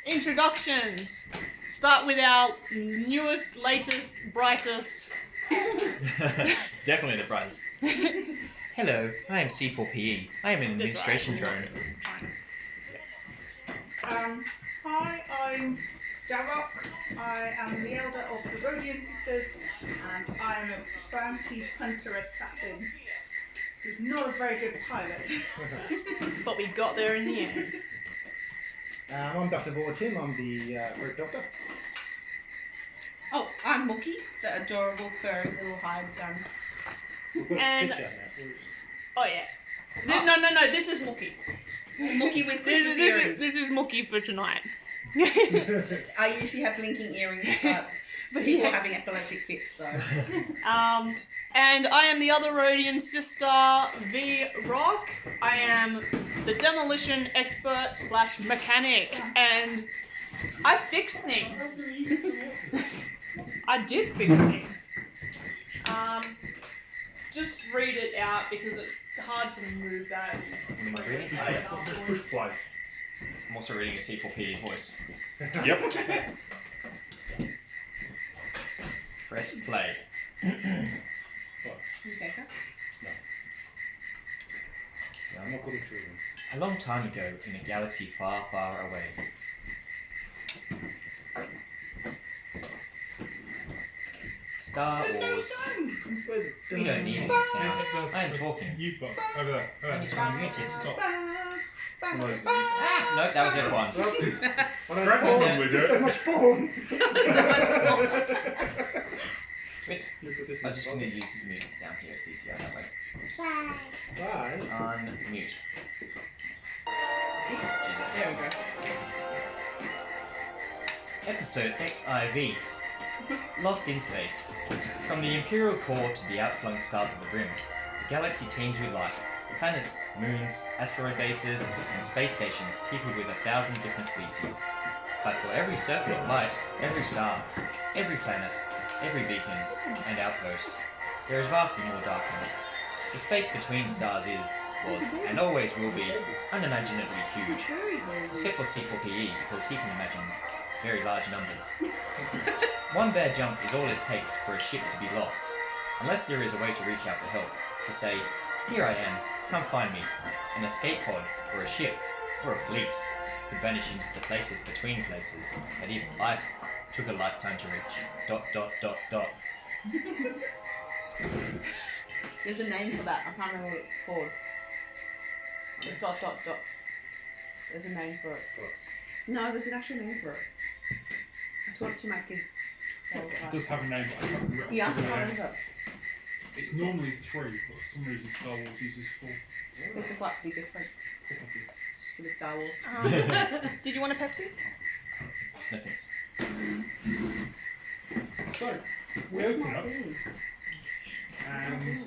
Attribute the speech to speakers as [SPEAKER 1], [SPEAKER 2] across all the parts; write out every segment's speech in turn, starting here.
[SPEAKER 1] Introductions. Start with our newest, latest, brightest.
[SPEAKER 2] Definitely the brightest. Hello, I am C4PE. I am an administration drone.
[SPEAKER 3] Hi, I'm Darrock. I am the elder of the Rodian sisters, and I am a bounty hunter assassin who's not a very good pilot.
[SPEAKER 1] But we got there in the end.
[SPEAKER 4] I'm Dr. Vorn. I'm the Rogue Doctor.
[SPEAKER 3] Oh, I'm Mookie, the adorable furry little hive gun.
[SPEAKER 4] We've got
[SPEAKER 1] And-
[SPEAKER 4] a picture now.
[SPEAKER 1] Oh yeah. No. This is Mookie.
[SPEAKER 3] Mookie with Christmas earrings.
[SPEAKER 1] This is Mookie for tonight.
[SPEAKER 3] I usually have blinking earrings, but people having epileptic fits, so.
[SPEAKER 1] And I am the other Rodian sister, Vhee. I am the demolition expert / mechanic, and I fix things. I did fix things. Just read it out because it's hard to move that.
[SPEAKER 2] Am I reading?
[SPEAKER 5] Just push play.
[SPEAKER 2] I'm also reading a C4PE's voice.
[SPEAKER 5] Yep.
[SPEAKER 2] Press play.
[SPEAKER 3] Okay, sir.
[SPEAKER 4] No, I'm not going through them.
[SPEAKER 2] A long time ago, in a galaxy far, far away. Star Wars.
[SPEAKER 4] Where's it?
[SPEAKER 2] We don't need any sound. I am talking.
[SPEAKER 5] You bump. Over there.
[SPEAKER 2] I need to unmute it.
[SPEAKER 5] Top.
[SPEAKER 2] Ah! No, that was F1.
[SPEAKER 5] Grab on with
[SPEAKER 4] So
[SPEAKER 5] it.
[SPEAKER 4] much spawn!
[SPEAKER 2] Wait,
[SPEAKER 4] Look at this.
[SPEAKER 2] I'm just going to use the mute down here. It's easier that way.
[SPEAKER 4] Bye.
[SPEAKER 2] Unmute. Jesus.
[SPEAKER 3] There we go.
[SPEAKER 2] Episode XIV. Lost in space. From the Imperial core to the outflung stars of the rim, the galaxy teems with life. Planets, moons, asteroid bases, and space stations peopled with 1,000 different species. But for every circle of light, every star, every planet, every beacon, and outpost, there is vastly more darkness. The space between stars was, and always will be, unimaginably huge. Except for C4PE, because he can imagine very large numbers. One bare jump is all it takes for a ship to be lost, unless there is a way to reach out for help, to say, here I am, come find me. An escape pod, or a ship, or a fleet, could vanish into the places between places that even life took a lifetime to reach. ...
[SPEAKER 3] There's a name for that. I can't remember what it's called. ... There's a name for it.
[SPEAKER 4] Dots.
[SPEAKER 3] No, there's an actual name for it. I taught it to my kids.
[SPEAKER 5] It does have a name, but I can't remember.
[SPEAKER 3] Yeah, I can't remember.
[SPEAKER 5] It's normally 3, but for some reason Star Wars uses 4.
[SPEAKER 3] They just like to be different. With Star Wars.
[SPEAKER 1] Did you want a Pepsi?
[SPEAKER 2] No thanks.
[SPEAKER 5] So, we open up, and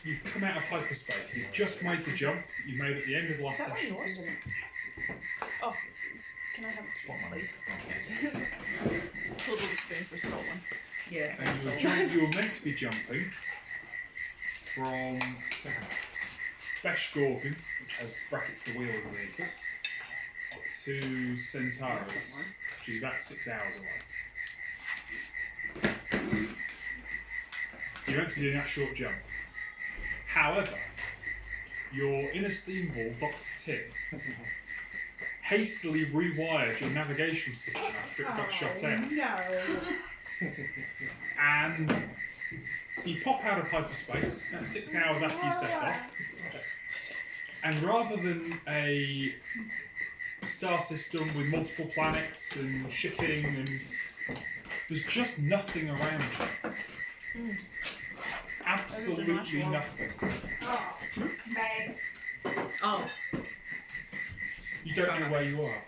[SPEAKER 5] you've come out of hyperspace. You've just made the jump that you made at the end of the last session.
[SPEAKER 1] Oh, can I have a spot, please? Total experience for stolen.
[SPEAKER 3] Yeah.
[SPEAKER 5] And you were meant to be jumping from Besh Gorgon, which has brackets the wheel underneath it, up to Centaurus, which is about 6 hours away. You're meant to be doing that short jump. However, your inner steam ball, Dr. Tim, hastily rewired your navigation system after it got shot out.
[SPEAKER 3] No.
[SPEAKER 5] And so you pop out of hyperspace, that's 6 hours after you set off, and rather than a star system with multiple planets and shipping, and there's just nothing around you. Absolutely nothing.
[SPEAKER 3] Oh, babe. Oh.
[SPEAKER 5] You don't know where you are.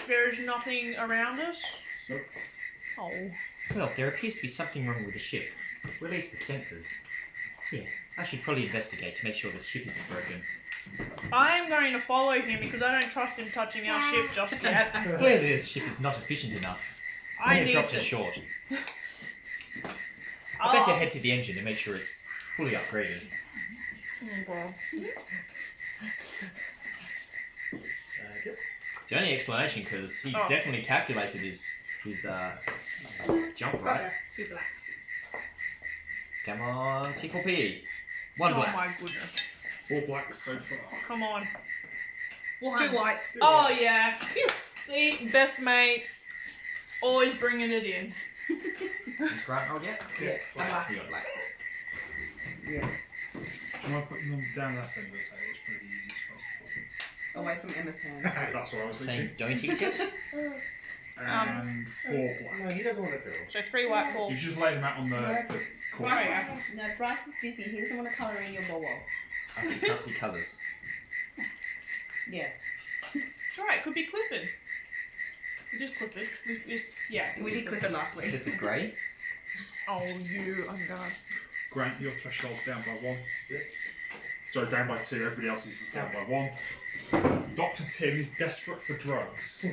[SPEAKER 1] There's nothing around us?
[SPEAKER 5] Nope.
[SPEAKER 1] Oh.
[SPEAKER 2] Well, there appears to be something wrong with the ship. Release the sensors. Yeah, I should probably investigate to make sure the ship isn't broken.
[SPEAKER 1] I am going to follow him because I don't trust him touching our ship just yet.
[SPEAKER 2] Clearly this ship is not efficient enough. I have dropped it short. I better head to the engine and make sure it's fully upgraded.
[SPEAKER 1] Oh, well.
[SPEAKER 2] the only explanation, because he
[SPEAKER 1] Oh.
[SPEAKER 2] definitely calculated his jump right.
[SPEAKER 3] Okay, 2 blacks.
[SPEAKER 2] Come on, C4P. 1
[SPEAKER 1] Oh
[SPEAKER 2] black.
[SPEAKER 1] my goodness.
[SPEAKER 5] 4 blacks so far.
[SPEAKER 1] Come on.
[SPEAKER 3] 2
[SPEAKER 1] One.
[SPEAKER 3] whites.
[SPEAKER 1] Oh yeah. Phew. See, best mates. Always bringing it in.
[SPEAKER 2] Is Grant rolled yet?
[SPEAKER 3] Yeah, black.
[SPEAKER 2] You got black.
[SPEAKER 3] Yeah.
[SPEAKER 5] Am I putting them down that end of the table? It's pretty easy to
[SPEAKER 3] Away from Emma's hands.
[SPEAKER 5] That's what I was
[SPEAKER 2] Saying
[SPEAKER 5] thinking.
[SPEAKER 2] don't eat it.
[SPEAKER 5] And 4 black.
[SPEAKER 4] No, he doesn't want to go.
[SPEAKER 1] So 3 white, 4.
[SPEAKER 5] You've just laid them out on the corner.
[SPEAKER 3] No, Bryce is busy. He doesn't want to colour in your bowl.
[SPEAKER 2] I see, can't see colours.
[SPEAKER 3] Yeah.
[SPEAKER 1] It's alright, it could be Clifford. It is Clifford. Yeah.
[SPEAKER 3] We did Clifford last week.
[SPEAKER 2] Clifford Grey.
[SPEAKER 1] Oh, you. I'm gonna.
[SPEAKER 5] Grant, your threshold's down by 1.
[SPEAKER 4] Yeah.
[SPEAKER 5] Sorry, down by 2. Everybody else's is down by 1. Dr. Tim is desperate for drugs.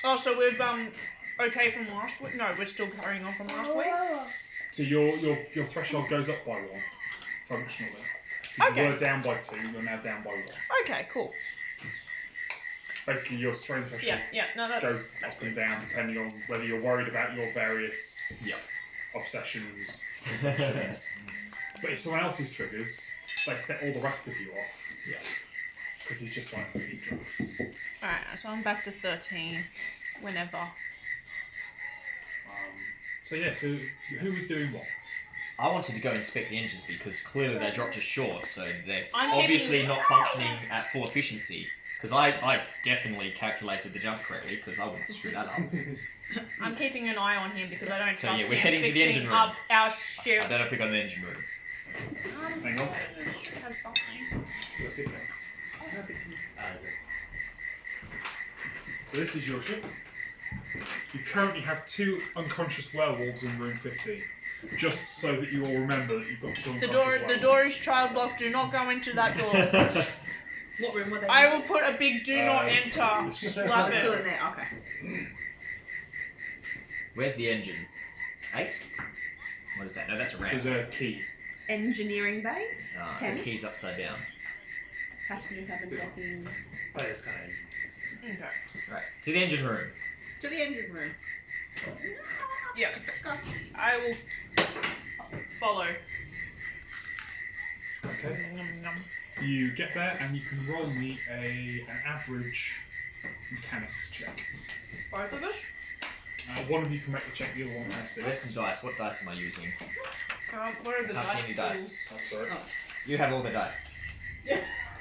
[SPEAKER 1] Oh, so we've okay from last week. No, we're still carrying on from last week.
[SPEAKER 5] So your threshold goes up by 1, functionally. You
[SPEAKER 1] Okay.
[SPEAKER 5] were down by 2, you're now down by 1.
[SPEAKER 1] Okay, cool.
[SPEAKER 5] Basically, your strain threshold
[SPEAKER 1] Yeah. No, that's
[SPEAKER 5] goes up and down depending on whether you're worried about your various
[SPEAKER 2] Yep.
[SPEAKER 5] obsessions. compulsions. But if someone else's triggers, they set all the rest of you off.
[SPEAKER 2] Yeah.
[SPEAKER 5] Because he's just like, I need drugs.
[SPEAKER 1] Alright, so I'm back to 13. Whenever.
[SPEAKER 5] So yeah, so who was doing what?
[SPEAKER 2] I wanted to go inspect the engines because clearly they dropped us short, so they're
[SPEAKER 1] I'm
[SPEAKER 2] obviously
[SPEAKER 1] keeping-
[SPEAKER 2] not functioning at full efficiency. Because I definitely calculated the jump correctly, because I wouldn't screw that up.
[SPEAKER 1] I'm keeping an eye on him because I don't
[SPEAKER 2] So,
[SPEAKER 1] trust
[SPEAKER 2] yeah, we're
[SPEAKER 1] him
[SPEAKER 2] heading to the
[SPEAKER 1] fixing
[SPEAKER 2] engine room.
[SPEAKER 1] up our
[SPEAKER 2] I
[SPEAKER 1] ship.
[SPEAKER 2] don't know if we got an engine room.
[SPEAKER 5] Hang on.
[SPEAKER 1] Should have something.
[SPEAKER 5] So this is your ship. You currently have 2 unconscious werewolves in room 15. Just so that you all remember that you've got 2
[SPEAKER 1] The
[SPEAKER 5] unconscious
[SPEAKER 1] door
[SPEAKER 5] werewolves.
[SPEAKER 1] is child locked. Do not go into that door.
[SPEAKER 3] What room were they
[SPEAKER 1] I
[SPEAKER 3] in?
[SPEAKER 1] will put a big do not enter.
[SPEAKER 5] this is-
[SPEAKER 3] Oh,
[SPEAKER 1] Slap
[SPEAKER 3] it's still
[SPEAKER 1] it.
[SPEAKER 3] in there. Okay.
[SPEAKER 2] Where's the engines? 8? What is that? No, that's a
[SPEAKER 5] There's
[SPEAKER 2] round.
[SPEAKER 5] a key.
[SPEAKER 3] Engineering bay.
[SPEAKER 2] The
[SPEAKER 3] 10.
[SPEAKER 2] key's upside down.
[SPEAKER 3] Passenger cabin docking.
[SPEAKER 4] Oh, it's kind of.
[SPEAKER 1] Okay.
[SPEAKER 2] Right, to the engine room.
[SPEAKER 3] To the engine room.
[SPEAKER 1] Yeah. I will follow.
[SPEAKER 5] Okay.
[SPEAKER 1] Nom, nom.
[SPEAKER 5] You get there and you can roll me an average mechanics check.
[SPEAKER 1] Both of us.
[SPEAKER 5] One of you can make the check, the other one has
[SPEAKER 2] There's
[SPEAKER 5] this.
[SPEAKER 2] some dice. What dice am I using?
[SPEAKER 1] What are the
[SPEAKER 2] Can't see any dice.
[SPEAKER 5] I'm sorry.
[SPEAKER 2] You have all the dice.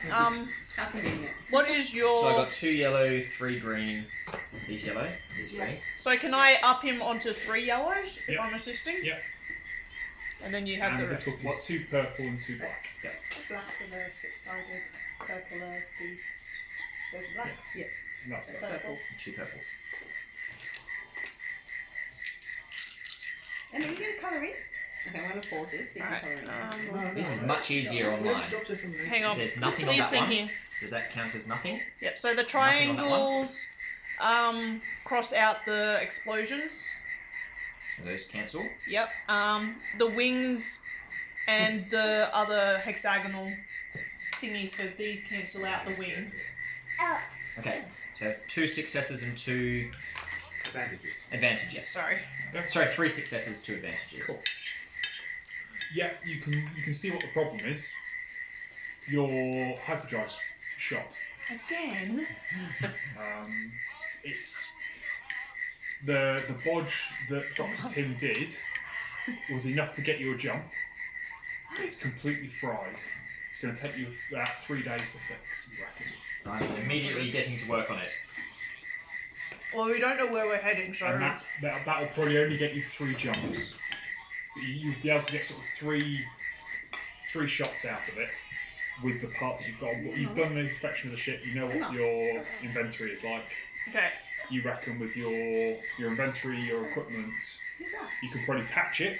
[SPEAKER 3] How convenient.
[SPEAKER 1] What is your?
[SPEAKER 2] So I got 2 yellow, 3 green. He's yellow. He's green.
[SPEAKER 1] So can I up him onto 3 yellows if
[SPEAKER 5] Yep.
[SPEAKER 1] I'm assisting?
[SPEAKER 5] Yep.
[SPEAKER 1] And then you have
[SPEAKER 5] And
[SPEAKER 1] the
[SPEAKER 5] the
[SPEAKER 1] rest.
[SPEAKER 5] difficulty is
[SPEAKER 2] What's-
[SPEAKER 5] 2 purple and 2 black.
[SPEAKER 3] Black with a 6-sided. Purple are these. Those are black. Yeah.
[SPEAKER 5] And that's that.
[SPEAKER 3] Purple.
[SPEAKER 2] 2 purples.
[SPEAKER 3] And are you going to colour in? Okay, I'm going to pause this so you
[SPEAKER 1] Alright.
[SPEAKER 3] can colour in.
[SPEAKER 2] This is much easier online.
[SPEAKER 1] Hang on.
[SPEAKER 2] There's nothing on
[SPEAKER 1] Please
[SPEAKER 2] that
[SPEAKER 1] think
[SPEAKER 2] one.
[SPEAKER 1] here.
[SPEAKER 2] Does that count as nothing?
[SPEAKER 1] Yep. So the
[SPEAKER 2] Nothing on that one?
[SPEAKER 1] triangles cross out the explosions.
[SPEAKER 2] Those cancel.
[SPEAKER 1] Yep. The wings and the other hexagonal thingies. So these cancel out the wings.
[SPEAKER 2] Okay. So 2 successes and 2
[SPEAKER 4] Advantages.
[SPEAKER 2] advantages.
[SPEAKER 1] Sorry.
[SPEAKER 2] Sorry, 3 successes, 2 advantages.
[SPEAKER 5] Cool. Yeah, you can see what the problem is. Your hyperdrive's shot.
[SPEAKER 1] Again.
[SPEAKER 5] It's the bodge that Dr. Tim did was enough to get you a jump. It's completely fried. It's going to take you about 3 days to fix, you reckon.
[SPEAKER 2] I'm immediately getting to work on it.
[SPEAKER 1] Well, we don't know where we're heading, so.
[SPEAKER 5] And that'll probably only get you 3 jumps. You'll be able to get sort of three shots out of it with the parts you've got. You've done an inspection of the ship. You know what your inventory is like.
[SPEAKER 1] Okay.
[SPEAKER 5] You reckon with your inventory, your equipment, you can probably patch it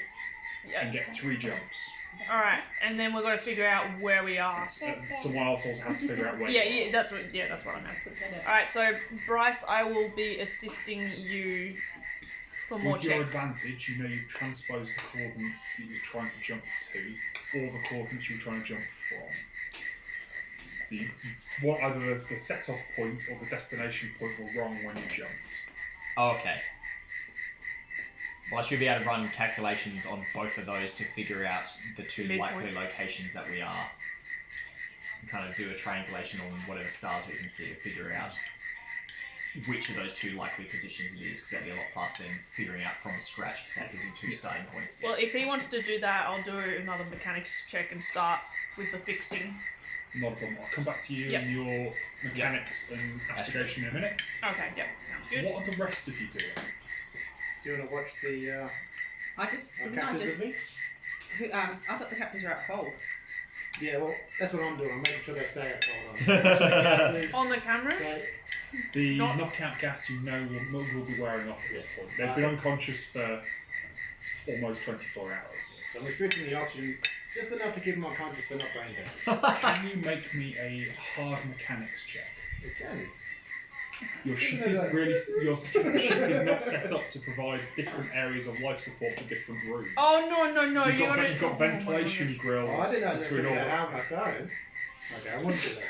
[SPEAKER 5] and
[SPEAKER 1] Yeah.
[SPEAKER 5] get 3 jumps.
[SPEAKER 1] All right, and then we've got to figure out where we are.
[SPEAKER 5] Someone else also has to figure out where.
[SPEAKER 1] Yeah, that's what I meant. All right, so Bryce, I will be assisting you for more
[SPEAKER 5] With your
[SPEAKER 1] checks.
[SPEAKER 5] advantage, you know you've transposed the coordinates that you're trying to jump to, or the coordinates you're trying to jump from. So you want either the set-off point or the destination point were wrong when you jumped.
[SPEAKER 2] Oh, okay. Well, I should be able to run calculations on both of those to figure out the two likely locations that we are. And kind of do a triangulation on whatever stars we can see to figure out which of those two likely positions it is, because that'd be a lot faster than figuring out from scratch, because that gives you two starting points.
[SPEAKER 1] Well, if he wants to do that, I'll do another mechanics check and start with the fixing.
[SPEAKER 5] Not a problem. I'll come back to you and your mechanics and astrogation in a minute.
[SPEAKER 1] Okay, yep, sounds good.
[SPEAKER 5] What are the rest of you doing?
[SPEAKER 4] Do you want to watch the
[SPEAKER 6] captures with me? I thought the captains were out cold.
[SPEAKER 4] Yeah, well, that's what I'm doing. I'm making sure they stay out cold.
[SPEAKER 1] On the cameras?
[SPEAKER 4] So,
[SPEAKER 5] The knockout gas you know will be wearing off at this point. They've been unconscious for almost 24 hours.
[SPEAKER 4] I'm restricting the oxygen just enough to keep them unconscious but not brain dead.
[SPEAKER 5] Can you make me a hard mechanics check?
[SPEAKER 4] Mechanics?
[SPEAKER 5] Your ship is not set up to provide different areas of life support to different rooms.
[SPEAKER 1] Oh, no,
[SPEAKER 5] You've got ventilation grills
[SPEAKER 4] Oh, I didn't know that
[SPEAKER 5] between
[SPEAKER 4] was
[SPEAKER 5] all.
[SPEAKER 4] how I started. Okay, I wouldn't do that.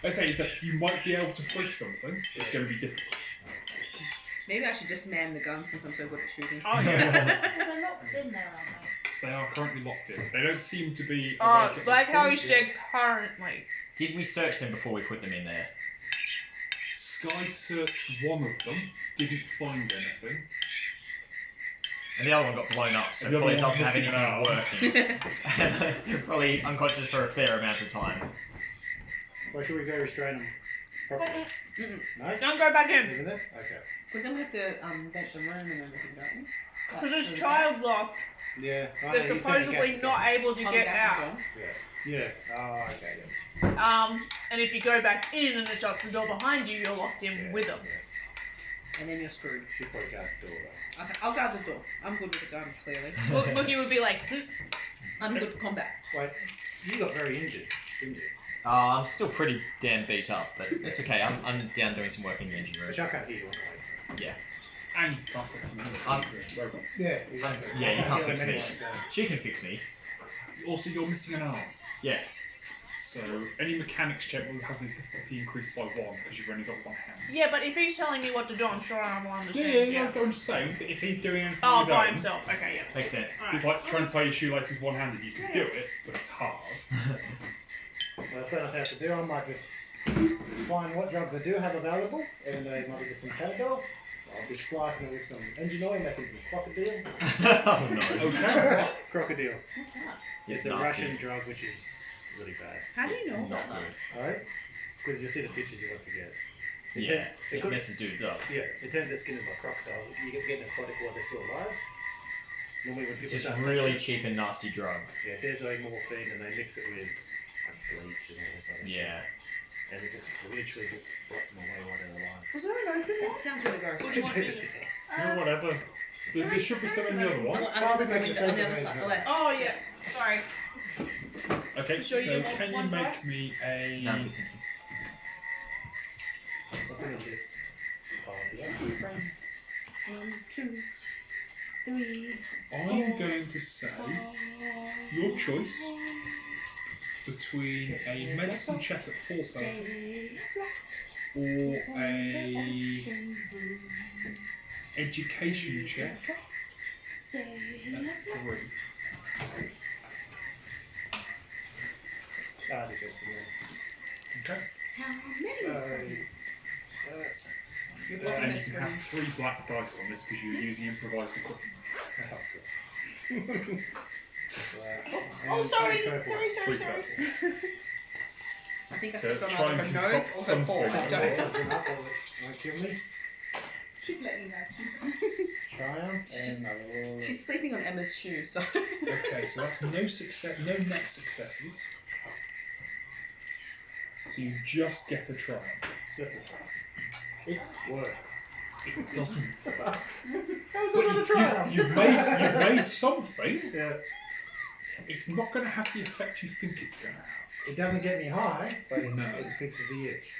[SPEAKER 5] Let's say that you might be able to frig something. It's going to be difficult.
[SPEAKER 6] Maybe I should disman the gun since I'm so good at shooting.
[SPEAKER 1] Oh, yeah.
[SPEAKER 3] Well, they're locked in there, aren't they?
[SPEAKER 5] They are currently locked in. They don't seem to be.
[SPEAKER 1] Oh,
[SPEAKER 5] awake at
[SPEAKER 1] like
[SPEAKER 5] this
[SPEAKER 1] how
[SPEAKER 5] point.
[SPEAKER 1] he said currently.
[SPEAKER 2] Did we search them before we put them in there?
[SPEAKER 5] Sky searched one of them, didn't find anything.
[SPEAKER 2] And the other one got blown up, so
[SPEAKER 5] And the
[SPEAKER 2] probably
[SPEAKER 5] other
[SPEAKER 2] doesn't
[SPEAKER 5] one's
[SPEAKER 2] have
[SPEAKER 5] missing
[SPEAKER 2] anything working. Probably unconscious for a fair amount of time.
[SPEAKER 4] Why should we go restrain them? Properly? No?
[SPEAKER 1] Don't go back in.
[SPEAKER 4] Leaving it? Okay.
[SPEAKER 6] Because then we have to vent the room and everything, don't we?
[SPEAKER 1] Because it's
[SPEAKER 6] for the
[SPEAKER 1] child
[SPEAKER 6] gas.
[SPEAKER 1] lock.
[SPEAKER 4] Yeah. I
[SPEAKER 1] They're
[SPEAKER 4] know, you said the
[SPEAKER 1] supposedly
[SPEAKER 4] gas is
[SPEAKER 1] not
[SPEAKER 4] gone.
[SPEAKER 1] able to
[SPEAKER 6] Oh, the
[SPEAKER 1] get
[SPEAKER 6] gas is
[SPEAKER 1] out.
[SPEAKER 6] gone.
[SPEAKER 4] Yeah. Oh, okay then.
[SPEAKER 1] And if you go back in and it shuts the door behind you, you're locked in
[SPEAKER 4] Yeah,
[SPEAKER 1] with them.
[SPEAKER 4] yeah.
[SPEAKER 6] And then you're screwed.
[SPEAKER 4] Should probably guard the door though.
[SPEAKER 6] Okay, I'll guard the door. I'm good with the gun, clearly.
[SPEAKER 1] Wookiee would be like,
[SPEAKER 6] I'm good for combat.
[SPEAKER 4] Wait, you got very injured, didn't you?
[SPEAKER 2] I'm still pretty damn beat up, but it's okay. I'm down doing some work in the engine room.
[SPEAKER 4] Which I can't hear you anyway.
[SPEAKER 2] Yeah.
[SPEAKER 5] And you can't fix them. Robot.
[SPEAKER 4] Yeah, exactly.
[SPEAKER 2] Yeah, you
[SPEAKER 4] I
[SPEAKER 2] can't
[SPEAKER 4] hear
[SPEAKER 2] fix
[SPEAKER 4] them
[SPEAKER 2] me.
[SPEAKER 4] anyway, so-
[SPEAKER 2] She can fix me.
[SPEAKER 5] Also, you're missing an arm.
[SPEAKER 2] Yeah.
[SPEAKER 5] So any mechanics check will have the difficulty increased by 1 because you've only got one hand.
[SPEAKER 1] yeah, but if he's telling me what to do, I'm sure I will understand.
[SPEAKER 5] I'm just saying that if he's doing anything
[SPEAKER 1] Oh,
[SPEAKER 5] on his
[SPEAKER 1] by
[SPEAKER 5] own,
[SPEAKER 1] himself. Okay, yeah.
[SPEAKER 2] Makes sense.
[SPEAKER 5] it's like trying to tie your shoelaces one-handed. You can do it, but it's hard.
[SPEAKER 4] Well, if I don't have to do, I might just find what drugs I do have available, and they might be some Panadol. I'll be splicing it with some engine oil, making some crocodile.
[SPEAKER 2] Oh no.
[SPEAKER 5] Okay.
[SPEAKER 4] Crocodile.
[SPEAKER 2] It's
[SPEAKER 4] It's a
[SPEAKER 2] nasty.
[SPEAKER 4] Russian drug which is really bad.
[SPEAKER 6] How do you
[SPEAKER 2] It's
[SPEAKER 6] know
[SPEAKER 2] not
[SPEAKER 6] about that?
[SPEAKER 2] good.
[SPEAKER 4] Alright? Because you'll see the pictures, you won't forget.
[SPEAKER 2] Yeah.
[SPEAKER 4] It
[SPEAKER 2] It
[SPEAKER 4] could-
[SPEAKER 2] messes dudes up.
[SPEAKER 4] Yeah, it turns their skin into like crocodiles. You get to get narcotic while they're still alive. Normally when
[SPEAKER 2] It's
[SPEAKER 4] people
[SPEAKER 2] just
[SPEAKER 4] start
[SPEAKER 2] really cheap and nasty drug.
[SPEAKER 4] yeah, there's a morphine and they mix it with like bleach and all this other shit.
[SPEAKER 2] Yeah.
[SPEAKER 4] And it just literally just rots them away while they're alive.
[SPEAKER 1] Was there an open
[SPEAKER 6] That sounds really gross.
[SPEAKER 1] What do you want me to do?
[SPEAKER 5] No, whatever. There should be some in the other one.
[SPEAKER 6] On the other side, the left.
[SPEAKER 1] Oh, yeah. Sorry.
[SPEAKER 5] Okay,
[SPEAKER 1] Sure you
[SPEAKER 5] so
[SPEAKER 1] want
[SPEAKER 5] can you
[SPEAKER 1] one
[SPEAKER 5] make
[SPEAKER 1] price?
[SPEAKER 5] me a...
[SPEAKER 2] No, I'm thinking.
[SPEAKER 4] Something like this. Yeah.
[SPEAKER 6] 1, 2, 3.
[SPEAKER 5] I'm going to say your choice between a medicine check at 4 or a education check at 3.
[SPEAKER 4] Ah, because, yeah.
[SPEAKER 5] Okay.
[SPEAKER 6] How many
[SPEAKER 4] So,
[SPEAKER 6] friends? You're
[SPEAKER 5] And
[SPEAKER 6] blocking
[SPEAKER 5] you
[SPEAKER 6] the
[SPEAKER 5] can
[SPEAKER 6] screen.
[SPEAKER 5] have 3 black dice on this because you're using improvised equipment.
[SPEAKER 1] Oh, sorry.
[SPEAKER 4] Purple.
[SPEAKER 1] Sorry.
[SPEAKER 6] I think I
[SPEAKER 5] To
[SPEAKER 6] stepped on
[SPEAKER 5] try
[SPEAKER 6] either
[SPEAKER 5] and
[SPEAKER 6] her nose
[SPEAKER 5] concoct
[SPEAKER 6] or her paw.
[SPEAKER 5] something.
[SPEAKER 6] I don't know.
[SPEAKER 4] Won't kill me.
[SPEAKER 3] She'd let you know.
[SPEAKER 4] Triumph and I will.
[SPEAKER 6] She's sleeping on Emma's shoe, so.
[SPEAKER 5] Okay, so that's no success, no net successes. So you just get a triumph.
[SPEAKER 4] Just a triumph. It works.
[SPEAKER 5] It doesn't.
[SPEAKER 4] How's
[SPEAKER 5] But
[SPEAKER 4] it not a triumph?
[SPEAKER 5] you've made something.
[SPEAKER 4] Yeah.
[SPEAKER 5] It's not going to have the effect you think it's going to have.
[SPEAKER 4] It doesn't get me high, but it,
[SPEAKER 5] No.
[SPEAKER 4] it fixes the itch.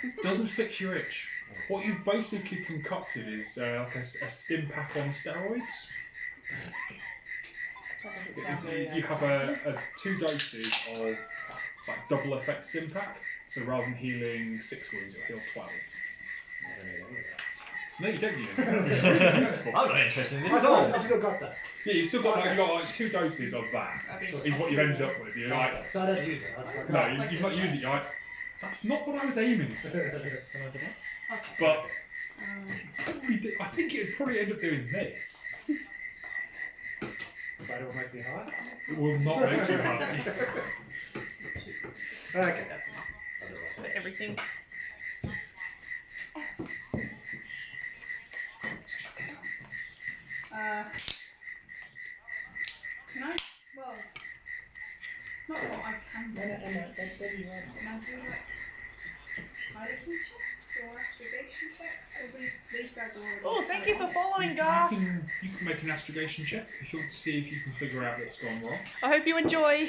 [SPEAKER 5] It doesn't fix your itch. What you've basically concocted is like a stim pack on steroids. You have 2 doses of like double effects impact. So rather than healing 6 wounds, it'll heal 12. No, you don't need it. Very useful.
[SPEAKER 2] I'm not interested in this at all.
[SPEAKER 4] I've still got that.
[SPEAKER 5] Yeah, you've still got, you've got like 2 doses of that. Is what you've ended up with. You're like,
[SPEAKER 4] So I don't use it. I'm just like,
[SPEAKER 5] no, you've not used it. You're like, that's not what I was aiming for. But I think it'd probably end up doing this.
[SPEAKER 4] But it will make me high.
[SPEAKER 5] It will not make you happy.
[SPEAKER 4] Okay.
[SPEAKER 1] That's enough for everything.
[SPEAKER 3] Can I? Well, it's not what I can do. Can I do like piloting checks or astrogation checks? Or these guys are already.
[SPEAKER 1] Oh, thank you for following,
[SPEAKER 5] You
[SPEAKER 1] Garth.
[SPEAKER 5] can make an astrogation check if you want to see if you can figure out what's gone wrong.
[SPEAKER 1] I hope you enjoy.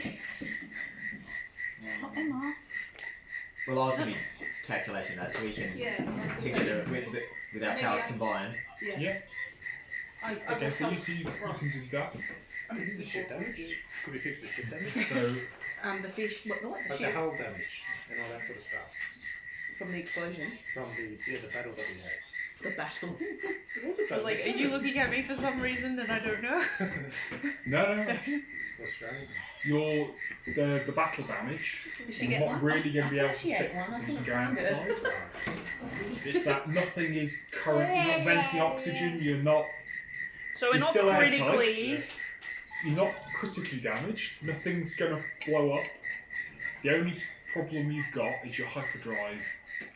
[SPEAKER 2] Well, I was going to be calculating that so we can
[SPEAKER 3] Yeah.
[SPEAKER 2] together with our powers combined.
[SPEAKER 5] Yeah.
[SPEAKER 3] I
[SPEAKER 5] Okay, so you can do that.
[SPEAKER 4] I mean, this is shit damage. Could we fix the shit damage?
[SPEAKER 5] So
[SPEAKER 6] The fish, what the
[SPEAKER 4] Like the
[SPEAKER 6] ship
[SPEAKER 4] hull damage and all that sort of stuff.
[SPEAKER 6] from the explosion.
[SPEAKER 4] From the battle that we had.
[SPEAKER 6] The battle.
[SPEAKER 4] It was a
[SPEAKER 1] I was like, are you looking at me for some reason that I don't know?
[SPEAKER 5] no.
[SPEAKER 4] Australian.
[SPEAKER 5] The battle damage.
[SPEAKER 6] Did she
[SPEAKER 5] You're
[SPEAKER 6] get
[SPEAKER 5] not
[SPEAKER 6] one?
[SPEAKER 5] really going to be able to
[SPEAKER 6] She ate
[SPEAKER 5] fix
[SPEAKER 6] one, I
[SPEAKER 5] until you
[SPEAKER 6] couldn't
[SPEAKER 5] go
[SPEAKER 6] find it.
[SPEAKER 5] outside. It's that nothing is current. You're not venting oxygen. You're not.
[SPEAKER 1] So we're
[SPEAKER 5] You're
[SPEAKER 1] not
[SPEAKER 5] still
[SPEAKER 1] critically.
[SPEAKER 5] You're not critically damaged. Nothing's going to blow up. The only problem you've got is your hyperdrive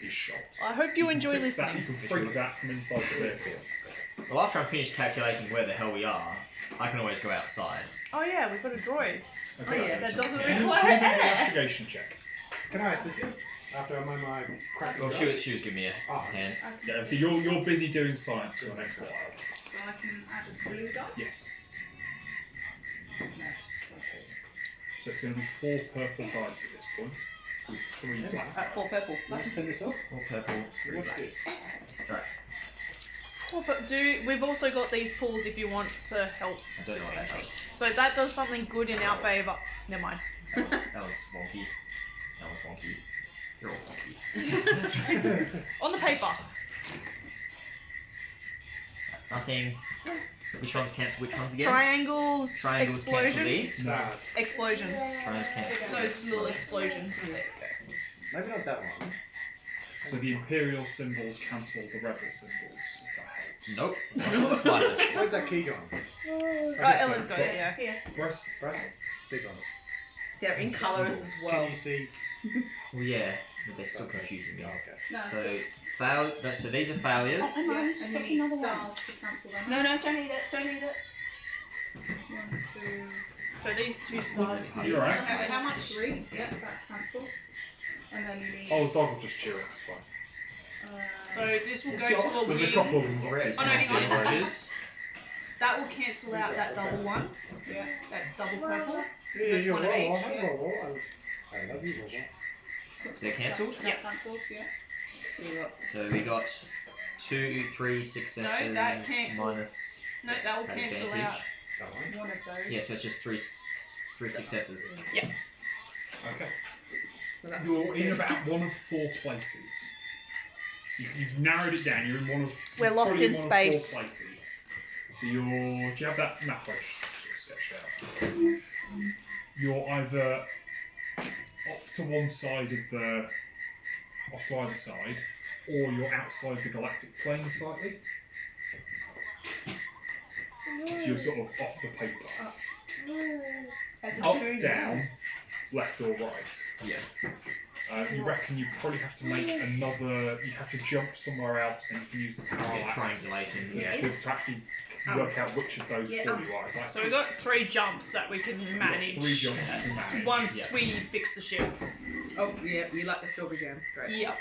[SPEAKER 5] is shot.
[SPEAKER 1] I hope you enjoy
[SPEAKER 5] Fix that,
[SPEAKER 1] listening.
[SPEAKER 5] you can freak that from inside the vehicle.
[SPEAKER 2] Well, after I finish calculating where the hell we are, I can always go outside.
[SPEAKER 1] Oh yeah, we've got a droid.
[SPEAKER 5] That's
[SPEAKER 6] Oh,
[SPEAKER 5] it.
[SPEAKER 6] yeah.
[SPEAKER 1] That doesn't
[SPEAKER 5] Can you
[SPEAKER 1] require
[SPEAKER 5] make an
[SPEAKER 1] air.
[SPEAKER 5] investigation check?
[SPEAKER 4] Can I assist you? After I'm on my cracking
[SPEAKER 2] Well,
[SPEAKER 4] job?
[SPEAKER 2] she was giving me a
[SPEAKER 4] Oh.
[SPEAKER 2] hand.
[SPEAKER 5] Yeah, so you're busy doing science for the next while.
[SPEAKER 3] So I can add blue dice?
[SPEAKER 5] Yes.
[SPEAKER 3] No. Okay.
[SPEAKER 5] So it's going to be 4 purple dice at this point, with 3 black dice.
[SPEAKER 6] 4 purple.
[SPEAKER 4] Let's turn this off.
[SPEAKER 2] All purple, 3
[SPEAKER 4] What's
[SPEAKER 2] black.
[SPEAKER 4] this?
[SPEAKER 2] Right.
[SPEAKER 1] Oh, but we've also got these pools if you want to help.
[SPEAKER 2] I don't know what that does.
[SPEAKER 1] So that does something good in our favour. Never mind.
[SPEAKER 2] That was wonky. That was wonky. You're all wonky.
[SPEAKER 1] On the paper.
[SPEAKER 2] Nothing. Which ones cancel which ones again?
[SPEAKER 1] Triangles,
[SPEAKER 2] Triangles cancel
[SPEAKER 1] explosion,
[SPEAKER 2] these.
[SPEAKER 4] Nice.
[SPEAKER 1] explosions.
[SPEAKER 2] Triangles cancel.
[SPEAKER 1] Those little explosions.
[SPEAKER 4] Maybe not that one.
[SPEAKER 5] So the Imperial symbols cancel the Rebel symbols, if that helps.
[SPEAKER 2] Nope. Not the slightest.
[SPEAKER 4] Where's that key gone?
[SPEAKER 1] Oh, Ellen's got it, yeah.
[SPEAKER 3] Here.
[SPEAKER 5] Press.
[SPEAKER 4] Right? Big on it.
[SPEAKER 6] They're in colours as well.
[SPEAKER 4] Can you see?
[SPEAKER 2] Well, yeah, but they're still confusing me.
[SPEAKER 4] Oh, okay.
[SPEAKER 3] No,
[SPEAKER 2] So these are failures.
[SPEAKER 3] yeah, and you need stars to cancel them.
[SPEAKER 6] No, don't eat it. Don't eat it.
[SPEAKER 3] 1, 2.
[SPEAKER 1] So these 2 stars.
[SPEAKER 5] You're right.
[SPEAKER 3] Okay, how much? 3. Yeah, that cancels. And then you need.
[SPEAKER 5] Oh, the dog will just chew it, it's fine.
[SPEAKER 1] So this will go to a
[SPEAKER 5] There's a
[SPEAKER 1] wing.
[SPEAKER 5] couple of them.
[SPEAKER 2] Red
[SPEAKER 1] Oh, no, hang on.
[SPEAKER 2] oranges.
[SPEAKER 1] That will cancel out that double one.
[SPEAKER 3] Yeah.
[SPEAKER 1] That double purple.
[SPEAKER 4] Yeah,
[SPEAKER 1] That's
[SPEAKER 4] you're
[SPEAKER 1] one of
[SPEAKER 4] right.
[SPEAKER 1] each,
[SPEAKER 4] I have
[SPEAKER 1] yeah.
[SPEAKER 4] Roll. I love you, Roll.
[SPEAKER 2] So they're cancelled.
[SPEAKER 3] That cancels, yeah.
[SPEAKER 2] So we got 2, 3 successes
[SPEAKER 1] No, that cancels.
[SPEAKER 2] minus
[SPEAKER 1] No, that will cancel
[SPEAKER 2] advantage.
[SPEAKER 1] out.
[SPEAKER 4] That one.
[SPEAKER 3] One of those.
[SPEAKER 2] Yeah, so it's just 3 successes.
[SPEAKER 5] Okay. You're in about one of 4 places. You've narrowed it down. You're in one of.
[SPEAKER 1] We're lost
[SPEAKER 5] probably
[SPEAKER 1] in
[SPEAKER 5] one
[SPEAKER 1] space.
[SPEAKER 5] Of 4 places. So you're. Do you have that map sort of sketched out? You're either off to one side of the. Off to either side, or you're outside the galactic plane slightly. So you're sort of off the paper. Up, down, left or right.
[SPEAKER 2] Yeah.
[SPEAKER 5] You reckon you probably have to make another. You have to jump somewhere else, and you can use the parallax.
[SPEAKER 2] Yeah, triangulating.
[SPEAKER 5] Yeah, to actually work out which of those 4 you are. It's like
[SPEAKER 1] So we've got 3 jumps that we can manage.
[SPEAKER 5] 3 jumps you can manage.
[SPEAKER 1] Once
[SPEAKER 2] Yeah.
[SPEAKER 1] we fix the ship.
[SPEAKER 6] Oh, yeah, you like the strawberry jam. Great.
[SPEAKER 1] Yep.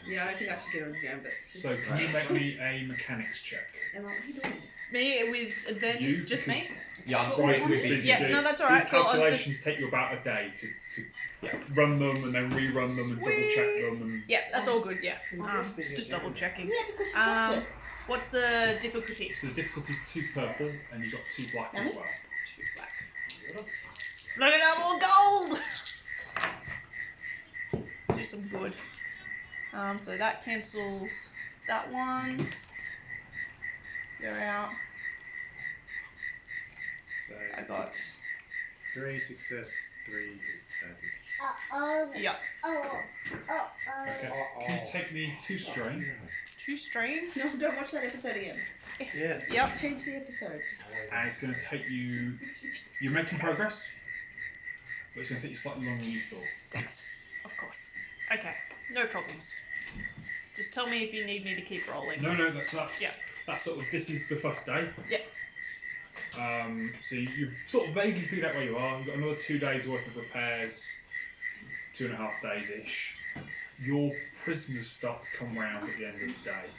[SPEAKER 6] Yeah, I don't think I should get on the jam, but.
[SPEAKER 5] So can you make me a mechanics check?
[SPEAKER 6] Emma, what are you doing?
[SPEAKER 1] Me with advantage,
[SPEAKER 5] You,
[SPEAKER 1] just me?
[SPEAKER 2] Yeah, I'm
[SPEAKER 1] Well,
[SPEAKER 2] always
[SPEAKER 5] Bryce was
[SPEAKER 2] busy.
[SPEAKER 5] busy
[SPEAKER 1] Yeah,
[SPEAKER 5] doing
[SPEAKER 1] no, that's alright.
[SPEAKER 5] These
[SPEAKER 1] Well, I was
[SPEAKER 5] calculations take you about a day to run them and then rerun them and double check them. And
[SPEAKER 1] Yeah, that's all good, yeah. It's just double checking.
[SPEAKER 6] Yeah, because you dropped it.
[SPEAKER 1] What's the difficulty?
[SPEAKER 5] so the difficulty's 2 purple and you got 2 black as well.
[SPEAKER 1] Look at that more gold! some good. So that cancels that one. You're out.
[SPEAKER 4] So
[SPEAKER 1] I got.
[SPEAKER 4] 3 success, 3 disadvantage.
[SPEAKER 1] Yeah.
[SPEAKER 5] Okay. Can you take me 2 strain?
[SPEAKER 1] 2 strain.
[SPEAKER 6] No, don't watch that episode again.
[SPEAKER 4] Yes.
[SPEAKER 1] Yep.
[SPEAKER 6] Change the episode.
[SPEAKER 5] And it's going to take you. You're making progress, but it's going to take you slightly longer than you thought.
[SPEAKER 1] Damn it. Of course. Okay. No problems. Just tell me if you need me to keep rolling.
[SPEAKER 5] No, that's
[SPEAKER 1] Yeah.
[SPEAKER 5] That's sort of. This is the first day.
[SPEAKER 1] Yeah.
[SPEAKER 5] So you've sort of vaguely figured out where you are. You've got another 2 days worth of repairs, 2.5 days ish. Your prisoners start to come round at the end of the day,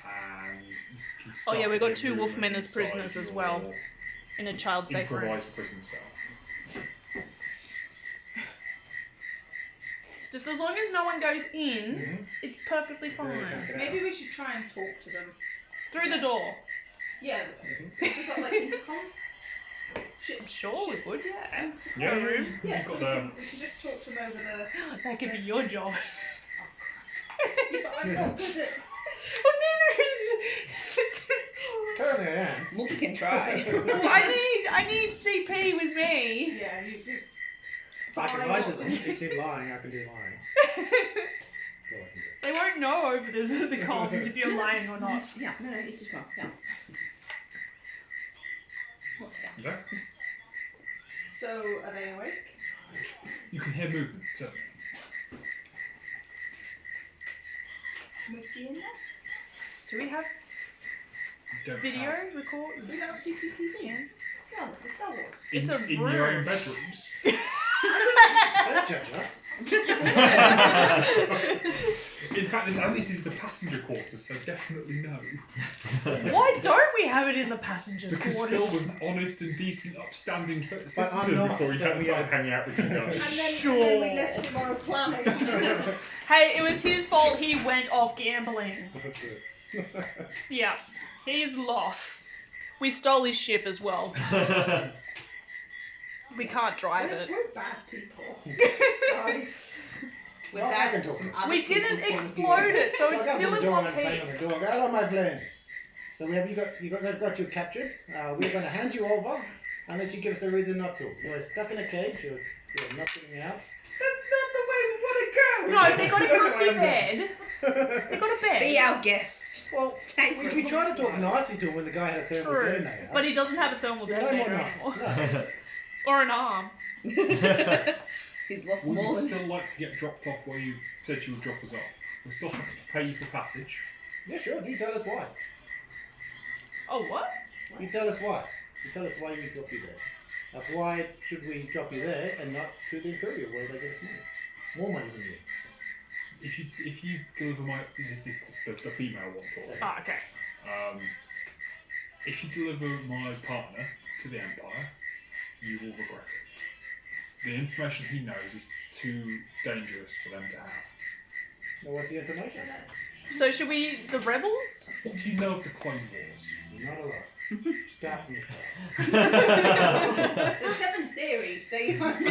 [SPEAKER 5] and you can start
[SPEAKER 1] Oh yeah, we
[SPEAKER 5] to
[SPEAKER 1] got
[SPEAKER 5] get
[SPEAKER 1] 2
[SPEAKER 5] movement
[SPEAKER 1] wolfmen as
[SPEAKER 5] inside
[SPEAKER 1] prisoners as
[SPEAKER 5] your
[SPEAKER 1] well in a child safe room.
[SPEAKER 5] improvised prison cell.
[SPEAKER 1] Just as long as no one goes in, it's perfectly fine.
[SPEAKER 3] Maybe we should try and talk to them.
[SPEAKER 1] Through the door.
[SPEAKER 3] Yeah. We've got like intercom.
[SPEAKER 1] I'm sure we would, yeah.
[SPEAKER 5] Yeah,
[SPEAKER 1] No room.
[SPEAKER 3] Yeah,
[SPEAKER 5] You've
[SPEAKER 3] so
[SPEAKER 5] got
[SPEAKER 3] we
[SPEAKER 5] the.
[SPEAKER 3] can just talk to them over the.
[SPEAKER 1] That could be your job.
[SPEAKER 3] Yeah, but I'm not good at.
[SPEAKER 1] Well, neither is.
[SPEAKER 4] Currently I am.
[SPEAKER 6] Mookie can try.
[SPEAKER 1] Well, I need CP with me.
[SPEAKER 3] Yeah, you do.
[SPEAKER 4] If I can lie to them, if you do lying, I can do lying. That's all I can do.
[SPEAKER 1] They won't know over the comms if you're lying or not.
[SPEAKER 6] Yeah, no, it is wrong. Yeah. What the hell?
[SPEAKER 5] Okay.
[SPEAKER 3] So, are they awake?
[SPEAKER 5] You can hear movement. So
[SPEAKER 3] Can we see in there?
[SPEAKER 1] Do we have
[SPEAKER 5] you don't
[SPEAKER 1] video
[SPEAKER 5] have-
[SPEAKER 1] record?
[SPEAKER 3] We don't have CCTV.
[SPEAKER 1] Yes.
[SPEAKER 3] No, this is Star Wars.
[SPEAKER 1] It's a
[SPEAKER 5] in your
[SPEAKER 1] room.
[SPEAKER 5] own bedrooms.
[SPEAKER 4] Don't judge us.
[SPEAKER 5] In fact, this is the passenger quarters, so definitely no.
[SPEAKER 1] Why don't we have it in the passengers'
[SPEAKER 5] Because Phil
[SPEAKER 1] quarters?
[SPEAKER 5] was an honest and decent, upstanding
[SPEAKER 4] I'm
[SPEAKER 5] citizen
[SPEAKER 4] not,
[SPEAKER 5] before he
[SPEAKER 4] so
[SPEAKER 5] started
[SPEAKER 4] we are-
[SPEAKER 5] hanging out with you guys.
[SPEAKER 3] And then we left him on a planet.
[SPEAKER 1] Hey, it was his fault he went off gambling.
[SPEAKER 4] That's it.
[SPEAKER 1] Yeah. He's lost. We stole his ship as well. We can't drive it.
[SPEAKER 3] We're bad people. Guys.
[SPEAKER 6] With
[SPEAKER 4] Oh, I
[SPEAKER 6] that,
[SPEAKER 4] can talk.
[SPEAKER 6] from other
[SPEAKER 1] We didn't
[SPEAKER 6] people's point of
[SPEAKER 1] explode
[SPEAKER 6] view.
[SPEAKER 1] it, so
[SPEAKER 4] I
[SPEAKER 1] it's
[SPEAKER 4] got
[SPEAKER 1] still
[SPEAKER 4] to the
[SPEAKER 1] in
[SPEAKER 4] door
[SPEAKER 1] one
[SPEAKER 4] and I bang on the
[SPEAKER 1] piece.
[SPEAKER 4] door. Hello, my friends. So they've got you captured. We're going to hand you over unless you give us a reason not to. You're stuck in a cage. You're not getting out.
[SPEAKER 3] That's not the way we want to go.
[SPEAKER 1] No, they got a
[SPEAKER 4] That's
[SPEAKER 1] comfy
[SPEAKER 4] what I'm
[SPEAKER 1] bed. They got a bed.
[SPEAKER 6] Be our guest.
[SPEAKER 4] Well,
[SPEAKER 6] Stay for
[SPEAKER 4] we
[SPEAKER 6] as
[SPEAKER 4] tried
[SPEAKER 6] long
[SPEAKER 4] to
[SPEAKER 6] as
[SPEAKER 4] talk
[SPEAKER 6] you want.
[SPEAKER 4] nicely to him when the guy had a thermal
[SPEAKER 1] True.
[SPEAKER 4] detonator.
[SPEAKER 1] But he doesn't have a thermal
[SPEAKER 4] You're no more
[SPEAKER 1] detonator
[SPEAKER 4] nice.
[SPEAKER 1] anymore.
[SPEAKER 4] No.
[SPEAKER 1] Or an arm.
[SPEAKER 6] He's lost
[SPEAKER 5] We
[SPEAKER 6] more
[SPEAKER 5] would
[SPEAKER 6] than
[SPEAKER 5] still like to get dropped off where you said you would drop us off. We're still happy to pay you for passage.
[SPEAKER 4] Yeah, sure. You tell us why.
[SPEAKER 1] Oh, what?
[SPEAKER 4] You tell us why. You tell us why we drop you there. Like, why should we drop you there and not to the Imperial where they get us money? More money than you.
[SPEAKER 5] If you deliver the female one talk.
[SPEAKER 1] Oh, okay.
[SPEAKER 5] If you deliver my partner to the Empire, you will regret it. The information he knows is too dangerous for them to have.
[SPEAKER 4] Well, what's the information?
[SPEAKER 1] So should we... The rebels?
[SPEAKER 5] What do you know of the Clone Wars?
[SPEAKER 4] Not a lot. Start from the start.
[SPEAKER 3] There's 7 series, so you might be.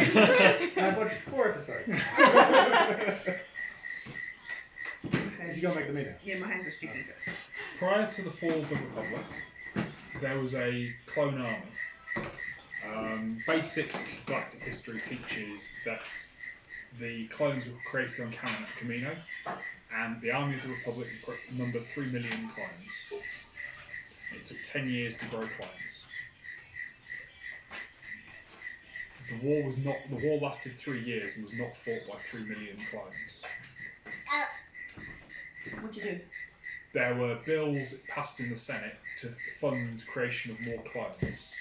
[SPEAKER 4] I've watched 4 episodes.
[SPEAKER 6] Okay.
[SPEAKER 4] You gotta make the meter.
[SPEAKER 6] Yeah, my hands are stupid.
[SPEAKER 5] Prior to the fall of the Republic, there was a clone army. Basic galactic history teaches that the clones were created on Cannon at Camino, and the army of the Republic numbered 3 million clones. It took 10 years to grow clones. The war lasted 3 years and was not fought by 3 million clones.
[SPEAKER 6] What'd you do?
[SPEAKER 5] There were bills passed in the Senate to fund creation of more clones.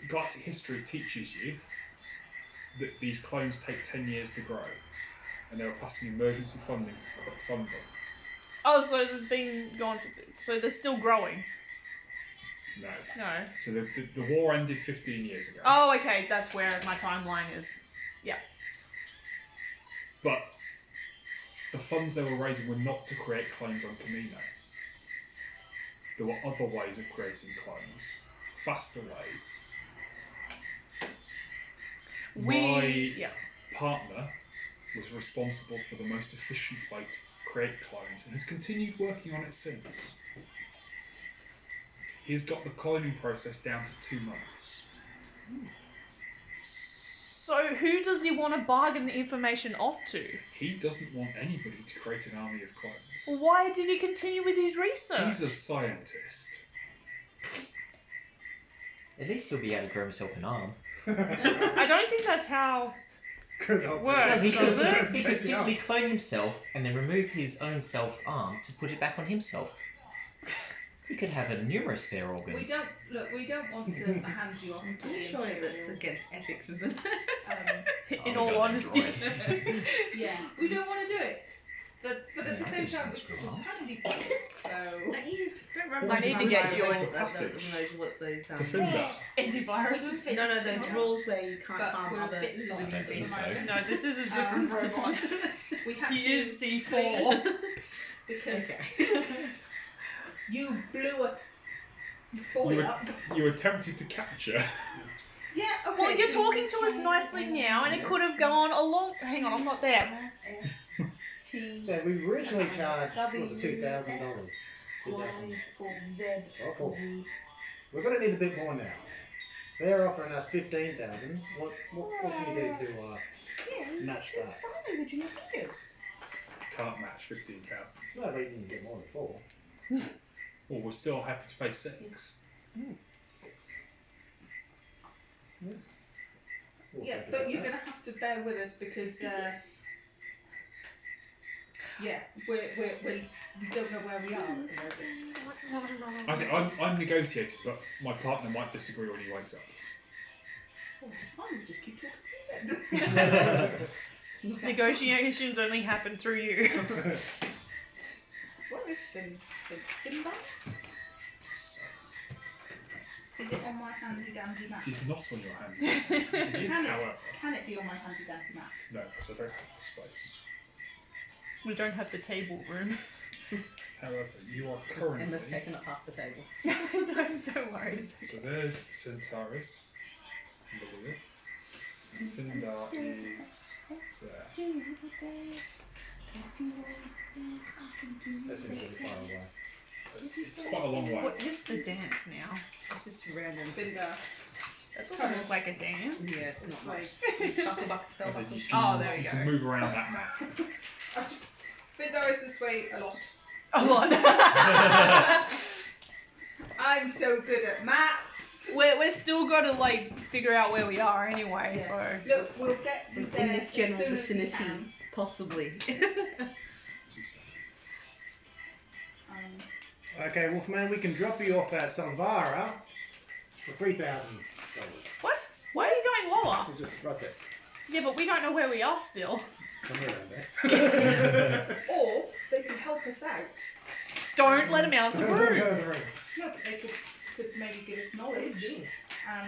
[SPEAKER 5] Galactic history teaches you that these clones take 10 years to grow, and they were passing emergency funding to fund them.
[SPEAKER 1] Oh, so there's been gone... So they're still growing?
[SPEAKER 5] No.
[SPEAKER 1] No.
[SPEAKER 5] So the war ended 15 years ago.
[SPEAKER 1] Oh, okay. That's where my timeline is. Yeah.
[SPEAKER 5] But the funds they were raising were not to create clones on Camino. There were other ways of creating clones. Faster ways.
[SPEAKER 1] We
[SPEAKER 5] partner was responsible for the most efficient way to create clones and has continued working on it since. He's got the cloning process down to 2 months.
[SPEAKER 1] So who does he want to bargain the information off to?
[SPEAKER 5] He doesn't want anybody to create an army of clones.
[SPEAKER 1] Why did he continue with his research?
[SPEAKER 5] He's a scientist.
[SPEAKER 2] At least he'll be able to grow himself an arm.
[SPEAKER 1] I don't think that's how
[SPEAKER 4] Because
[SPEAKER 1] it works, does it?
[SPEAKER 2] He could simply clone himself and then remove his own self's arm to put it back on himself. He could have a numerous spare organs.
[SPEAKER 6] We don't want to hand you off to the
[SPEAKER 3] Surely that's
[SPEAKER 6] Imperial.
[SPEAKER 3] against ethics, isn't it?
[SPEAKER 1] In all honesty.
[SPEAKER 6] Yeah, we don't want to do it. But at
[SPEAKER 2] Yeah,
[SPEAKER 6] the
[SPEAKER 2] I
[SPEAKER 6] same
[SPEAKER 2] think
[SPEAKER 6] time,
[SPEAKER 2] it's
[SPEAKER 6] we
[SPEAKER 2] screw-ups.
[SPEAKER 6] can do it. So
[SPEAKER 3] Don't
[SPEAKER 6] I need to get you
[SPEAKER 5] in-
[SPEAKER 3] those
[SPEAKER 5] Defender.
[SPEAKER 1] Antiviruses?
[SPEAKER 3] No, those rules where you can't
[SPEAKER 6] But
[SPEAKER 3] harm
[SPEAKER 6] we're a
[SPEAKER 3] other
[SPEAKER 6] bit lost
[SPEAKER 2] I don't
[SPEAKER 6] at the
[SPEAKER 2] think so.
[SPEAKER 6] moment.
[SPEAKER 1] No, this is a different robot.
[SPEAKER 6] We had
[SPEAKER 1] He
[SPEAKER 6] to
[SPEAKER 1] is C4.
[SPEAKER 6] because
[SPEAKER 3] you blew it.
[SPEAKER 5] You attempted to capture.
[SPEAKER 6] yeah. Okay.
[SPEAKER 1] Well, you're talking to us nicely now, and it could have gone a long. Hang on, I'm not there.
[SPEAKER 4] So we originally charged, what was it, $2,000? We're going to need a bit more now. They're offering us 15,000. What can you do to match that?
[SPEAKER 5] Can't match 15,000.
[SPEAKER 4] No, we can get more than 4.
[SPEAKER 5] Well, we're still happy to pay 6.
[SPEAKER 4] We'll
[SPEAKER 6] Yeah,
[SPEAKER 4] think
[SPEAKER 6] but
[SPEAKER 4] about
[SPEAKER 6] you're
[SPEAKER 4] that.
[SPEAKER 6] going to have to bear with us because, yeah, we don't know where we are at the moment.
[SPEAKER 5] I think I'm negotiating, but my partner might disagree when he wakes up.
[SPEAKER 6] Oh, it's fine, we'll just keep talking to you then.
[SPEAKER 1] Negotiations only happen through you.
[SPEAKER 6] Where is Finbar? Is it on my handy dandy map?
[SPEAKER 5] It is not on your hand. It is,
[SPEAKER 6] Can it?
[SPEAKER 5] however.
[SPEAKER 6] Can it be on my handy dandy map?
[SPEAKER 5] No, because I don't have the space.
[SPEAKER 1] We don't have the table room.
[SPEAKER 5] However, you are
[SPEAKER 3] Emma's
[SPEAKER 5] currently.
[SPEAKER 3] taken up half the table.
[SPEAKER 1] No, don't worry.
[SPEAKER 5] So there's Centaurus. Below. Findar is there.
[SPEAKER 4] That seems really far away.
[SPEAKER 5] It's quite a long way.
[SPEAKER 1] What is the dance now?
[SPEAKER 3] It's just random.
[SPEAKER 6] Finbar.
[SPEAKER 1] That doesn't look like a dance.
[SPEAKER 3] Yeah, it's
[SPEAKER 6] It's
[SPEAKER 3] not
[SPEAKER 6] like
[SPEAKER 3] much. Buckle, buckle,
[SPEAKER 5] I
[SPEAKER 3] bell
[SPEAKER 5] said
[SPEAKER 3] buckle.
[SPEAKER 5] you can,
[SPEAKER 1] Oh, there we
[SPEAKER 5] you
[SPEAKER 1] go.
[SPEAKER 5] can move around that map.
[SPEAKER 6] Finbar is this way a lot.
[SPEAKER 1] A lot.
[SPEAKER 6] I'm so good at maps.
[SPEAKER 1] We're still got to like figure out where we are anyway.
[SPEAKER 6] Yeah.
[SPEAKER 1] So
[SPEAKER 6] Look, we'll get you there
[SPEAKER 3] In this
[SPEAKER 6] as
[SPEAKER 3] general
[SPEAKER 6] soon as we
[SPEAKER 3] vicinity,
[SPEAKER 6] can.
[SPEAKER 3] possibly.
[SPEAKER 5] 2 seconds.
[SPEAKER 4] Okay, Wolfman, we can drop you off at Salvara for $3,000.
[SPEAKER 1] what? Why are you going lower?
[SPEAKER 4] It's just right there.
[SPEAKER 1] Yeah, but we don't know where we are still.
[SPEAKER 4] Somewhere around there.
[SPEAKER 6] Or they can help us out.
[SPEAKER 1] Don't let him out of the room.
[SPEAKER 6] No, but they could maybe give us knowledge.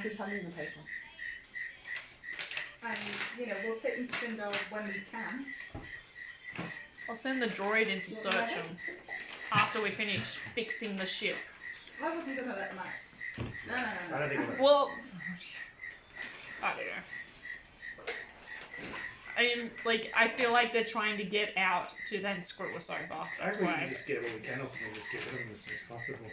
[SPEAKER 3] Just hugging the paper.
[SPEAKER 6] And you know, we'll take them to Findar when we can.
[SPEAKER 1] I'll send the droid in to search him after we finish fixing the ship.
[SPEAKER 6] I wasn't gonna let them out. No.
[SPEAKER 4] I don't think we'll
[SPEAKER 1] Well, I don't know. I mean, like, I feel like they're trying to get out to then screw us over.
[SPEAKER 4] I
[SPEAKER 1] That's
[SPEAKER 4] think we
[SPEAKER 1] why.
[SPEAKER 4] can just get what we can off them and just get rid of them as soon as possible.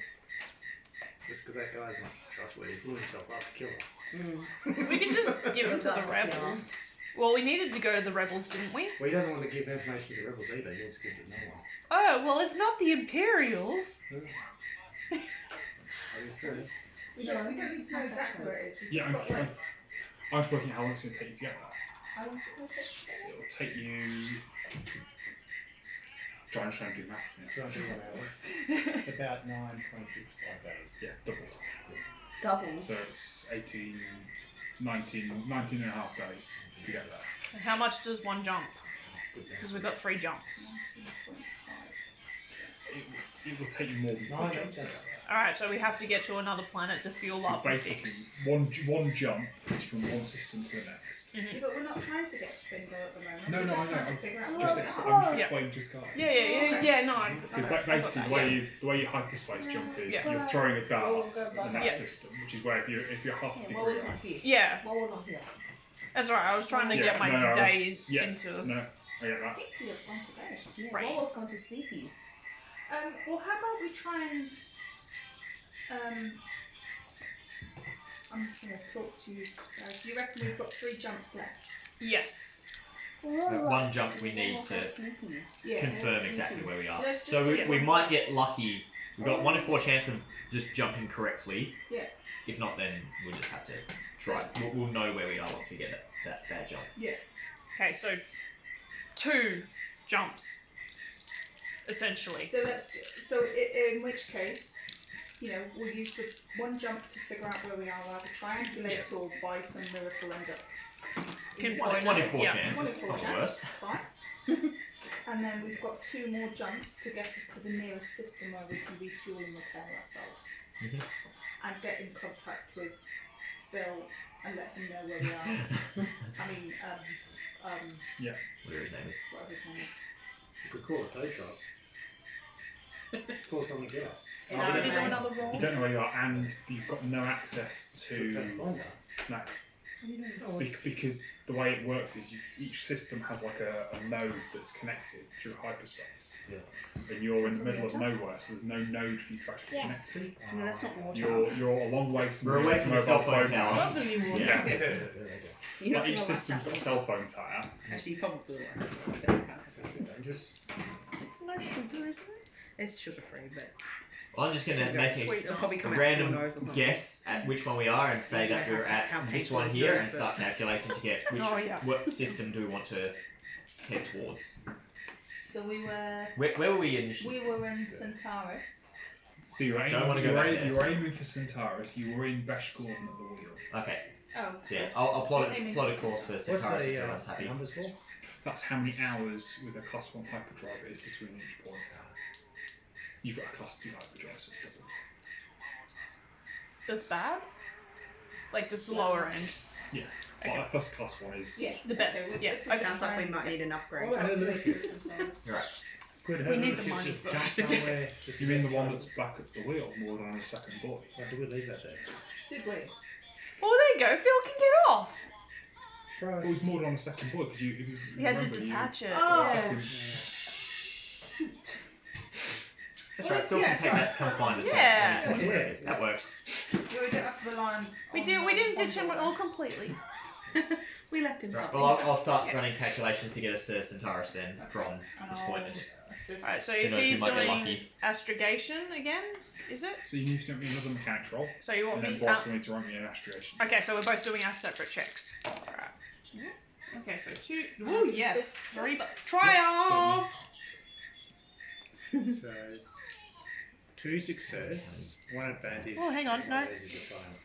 [SPEAKER 4] Just because that guy's not trustworthy, he blew himself up to kill us.
[SPEAKER 1] We can just give them to the rebels. Well, we needed to go to the rebels, didn't we?
[SPEAKER 4] Well, he doesn't want to give information to the rebels either, he'll just give it to no one.
[SPEAKER 1] Oh, well, it's not the Imperials.
[SPEAKER 4] That is true.
[SPEAKER 6] We don't need to know exactly where it is. We've
[SPEAKER 5] Yeah,
[SPEAKER 6] just got, like,
[SPEAKER 5] I was working out how long it's going to take you to get there.
[SPEAKER 6] how long is it going to take to get there?
[SPEAKER 5] It'll take you. Trying to do maths now.
[SPEAKER 4] 21 hours. About 9.65 days.
[SPEAKER 5] Yeah, double.
[SPEAKER 3] Double.
[SPEAKER 5] So it's 18, 19 and a half days to get there.
[SPEAKER 1] How much does one jump? Because we've got 3 jumps.
[SPEAKER 6] 19.5.
[SPEAKER 5] It will take you more than 4
[SPEAKER 4] 9
[SPEAKER 5] jumps to get there.
[SPEAKER 1] Alright, so we have to get to another planet to fuel up and
[SPEAKER 5] Basically,
[SPEAKER 1] fix.
[SPEAKER 5] one jump is from one system to the next.
[SPEAKER 6] Yeah, but we're not trying to get to Findar at the moment.
[SPEAKER 5] No,
[SPEAKER 6] We're
[SPEAKER 5] no,
[SPEAKER 6] just
[SPEAKER 5] I know.
[SPEAKER 6] trying to figure out
[SPEAKER 5] I'm
[SPEAKER 6] where
[SPEAKER 5] just,
[SPEAKER 6] we
[SPEAKER 5] I'm
[SPEAKER 6] are.
[SPEAKER 5] just
[SPEAKER 1] Yeah.
[SPEAKER 5] explaining to Sky.
[SPEAKER 1] Yeah, no.
[SPEAKER 5] Because
[SPEAKER 1] I
[SPEAKER 5] basically,
[SPEAKER 1] got that,
[SPEAKER 5] the way you hyperspace jump is
[SPEAKER 1] Yeah.
[SPEAKER 5] you're throwing a dart in that
[SPEAKER 1] Yes.
[SPEAKER 5] system, which is where if you're half a
[SPEAKER 3] Yeah,
[SPEAKER 5] degree
[SPEAKER 3] well, it's
[SPEAKER 5] off,
[SPEAKER 3] not here.
[SPEAKER 1] Yeah.
[SPEAKER 3] Well, we're not here.
[SPEAKER 1] That's right. I was trying to get my days into.
[SPEAKER 5] No, I get
[SPEAKER 6] I
[SPEAKER 5] that.
[SPEAKER 6] think we have gone to bed. Yeah,
[SPEAKER 1] Right.
[SPEAKER 6] Lola's gone to sleepies.
[SPEAKER 3] Well, how about we try and I'm going to talk to you guys. You reckon we've got 3 jumps left?
[SPEAKER 1] Yes.
[SPEAKER 2] One jump we need to
[SPEAKER 3] Yeah.
[SPEAKER 2] confirm exactly where we are.
[SPEAKER 3] Let's just
[SPEAKER 2] So
[SPEAKER 3] do
[SPEAKER 2] we
[SPEAKER 3] it.
[SPEAKER 2] might get lucky. We've got 1 in 4 chance of just jumping correctly.
[SPEAKER 3] Yeah.
[SPEAKER 2] If not, then we'll just have to try. We'll know where we are once we get that jump.
[SPEAKER 3] Yeah.
[SPEAKER 1] Okay, so 2 jumps, essentially.
[SPEAKER 3] So in which case, we'll use the 1 jump to figure out where we are, either triangulate or by some miracle end up.
[SPEAKER 1] Pinpoint.
[SPEAKER 2] 1 in 4
[SPEAKER 1] Yeah.
[SPEAKER 2] chance.
[SPEAKER 3] 1 in
[SPEAKER 2] It's
[SPEAKER 3] 4
[SPEAKER 2] not the
[SPEAKER 3] chance.
[SPEAKER 2] worst.
[SPEAKER 3] Fine. And then we've got 2 more jumps to get us to the nearest system where we can refuel and repair ourselves.
[SPEAKER 2] Mhm.
[SPEAKER 3] And get in contact with Phil and let him know where we are. I mean,
[SPEAKER 2] Whatever his name is.
[SPEAKER 3] whatever his name is.
[SPEAKER 4] You could call it tow truck. Call someone to get us.
[SPEAKER 1] We need to do another roll.
[SPEAKER 5] You don't know where you are, and you've got no access to. No. Because the way it works is each system has like a node that's connected through hyperspace.
[SPEAKER 4] Yeah.
[SPEAKER 5] And you're in the middle of nowhere, so there's no node for you to actually connect to.
[SPEAKER 6] No, that's not water.
[SPEAKER 5] You're a long way from
[SPEAKER 2] We're away from the cell phone
[SPEAKER 5] mast.
[SPEAKER 2] towers.
[SPEAKER 5] Yeah.
[SPEAKER 6] You
[SPEAKER 5] Like
[SPEAKER 6] don't
[SPEAKER 5] each
[SPEAKER 6] know
[SPEAKER 5] system's got a cell phone tower.
[SPEAKER 6] Actually, you probably will.
[SPEAKER 4] Dangerous.
[SPEAKER 1] It's no sugar, isn't it?
[SPEAKER 6] It's sugar free, but
[SPEAKER 2] Well, I'm just going to make
[SPEAKER 1] Sweet.
[SPEAKER 6] it'll probably
[SPEAKER 2] a
[SPEAKER 6] come out
[SPEAKER 2] random
[SPEAKER 6] through your nose or something.
[SPEAKER 2] guess at which one we are and say that we're at
[SPEAKER 6] How
[SPEAKER 2] this
[SPEAKER 6] painful
[SPEAKER 2] one
[SPEAKER 6] is
[SPEAKER 2] here
[SPEAKER 6] those,
[SPEAKER 2] and start calculating to get what system do we want to head towards.
[SPEAKER 3] So we were
[SPEAKER 2] Where were we initially?
[SPEAKER 3] in Centaurus.
[SPEAKER 5] So you were
[SPEAKER 2] Don't wanna go back there.
[SPEAKER 5] you were aiming for Centaurus, you were in Besh Gordon at the wheel.
[SPEAKER 2] Okay,
[SPEAKER 3] Oh,
[SPEAKER 2] so yeah, I'll plot
[SPEAKER 3] We're aiming
[SPEAKER 2] a
[SPEAKER 3] for
[SPEAKER 2] course for
[SPEAKER 4] What's
[SPEAKER 2] Centaurus if
[SPEAKER 4] the
[SPEAKER 2] everyone's happy.
[SPEAKER 4] numbers for?
[SPEAKER 5] That's how many hours with a class 1 hyperdrive is between each point. You've got a class 2 hyperdrive, so it's double.
[SPEAKER 1] That's bad? Like the lower end.
[SPEAKER 5] Yeah. So
[SPEAKER 1] Okay.
[SPEAKER 5] like the first class one is.
[SPEAKER 3] yeah,
[SPEAKER 1] The best,
[SPEAKER 3] okay,
[SPEAKER 1] yeah.
[SPEAKER 3] we'll-
[SPEAKER 1] Okay.
[SPEAKER 6] Sounds like we might need an upgrade.
[SPEAKER 4] Oh, I heard the ship.
[SPEAKER 2] You're right.
[SPEAKER 4] Good,
[SPEAKER 1] We need the money
[SPEAKER 4] just
[SPEAKER 1] first.
[SPEAKER 4] somewhere.
[SPEAKER 5] You mean the one that's back at the wheel more than on the second boy?
[SPEAKER 4] Why did we leave that there?
[SPEAKER 3] Did we?
[SPEAKER 1] Oh, there you go. Phil can get off.
[SPEAKER 5] Well, it was more than on the second boy because you. If you
[SPEAKER 1] We had to
[SPEAKER 5] remember,
[SPEAKER 1] detach it.
[SPEAKER 3] Oh.
[SPEAKER 5] Second,
[SPEAKER 2] That's right, Phil can take that to come find us.
[SPEAKER 1] Yeah.
[SPEAKER 2] when he's
[SPEAKER 4] Yeah.
[SPEAKER 2] That works.
[SPEAKER 3] Yeah, we don't have to rely on.
[SPEAKER 1] We didn't ditch him all completely.
[SPEAKER 6] We left him
[SPEAKER 2] Right,
[SPEAKER 6] something.
[SPEAKER 2] well, I'll start running calculations to get us to Centaurus then from this point and just.
[SPEAKER 1] Alright, so
[SPEAKER 2] Who
[SPEAKER 1] if
[SPEAKER 2] knows, we
[SPEAKER 1] he's
[SPEAKER 2] might get
[SPEAKER 1] doing
[SPEAKER 2] lucky.
[SPEAKER 1] astrogation again, is it?
[SPEAKER 5] so you need to do another mechanics roll,
[SPEAKER 1] So you want
[SPEAKER 5] and then
[SPEAKER 1] me?
[SPEAKER 5] Bryce will need to run me an astrogation.
[SPEAKER 1] Okay, so we're both doing our separate checks. Alright. Okay, so 2. Oh yes, 3. Triumph.
[SPEAKER 4] So, 2 success, 1 advantage.
[SPEAKER 1] Oh, hang on, no.
[SPEAKER 4] This is a triumph.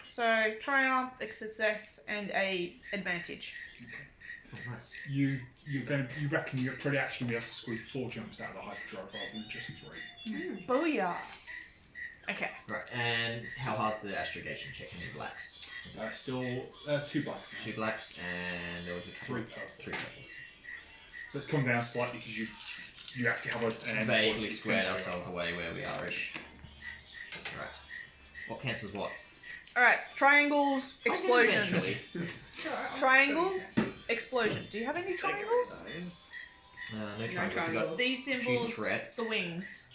[SPEAKER 1] So triumph, a success, and a advantage.
[SPEAKER 2] Oh, nice.
[SPEAKER 5] You reckon you're pretty actually gonna be able to squeeze 4 jumps out of the hyperdrive rather than just 3.
[SPEAKER 1] Booyah. Okay.
[SPEAKER 2] Right, and how hard's the astrogation check in blacks?
[SPEAKER 5] Still 2 blacks now.
[SPEAKER 2] 2 blacks, and there was a
[SPEAKER 5] 3 purple.
[SPEAKER 2] 3 purples.
[SPEAKER 5] So it's come down slightly because you actually have an end point
[SPEAKER 2] Vaguely
[SPEAKER 5] you
[SPEAKER 2] squared
[SPEAKER 5] can go
[SPEAKER 2] ourselves
[SPEAKER 5] up.
[SPEAKER 2] away where we are-ish. Right. What cancels what?
[SPEAKER 1] Alright, triangles, explosions.
[SPEAKER 2] Eventually.
[SPEAKER 1] Triangles, explosion. Do you have any triangles?
[SPEAKER 2] No triangles. We've
[SPEAKER 6] triangles.
[SPEAKER 2] got
[SPEAKER 1] These symbols,
[SPEAKER 2] threats.
[SPEAKER 1] the wings.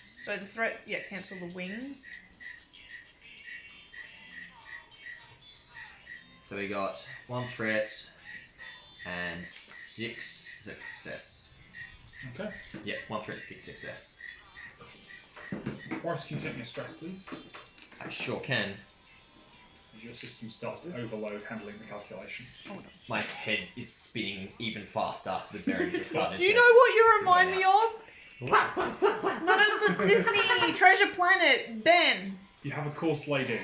[SPEAKER 1] So the threats, yeah, cancel the wings.
[SPEAKER 2] So we got 1 threat and 6 success.
[SPEAKER 5] Okay.
[SPEAKER 2] Yeah, 1 threat, 6 success.
[SPEAKER 5] Bryce, can you take me a stress, please?
[SPEAKER 2] I sure can.
[SPEAKER 5] As your system starts to overload handling the calculation.
[SPEAKER 2] My head is spinning even faster. The bearings are starting
[SPEAKER 1] Do you
[SPEAKER 2] to.
[SPEAKER 1] know what you remind me of? None of the Disney Treasure Planet, Ben.
[SPEAKER 5] You have a course laid in.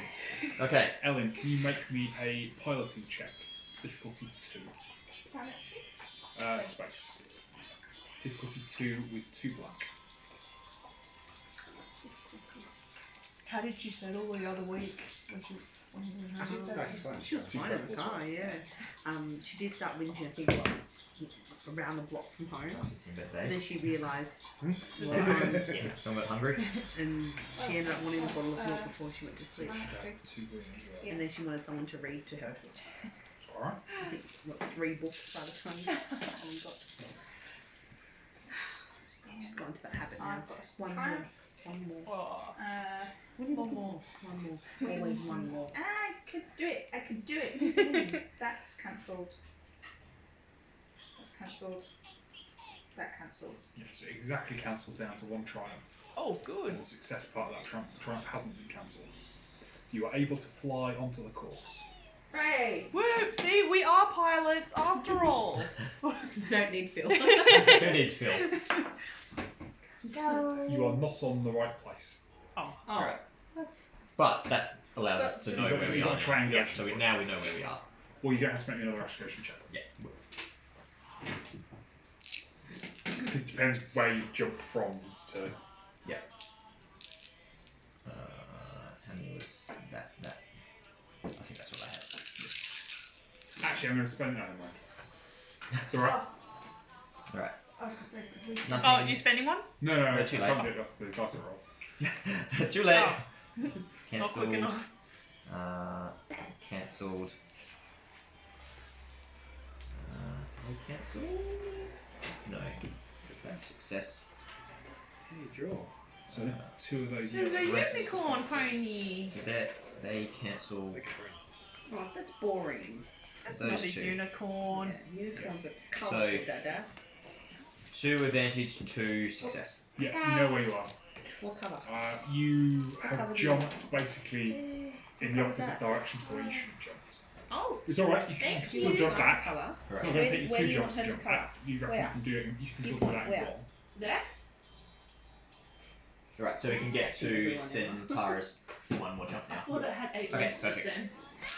[SPEAKER 2] Okay.
[SPEAKER 5] Ellen, can you make me a piloting check? Difficulty 2. Space. Difficulty 2 with 2 black.
[SPEAKER 1] How did you settle the other week with
[SPEAKER 6] She was fine in the car, yeah. She did start whinging, I think, what, around the block from home.
[SPEAKER 2] Nice to see a bit of
[SPEAKER 6] And then
[SPEAKER 2] days.
[SPEAKER 6] she realised,
[SPEAKER 2] Somewhat hungry.
[SPEAKER 6] and she ended up wanting a bottle of milk before she went to sleep. And then she wanted someone to read to her.
[SPEAKER 5] Alright.
[SPEAKER 6] I think, what, 3 books by the time we got. She's got into that habit now.
[SPEAKER 3] I've got a
[SPEAKER 6] One more.
[SPEAKER 3] triumph.
[SPEAKER 6] One more.
[SPEAKER 1] Oh.
[SPEAKER 6] One more. One more. Always one more.
[SPEAKER 3] I could do it. I could do it. That's cancelled. That's cancelled. That cancels.
[SPEAKER 5] Yeah, so it exactly cancels down to 1 triumph.
[SPEAKER 1] Oh, good.
[SPEAKER 5] And the success part of that triumph, the triumph hasn't been cancelled. So you are able to fly onto the course.
[SPEAKER 3] Hooray!
[SPEAKER 1] Whoop! See, we are pilots after all.
[SPEAKER 6] Don't need Phil.
[SPEAKER 2] Who needs Phil?
[SPEAKER 5] You are not on the right place.
[SPEAKER 1] Oh.
[SPEAKER 2] Alright. But that allows us to know where we
[SPEAKER 5] You've got
[SPEAKER 2] are.
[SPEAKER 5] a triangulation.
[SPEAKER 2] So now we know where we are.
[SPEAKER 5] Or you're going to have to make me another astrogation check.
[SPEAKER 2] Yeah.
[SPEAKER 5] Because it depends where you jump from to.
[SPEAKER 2] Yeah. How many was that? I think that's what I had.
[SPEAKER 5] Actually, I'm going to spend that in mind. It's alright.
[SPEAKER 2] Alright.
[SPEAKER 3] I was going to say, could we...
[SPEAKER 2] Nothing.
[SPEAKER 1] Oh, you spending one?
[SPEAKER 5] No,
[SPEAKER 2] No, too
[SPEAKER 5] I
[SPEAKER 2] late.
[SPEAKER 5] can't do it off the dice roll.
[SPEAKER 2] Too late.
[SPEAKER 1] Oh. Not
[SPEAKER 2] Cancelled.
[SPEAKER 1] quick enough.
[SPEAKER 2] Cancelled. Can we cancel? No. That's success.
[SPEAKER 4] Hey, draw.
[SPEAKER 5] So 2 of those.
[SPEAKER 1] There's a
[SPEAKER 2] Rest.
[SPEAKER 1] unicorn pony.
[SPEAKER 2] So they cancel.
[SPEAKER 6] Oh, that's boring.
[SPEAKER 1] That's
[SPEAKER 2] Those
[SPEAKER 1] not a
[SPEAKER 2] 2.
[SPEAKER 1] unicorn.
[SPEAKER 6] Yeah, unicorns are colourful, Dada.
[SPEAKER 2] 2 advantage, 2 success.
[SPEAKER 5] Yeah, you know where you are.
[SPEAKER 6] What colour?
[SPEAKER 5] You
[SPEAKER 6] colour
[SPEAKER 5] have
[SPEAKER 6] do you
[SPEAKER 5] jumped basically in the
[SPEAKER 6] colour's
[SPEAKER 5] opposite
[SPEAKER 6] that?
[SPEAKER 5] direction to where you should have jumped.
[SPEAKER 1] Oh,
[SPEAKER 5] It's alright, you can
[SPEAKER 1] Thank
[SPEAKER 5] still jump back.
[SPEAKER 6] Colour.
[SPEAKER 5] It's
[SPEAKER 2] Right.
[SPEAKER 5] not going
[SPEAKER 6] Where-
[SPEAKER 5] to take you
[SPEAKER 6] where
[SPEAKER 5] 2
[SPEAKER 6] do you
[SPEAKER 5] jumps to
[SPEAKER 6] want her
[SPEAKER 5] jump
[SPEAKER 6] to
[SPEAKER 5] back. You reckon you
[SPEAKER 6] Where?
[SPEAKER 5] can do it, you can
[SPEAKER 6] You
[SPEAKER 5] sort of do
[SPEAKER 6] want
[SPEAKER 5] that in
[SPEAKER 6] where?
[SPEAKER 5] 1.
[SPEAKER 1] there?
[SPEAKER 2] Right, so we can get to Centaurus 1 more jump
[SPEAKER 1] I
[SPEAKER 2] now.
[SPEAKER 1] thought it had 8
[SPEAKER 2] Okay,
[SPEAKER 1] ranges
[SPEAKER 2] perfect.
[SPEAKER 1] then.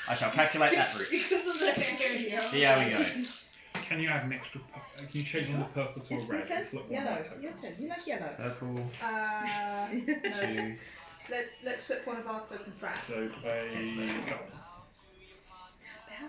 [SPEAKER 2] I shall calculate that route.
[SPEAKER 1] Because of the area.
[SPEAKER 2] See how we go.
[SPEAKER 5] Can you add an extra? Can you change from the purple to a
[SPEAKER 6] It's
[SPEAKER 5] red?
[SPEAKER 6] your turn.
[SPEAKER 5] and flip one
[SPEAKER 6] Yellow.
[SPEAKER 5] of the
[SPEAKER 6] Your
[SPEAKER 5] tokens?
[SPEAKER 6] turn. You like yellow.
[SPEAKER 2] Purple,
[SPEAKER 3] No.
[SPEAKER 2] 2.
[SPEAKER 3] Let's flip one of our tokens back.
[SPEAKER 5] So a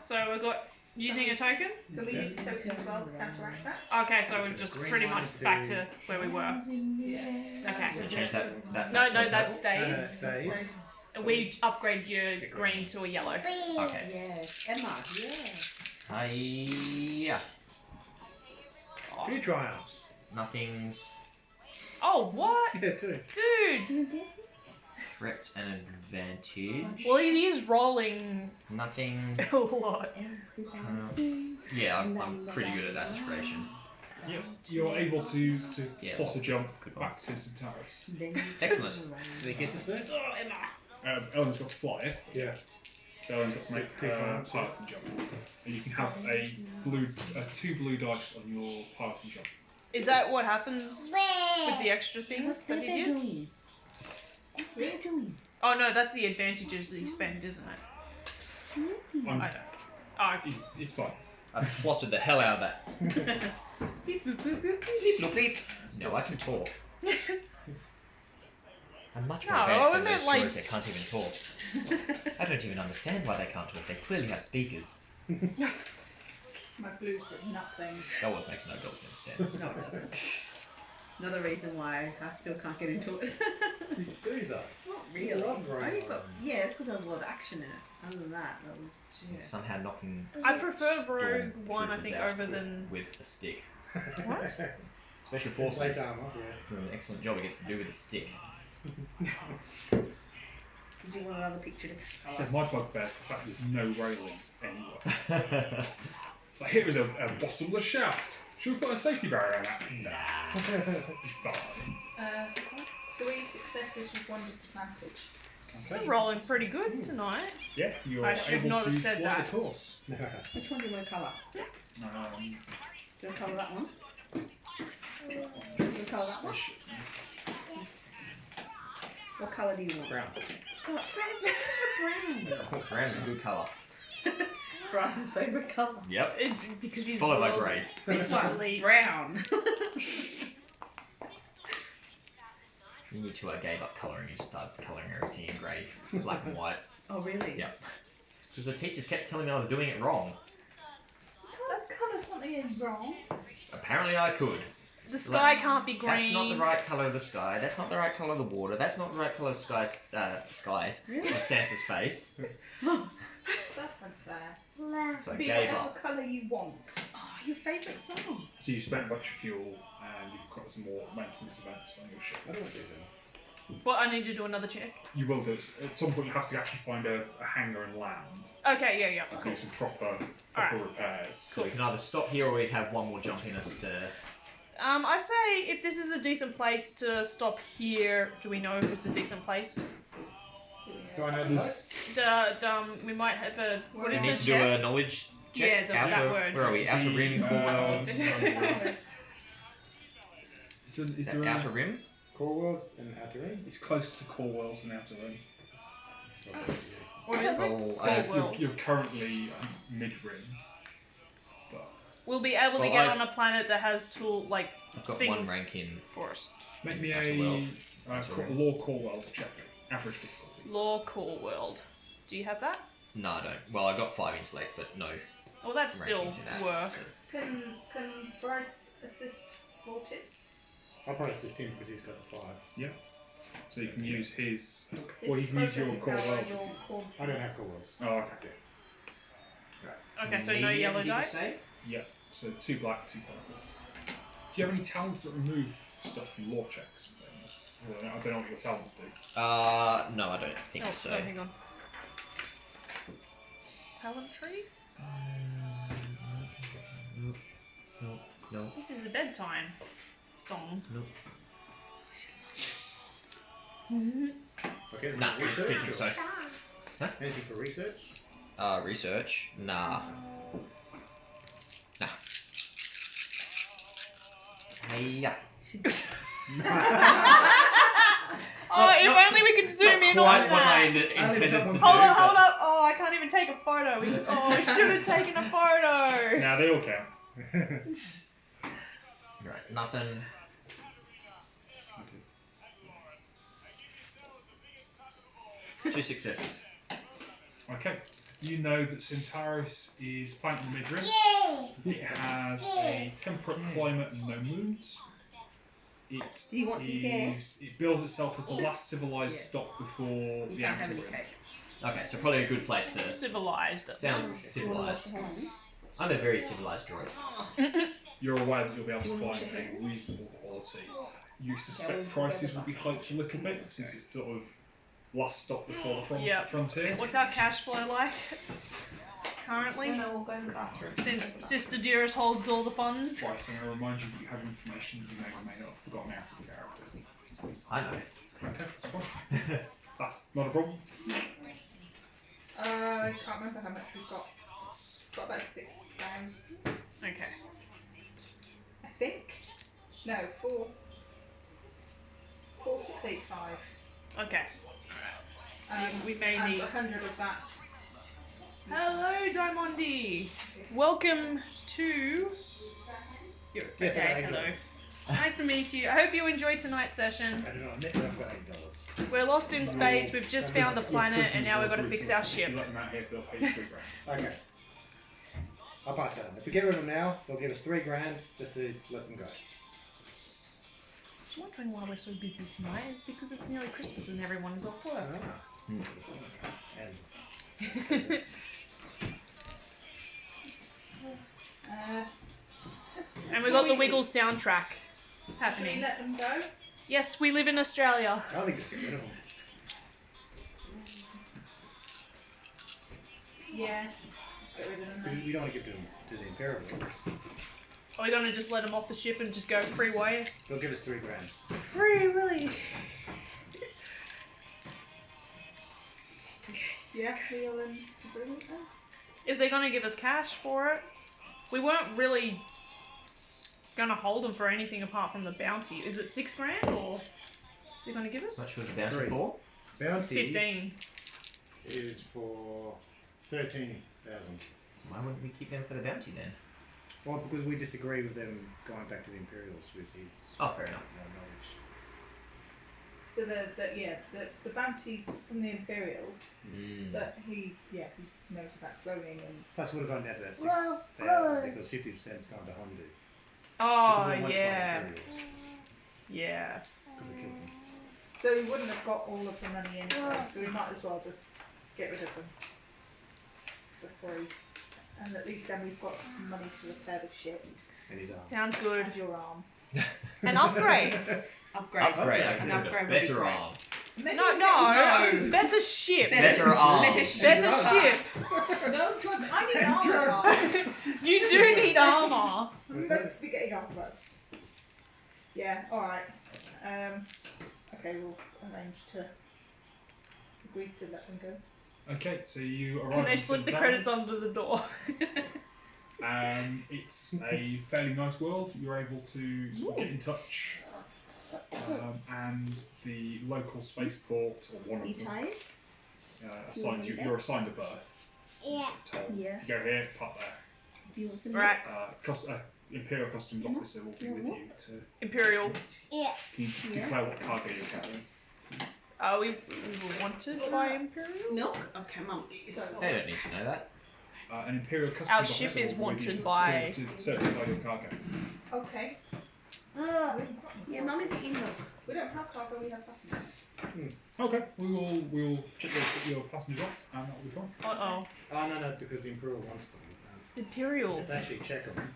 [SPEAKER 1] So we've got using a token.
[SPEAKER 3] Can we use the token as well to counteract that?
[SPEAKER 1] Okay, so we're just pretty much back to where we were.
[SPEAKER 3] Yeah.
[SPEAKER 1] Okay.
[SPEAKER 2] So change that.
[SPEAKER 1] No,
[SPEAKER 2] back
[SPEAKER 1] no,
[SPEAKER 2] to
[SPEAKER 1] that
[SPEAKER 2] purple.
[SPEAKER 1] stays.
[SPEAKER 4] Stays.
[SPEAKER 1] We upgrade your green to a yellow.
[SPEAKER 2] Okay.
[SPEAKER 6] Yes. Emma. Yeah.
[SPEAKER 2] Hiya.
[SPEAKER 4] 2 triumphs.
[SPEAKER 2] Nothing's
[SPEAKER 1] Oh, what?
[SPEAKER 4] Yeah, 2.
[SPEAKER 1] Dude!
[SPEAKER 2] threat and advantage.
[SPEAKER 1] Well, he is rolling
[SPEAKER 2] Nothing.
[SPEAKER 1] a lot.
[SPEAKER 2] Yeah, I'm pretty good at that situation.
[SPEAKER 5] Yep. You're able to
[SPEAKER 2] Yeah,
[SPEAKER 5] plot a jump
[SPEAKER 2] good
[SPEAKER 5] back
[SPEAKER 2] ones.
[SPEAKER 5] to Centaurus.
[SPEAKER 2] Excellent.
[SPEAKER 4] Did he get us there?
[SPEAKER 1] Oh, Emma.
[SPEAKER 5] Ellen's got to fly it,
[SPEAKER 4] Yeah.
[SPEAKER 5] so Ellen's got to make
[SPEAKER 4] Two
[SPEAKER 5] a
[SPEAKER 4] triumphs, yeah.
[SPEAKER 5] piloting jump. And you can have a 2 blue dice on your piloting jump.
[SPEAKER 1] Is that what happens with the extra things that he did?
[SPEAKER 6] What's they doing?
[SPEAKER 1] Oh no, that's the advantages that you spend, isn't it?
[SPEAKER 5] I'm-
[SPEAKER 1] I don't. Oh,
[SPEAKER 5] It's fine.
[SPEAKER 2] I plotted the hell out of that.
[SPEAKER 1] beep, boop, boop, boop, beep.
[SPEAKER 2] Bleep, bleep. No, I can talk. I'm much more
[SPEAKER 1] No,
[SPEAKER 2] advanced
[SPEAKER 1] I
[SPEAKER 2] than
[SPEAKER 1] meant
[SPEAKER 2] those
[SPEAKER 1] like-
[SPEAKER 2] droids that can't even talk. I don't even understand why they can't talk. They clearly have speakers.
[SPEAKER 3] My blues did nothing.
[SPEAKER 2] Star Wars makes no sense.
[SPEAKER 6] No, it doesn't. Another reason why I still can't get into it.
[SPEAKER 4] You do that.
[SPEAKER 6] Not really.
[SPEAKER 4] A lot going
[SPEAKER 6] Only
[SPEAKER 4] on.
[SPEAKER 6] for, yeah, it's because there was a lot of action in it. Other than that, that was. Yeah.
[SPEAKER 2] Somehow knocking
[SPEAKER 1] I prefer Rogue
[SPEAKER 2] Storm
[SPEAKER 1] One, I
[SPEAKER 2] troopers
[SPEAKER 1] think,
[SPEAKER 2] out
[SPEAKER 1] over than.
[SPEAKER 2] with a stick.
[SPEAKER 1] What?
[SPEAKER 2] Special
[SPEAKER 4] Plate
[SPEAKER 2] forces
[SPEAKER 4] armor, yeah.
[SPEAKER 2] do an excellent job. It gets to do with a stick.
[SPEAKER 6] Did you want another picture to
[SPEAKER 5] So my bugbear is the fact there's no railings anywhere. It's like, here is a bottomless shaft. Should we put a safety barrier on that? Nah. It's fine.
[SPEAKER 3] 3 successes with 1 disadvantage.
[SPEAKER 1] You're rolling pretty good tonight.
[SPEAKER 5] Yeah, you're
[SPEAKER 1] I should
[SPEAKER 5] able
[SPEAKER 1] not
[SPEAKER 5] to
[SPEAKER 1] have said
[SPEAKER 5] fly
[SPEAKER 1] that.
[SPEAKER 5] the course.
[SPEAKER 6] Which one do you want to colour? Do you want to colour that one? Do you want to colour that one? What colour do you want?
[SPEAKER 4] Brown.
[SPEAKER 6] Oh, brown.
[SPEAKER 2] Brown is a good colour.
[SPEAKER 6] Bryce's favourite colour.
[SPEAKER 2] Yep.
[SPEAKER 1] Because he's
[SPEAKER 2] Followed by
[SPEAKER 1] rolled
[SPEAKER 2] grey.
[SPEAKER 6] This one,
[SPEAKER 1] consistently.
[SPEAKER 6] brown.
[SPEAKER 2] You need to gave up colouring. You just started colouring everything in grey, black and white.
[SPEAKER 6] Oh, really?
[SPEAKER 2] Yeah. Because the teachers kept telling me I was doing it wrong.
[SPEAKER 6] You can't colour something in wrong.
[SPEAKER 2] Apparently I could.
[SPEAKER 1] The sky can't be green.
[SPEAKER 2] That's not the right colour of the sky. That's not the right colour of the water. That's not the right colour of skies.
[SPEAKER 6] Really?
[SPEAKER 2] Of Santa's face.
[SPEAKER 6] That's unfair.
[SPEAKER 2] So I
[SPEAKER 6] Be
[SPEAKER 2] gave
[SPEAKER 6] whatever
[SPEAKER 2] up.
[SPEAKER 6] colour you want. Oh, your favourite song.
[SPEAKER 5] So you spent a bunch of fuel and you've got some more maintenance events on your ship.
[SPEAKER 4] I don't want to do that.
[SPEAKER 1] What, I need to do another check?
[SPEAKER 5] You will do. At some point you have to actually find a hangar and land.
[SPEAKER 1] Okay, yeah.
[SPEAKER 5] And
[SPEAKER 1] Cool.
[SPEAKER 5] do some proper
[SPEAKER 1] Alright.
[SPEAKER 5] repairs.
[SPEAKER 2] So we can either stop here or we'd have one more jump in us to...
[SPEAKER 1] I say if this is a decent place to stop here, do we know if it's a decent place?
[SPEAKER 4] Do I know the
[SPEAKER 1] We might have a... What
[SPEAKER 2] We
[SPEAKER 1] is
[SPEAKER 2] need
[SPEAKER 1] this
[SPEAKER 2] to do
[SPEAKER 1] check?
[SPEAKER 2] a knowledge check.
[SPEAKER 1] Yeah, that word.
[SPEAKER 2] Where are we? Outer Rim, Core Worlds.
[SPEAKER 5] Is
[SPEAKER 2] Is
[SPEAKER 5] there
[SPEAKER 2] that
[SPEAKER 5] a-
[SPEAKER 2] Outer Rim?
[SPEAKER 4] Core Worlds and Outer Rim?
[SPEAKER 5] It's close to Core Worlds and Outer Rim.
[SPEAKER 1] What is it?
[SPEAKER 2] Oh,
[SPEAKER 5] So
[SPEAKER 1] Core World.
[SPEAKER 5] you're currently mid-rim. But
[SPEAKER 1] We'll be able to
[SPEAKER 2] Well,
[SPEAKER 1] get
[SPEAKER 2] I've-
[SPEAKER 1] on a planet that has tool, like,
[SPEAKER 2] I've got
[SPEAKER 1] things
[SPEAKER 2] one rank in.
[SPEAKER 1] forest.
[SPEAKER 5] make me
[SPEAKER 2] Outer World.
[SPEAKER 5] a Law Core Worlds check. Average difficulty.
[SPEAKER 1] Law Core World. Do you have that?
[SPEAKER 2] No, I don't. Well, I got 5 intellect, but no.
[SPEAKER 1] Well, that's still
[SPEAKER 2] Rankings in that.
[SPEAKER 1] work.
[SPEAKER 6] Can Bryce assist Vortin?
[SPEAKER 4] I'll probably assist him because he's got the 5.
[SPEAKER 5] So you can use his.
[SPEAKER 6] His
[SPEAKER 5] Or you can use your
[SPEAKER 6] processing
[SPEAKER 5] Core
[SPEAKER 6] power,
[SPEAKER 5] Worlds.
[SPEAKER 6] your core-
[SPEAKER 4] I don't have Core Worlds.
[SPEAKER 5] Oh, okay.
[SPEAKER 1] Okay, so no
[SPEAKER 2] Medium,
[SPEAKER 1] yellow
[SPEAKER 2] did you
[SPEAKER 1] dice?
[SPEAKER 2] say?
[SPEAKER 5] Yeah. So 2 black, 2 purple. Do you have any talents that remove stuff from law checks and things? Well, I don't know what your talents do.
[SPEAKER 2] No, I don't think
[SPEAKER 1] Oh,
[SPEAKER 2] so.
[SPEAKER 1] no, hang on. Talent tree?
[SPEAKER 2] No.
[SPEAKER 1] This is a bedtime song.
[SPEAKER 2] Nope.
[SPEAKER 4] Okay,
[SPEAKER 2] Nah,
[SPEAKER 4] research?
[SPEAKER 2] didn't think so.
[SPEAKER 4] Anything for research?
[SPEAKER 2] Research? Nah. Hey, yeah.
[SPEAKER 1] Oh, if only we could zoom in on
[SPEAKER 2] Quite what I
[SPEAKER 1] that.
[SPEAKER 2] intended to do.
[SPEAKER 1] Hold up. Oh, I can't even take a photo. I should have taken a photo.
[SPEAKER 5] Now they all count.
[SPEAKER 2] Right, nothing. Two successes.
[SPEAKER 5] Okay. You know that Centaurus is planet in the mid-rim. It has a temperate climate and no moons. It
[SPEAKER 6] Do you want some cake?
[SPEAKER 5] It bills itself as the last civilized stop before
[SPEAKER 6] You
[SPEAKER 5] the
[SPEAKER 6] can't have
[SPEAKER 5] outer
[SPEAKER 6] any
[SPEAKER 5] rim.
[SPEAKER 6] cake.
[SPEAKER 2] Okay, so probably a good place to...
[SPEAKER 1] Civilized.
[SPEAKER 2] Sounds civilized. I'm a very civilized droid.
[SPEAKER 5] You're aware that you'll be able to find a reasonable quality. You suspect prices will be hiked a little bit since it's sort of last stop before the
[SPEAKER 1] Yep.
[SPEAKER 5] frontier.
[SPEAKER 1] What's our cash flow like currently?
[SPEAKER 6] No, we'll go in the bathroom.
[SPEAKER 1] Since Sister Dearest holds all the funds.
[SPEAKER 5] Right, I'm going to remind you that you have information that you may or may not have forgotten out of the character.
[SPEAKER 2] I know.
[SPEAKER 5] Okay, that's fine. That's not a problem.
[SPEAKER 6] I can't remember how much we've got. Got about 6,000,
[SPEAKER 1] Okay.
[SPEAKER 6] I think. No, 4,685.
[SPEAKER 1] Okay. We may
[SPEAKER 6] and
[SPEAKER 1] need.
[SPEAKER 6] 100 of that.
[SPEAKER 1] Hello, Diamondi. Welcome to.
[SPEAKER 4] Yes,
[SPEAKER 1] Okay,
[SPEAKER 4] I
[SPEAKER 1] hello.
[SPEAKER 4] agree.
[SPEAKER 1] Nice to meet you. I hope you enjoyed tonight's session.
[SPEAKER 4] I don't know, I've got $8.
[SPEAKER 1] We're lost in space. We've just found a planet, and now we've got to fix our
[SPEAKER 5] If
[SPEAKER 1] ship.
[SPEAKER 5] you let them out here, they'll pay you $3,000.
[SPEAKER 4] Okay. I'll pass that on. If we get rid of them now, they'll give us $3,000 just to let them go.
[SPEAKER 1] I'm wondering why we're so busy tonight. It's because it's nearly Christmas and everyone is off work.
[SPEAKER 4] And
[SPEAKER 1] And we got the Wiggles soundtrack
[SPEAKER 6] Should we
[SPEAKER 1] happening.
[SPEAKER 6] let them go?
[SPEAKER 1] Yes, we live in Australia.
[SPEAKER 4] I think just get rid of them.
[SPEAKER 6] Yeah. Let's get rid of them then.
[SPEAKER 4] We don't want to give them to the Imperial Lords.
[SPEAKER 1] Are we gonna just let them off the ship and just go freeway?
[SPEAKER 4] They'll give us $3,000.
[SPEAKER 1] Free, really?
[SPEAKER 6] Yeah, we all in agreement then?
[SPEAKER 1] If they're gonna give us cash for it, we weren't really gonna hold them for anything apart from the bounty. Is it $6,000 or they're gonna give us?
[SPEAKER 2] How much was the bounty
[SPEAKER 4] Three.
[SPEAKER 2] for?
[SPEAKER 4] Bounty
[SPEAKER 1] 15.
[SPEAKER 4] is for 13,000.
[SPEAKER 2] Why wouldn't we keep them for the bounty then?
[SPEAKER 4] Well, because we disagree with them going back to the Imperials with his
[SPEAKER 2] Oh, fair enough.
[SPEAKER 4] knowledge.
[SPEAKER 3] So the bounties from the Imperials that he knows about cloning and.
[SPEAKER 4] Plus, would have gone down to that 6,000 because 50%'s gone to Hondu.
[SPEAKER 1] Oh, yeah. Yes.
[SPEAKER 3] So he wouldn't have got all of the money in place, so we might as well just get rid of them for free. And at least then we've got some money to repair the ship.
[SPEAKER 4] And his arm.
[SPEAKER 1] Sounds good.
[SPEAKER 3] And your arm.
[SPEAKER 1] An upgrade.
[SPEAKER 2] Upgrade.
[SPEAKER 6] An upgrade would be
[SPEAKER 2] Better
[SPEAKER 6] great.
[SPEAKER 2] arm.
[SPEAKER 1] No. Better ship.
[SPEAKER 2] Better arm.
[SPEAKER 1] Better ships.
[SPEAKER 3] No, George, I need armor, guys.
[SPEAKER 1] You do need armor.
[SPEAKER 3] I'm meant to be getting armor. Yeah, alright. Okay, we'll arrange to agree to let them go.
[SPEAKER 5] Okay, so you arrive.
[SPEAKER 1] Can they
[SPEAKER 5] in
[SPEAKER 1] slip the
[SPEAKER 5] St.
[SPEAKER 1] credits under the door?
[SPEAKER 5] It's a fairly nice world. You're able to sort of get in touch, and the local spaceport, or one
[SPEAKER 6] You
[SPEAKER 5] of them,
[SPEAKER 6] tired?
[SPEAKER 5] assigns you. You're assigned a berth.
[SPEAKER 7] Yeah.
[SPEAKER 5] Told.
[SPEAKER 6] Yeah.
[SPEAKER 5] You go here, pop there.
[SPEAKER 6] Do you want some
[SPEAKER 1] Right.
[SPEAKER 5] Imperial Customs officer will be with you to.
[SPEAKER 1] Imperial.
[SPEAKER 7] Yeah.
[SPEAKER 5] Can you declare what cargo you're carrying?
[SPEAKER 1] We were wanted by Imperial?
[SPEAKER 6] milk? Okay, Mum.
[SPEAKER 2] They don't need to know that.
[SPEAKER 5] An Imperial Customs
[SPEAKER 1] Our
[SPEAKER 5] officer
[SPEAKER 1] ship is
[SPEAKER 5] will be with you
[SPEAKER 1] wanted by-
[SPEAKER 5] to certify your cargo.
[SPEAKER 3] Okay.
[SPEAKER 6] Yeah, Mummy's getting milk.
[SPEAKER 3] We don't have cargo, we have passengers.
[SPEAKER 5] Okay, we'll check your passengers off, and that'll be fine.
[SPEAKER 1] Uh-oh.
[SPEAKER 4] Oh, no, because the Imperial wants them.
[SPEAKER 1] Imperials.
[SPEAKER 4] Let's actually check them.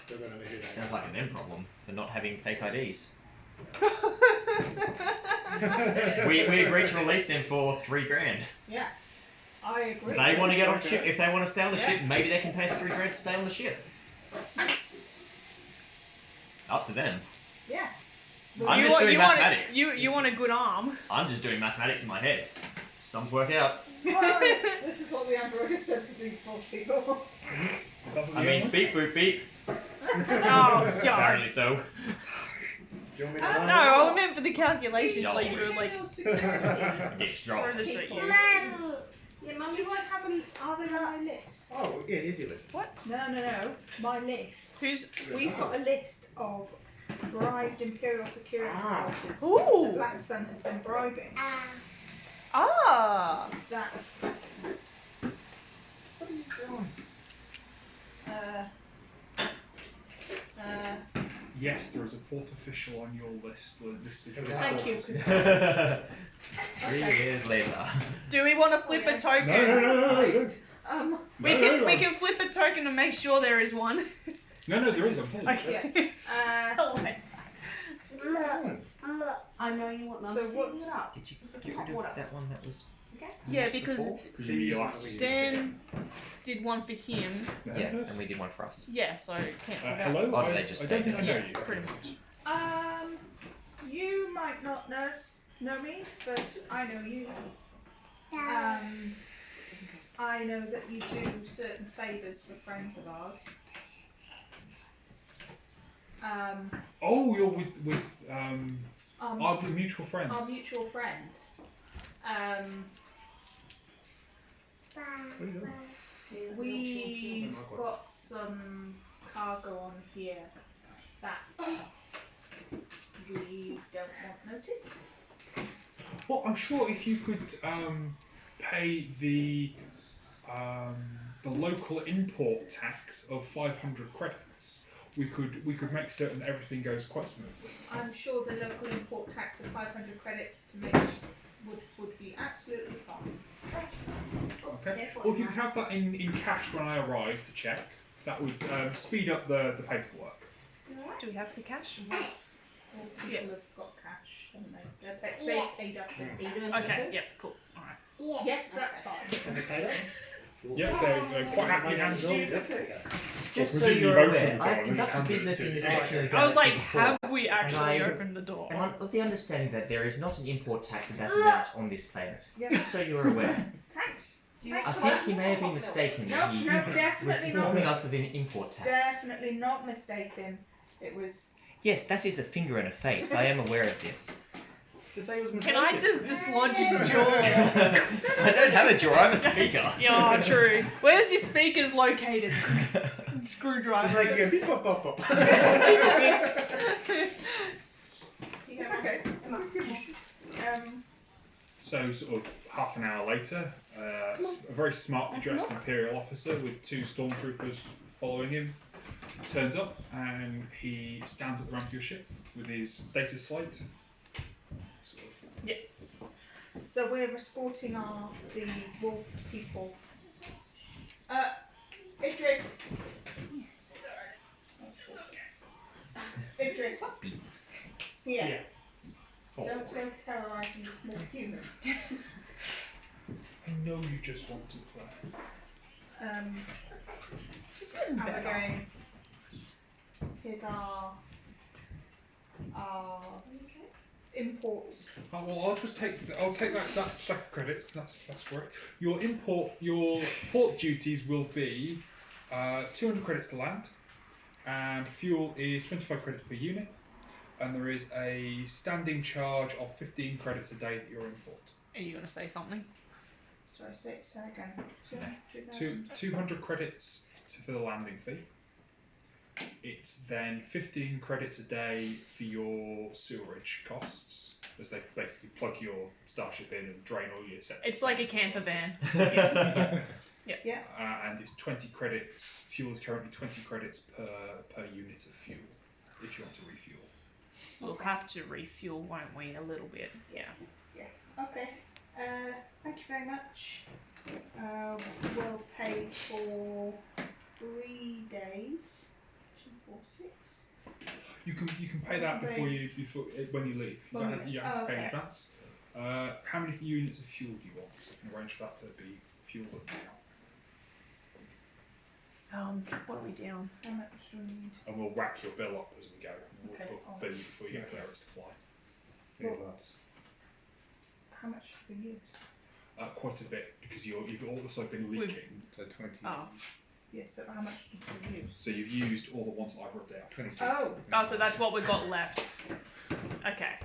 [SPEAKER 4] They're going to know who they
[SPEAKER 2] Sounds
[SPEAKER 4] are.
[SPEAKER 2] like an M problem for not having fake IDs. we agreed to release them for $3,000.
[SPEAKER 3] Yeah. I agree.
[SPEAKER 2] If they want to get off the ship, if they want to stay on the ship, maybe they can pay us $3,000 to stay on the ship. Up to them.
[SPEAKER 3] Yeah.
[SPEAKER 2] I'm just doing mathematics.
[SPEAKER 1] You want a good arm.
[SPEAKER 2] I'm just doing mathematics in my head. Sums work out.
[SPEAKER 3] This is what the android said to do for people.
[SPEAKER 2] I mean, beep boop beep.
[SPEAKER 1] Oh, God.
[SPEAKER 2] Apparently so.
[SPEAKER 4] Do you want me to
[SPEAKER 1] No,
[SPEAKER 4] line
[SPEAKER 1] I meant for the calculations,
[SPEAKER 2] Yeah.
[SPEAKER 1] like you were like
[SPEAKER 2] Get strong.
[SPEAKER 1] throw this at you.
[SPEAKER 6] Yeah, Mum,
[SPEAKER 3] Do you guys have are they on my list?
[SPEAKER 4] Oh, yeah, it is your list.
[SPEAKER 3] No. My list.
[SPEAKER 1] Who's?
[SPEAKER 3] We've got a list of bribed Imperial security forces. The
[SPEAKER 1] Ooh.
[SPEAKER 3] Black Sun has been bribing.
[SPEAKER 1] Ah.
[SPEAKER 3] That's. What are you doing?
[SPEAKER 5] Yes, there is a port official on your list. Listed for this
[SPEAKER 3] Thank
[SPEAKER 5] port
[SPEAKER 3] you.
[SPEAKER 5] official.
[SPEAKER 2] 3 years later.
[SPEAKER 1] Do we want to flip a token?
[SPEAKER 5] No.
[SPEAKER 1] We can flip a token to make sure there is one.
[SPEAKER 5] No, there is. I'm telling you.
[SPEAKER 1] Okay.
[SPEAKER 6] I know you want Mum
[SPEAKER 3] So
[SPEAKER 6] to
[SPEAKER 3] what-
[SPEAKER 6] sit it up.
[SPEAKER 2] Did you
[SPEAKER 6] Just
[SPEAKER 2] get
[SPEAKER 6] hot
[SPEAKER 2] rid
[SPEAKER 6] water.
[SPEAKER 2] of that one that was...
[SPEAKER 1] Yeah, because
[SPEAKER 5] Presumably you'll ask me.
[SPEAKER 1] Stan did one for him.
[SPEAKER 5] No,
[SPEAKER 2] Yeah,
[SPEAKER 5] yes.
[SPEAKER 2] and we did one for us.
[SPEAKER 1] Yeah, so cancel that.
[SPEAKER 5] Hello?
[SPEAKER 2] Or did they just
[SPEAKER 5] I don't
[SPEAKER 2] stay
[SPEAKER 5] think I
[SPEAKER 2] there?
[SPEAKER 5] know
[SPEAKER 1] Yeah,
[SPEAKER 5] you.
[SPEAKER 1] pretty much.
[SPEAKER 3] You might not know me, but I know you. And I know that you do certain favours for friends of ours.
[SPEAKER 5] Oh, you're with our
[SPEAKER 3] Our
[SPEAKER 5] mutual friends.
[SPEAKER 3] mutual friend. We've got some cargo on here that we don't want noticed.
[SPEAKER 5] Well, I'm sure if you could pay the local import tax of 500 credits, we could make certain that everything goes quite smoothly.
[SPEAKER 3] I'm sure the local import tax of 500 credits to make would be absolutely fine.
[SPEAKER 5] Okay. Or if you could have that in cash when I arrive to check, that would speed up the paperwork.
[SPEAKER 1] Do we have the cash?
[SPEAKER 3] All people have got cash, haven't they? They paid us in.
[SPEAKER 1] Okay, yep, cool. Alright.
[SPEAKER 3] Yes, that's fine.
[SPEAKER 4] Have they paid us?
[SPEAKER 5] Yeah, they're quite happy hands on.
[SPEAKER 2] Just so
[SPEAKER 5] Presumably
[SPEAKER 2] you're
[SPEAKER 5] vote
[SPEAKER 2] aware,
[SPEAKER 5] on
[SPEAKER 2] I've
[SPEAKER 5] it,
[SPEAKER 2] conducted
[SPEAKER 5] and
[SPEAKER 2] business in this section of the
[SPEAKER 1] I was like,
[SPEAKER 2] galaxy
[SPEAKER 1] have
[SPEAKER 2] before,
[SPEAKER 1] we actually
[SPEAKER 2] I-
[SPEAKER 1] opened the door?
[SPEAKER 2] and I'm of the understanding that there is not an import tax of that amount on this planet. Just so you're aware.
[SPEAKER 3] Thanks.
[SPEAKER 2] I think he may have been mistaken
[SPEAKER 3] No,
[SPEAKER 2] that he
[SPEAKER 3] no,
[SPEAKER 2] was
[SPEAKER 3] definitely
[SPEAKER 2] informing
[SPEAKER 3] not.
[SPEAKER 2] us of an import tax.
[SPEAKER 3] Definitely not mistaken. It was.
[SPEAKER 2] Yes, that is a finger and a face. I am aware of this.
[SPEAKER 4] To say it was
[SPEAKER 1] Can I
[SPEAKER 4] mistaken.
[SPEAKER 1] just dislodge his jaw?
[SPEAKER 2] I don't have a jaw, I'm a speaker.
[SPEAKER 1] Yeah, true. Where's your speakers located? Screwdriver.
[SPEAKER 4] Just like you go, beep, pop, pop, pop.
[SPEAKER 3] It's okay.
[SPEAKER 5] So, sort of half an hour later, a very smartly dressed Imperial officer with 2 stormtroopers following him turns up, and he stands at the ramp of your ship with his data slate. Sort of.
[SPEAKER 3] So we're escorting the wolf people. Idris. Idris. Here.
[SPEAKER 5] Yeah.
[SPEAKER 3] Don't go terrorising the small humans.
[SPEAKER 5] I know you just want to play.
[SPEAKER 1] She's getting
[SPEAKER 3] And we're
[SPEAKER 1] better.
[SPEAKER 3] going. Here's our import.
[SPEAKER 5] Oh, well, I'll take that stack of credits. That's correct. Your port duties will be 200 credits to land, and fuel is 25 credits per unit, and there is a standing charge of 15 credits a day that you're in port.
[SPEAKER 1] Are you going to say something?
[SPEAKER 3] Sorry, say again.
[SPEAKER 5] 200 credits for the landing fee. It's then 15 credits a day for your sewerage costs, as they basically plug your starship in and drain all your septic.
[SPEAKER 1] It's like a camper van.
[SPEAKER 3] Yeah.
[SPEAKER 5] And it's 20 credits. Fuel is currently 20 credits per unit of fuel, if you want to refuel.
[SPEAKER 1] We'll have to refuel, won't we? A little bit. Yeah.
[SPEAKER 3] Okay. Thank you very much. We'll pay for 3 days. 2, 4, 6.
[SPEAKER 5] You can pay that before when you leave. You have to pay in
[SPEAKER 3] okay.
[SPEAKER 5] advance. How many units of fuel do you want? So I can arrange for that to be fuel at the account.
[SPEAKER 1] What are we down?
[SPEAKER 3] How much do we need?
[SPEAKER 5] And we'll rack your bill up as we go.
[SPEAKER 3] Okay.
[SPEAKER 5] We'll fill you before you get clearance to fly.
[SPEAKER 3] How much do we use?
[SPEAKER 5] Quite a bit, because you've also been leaking.
[SPEAKER 4] So 20.
[SPEAKER 1] Oh.
[SPEAKER 3] Yes, so how much did we use?
[SPEAKER 5] So you've used all the ones I've rubbed out.
[SPEAKER 4] 26.
[SPEAKER 1] Oh, so that's what we've got left. Okay.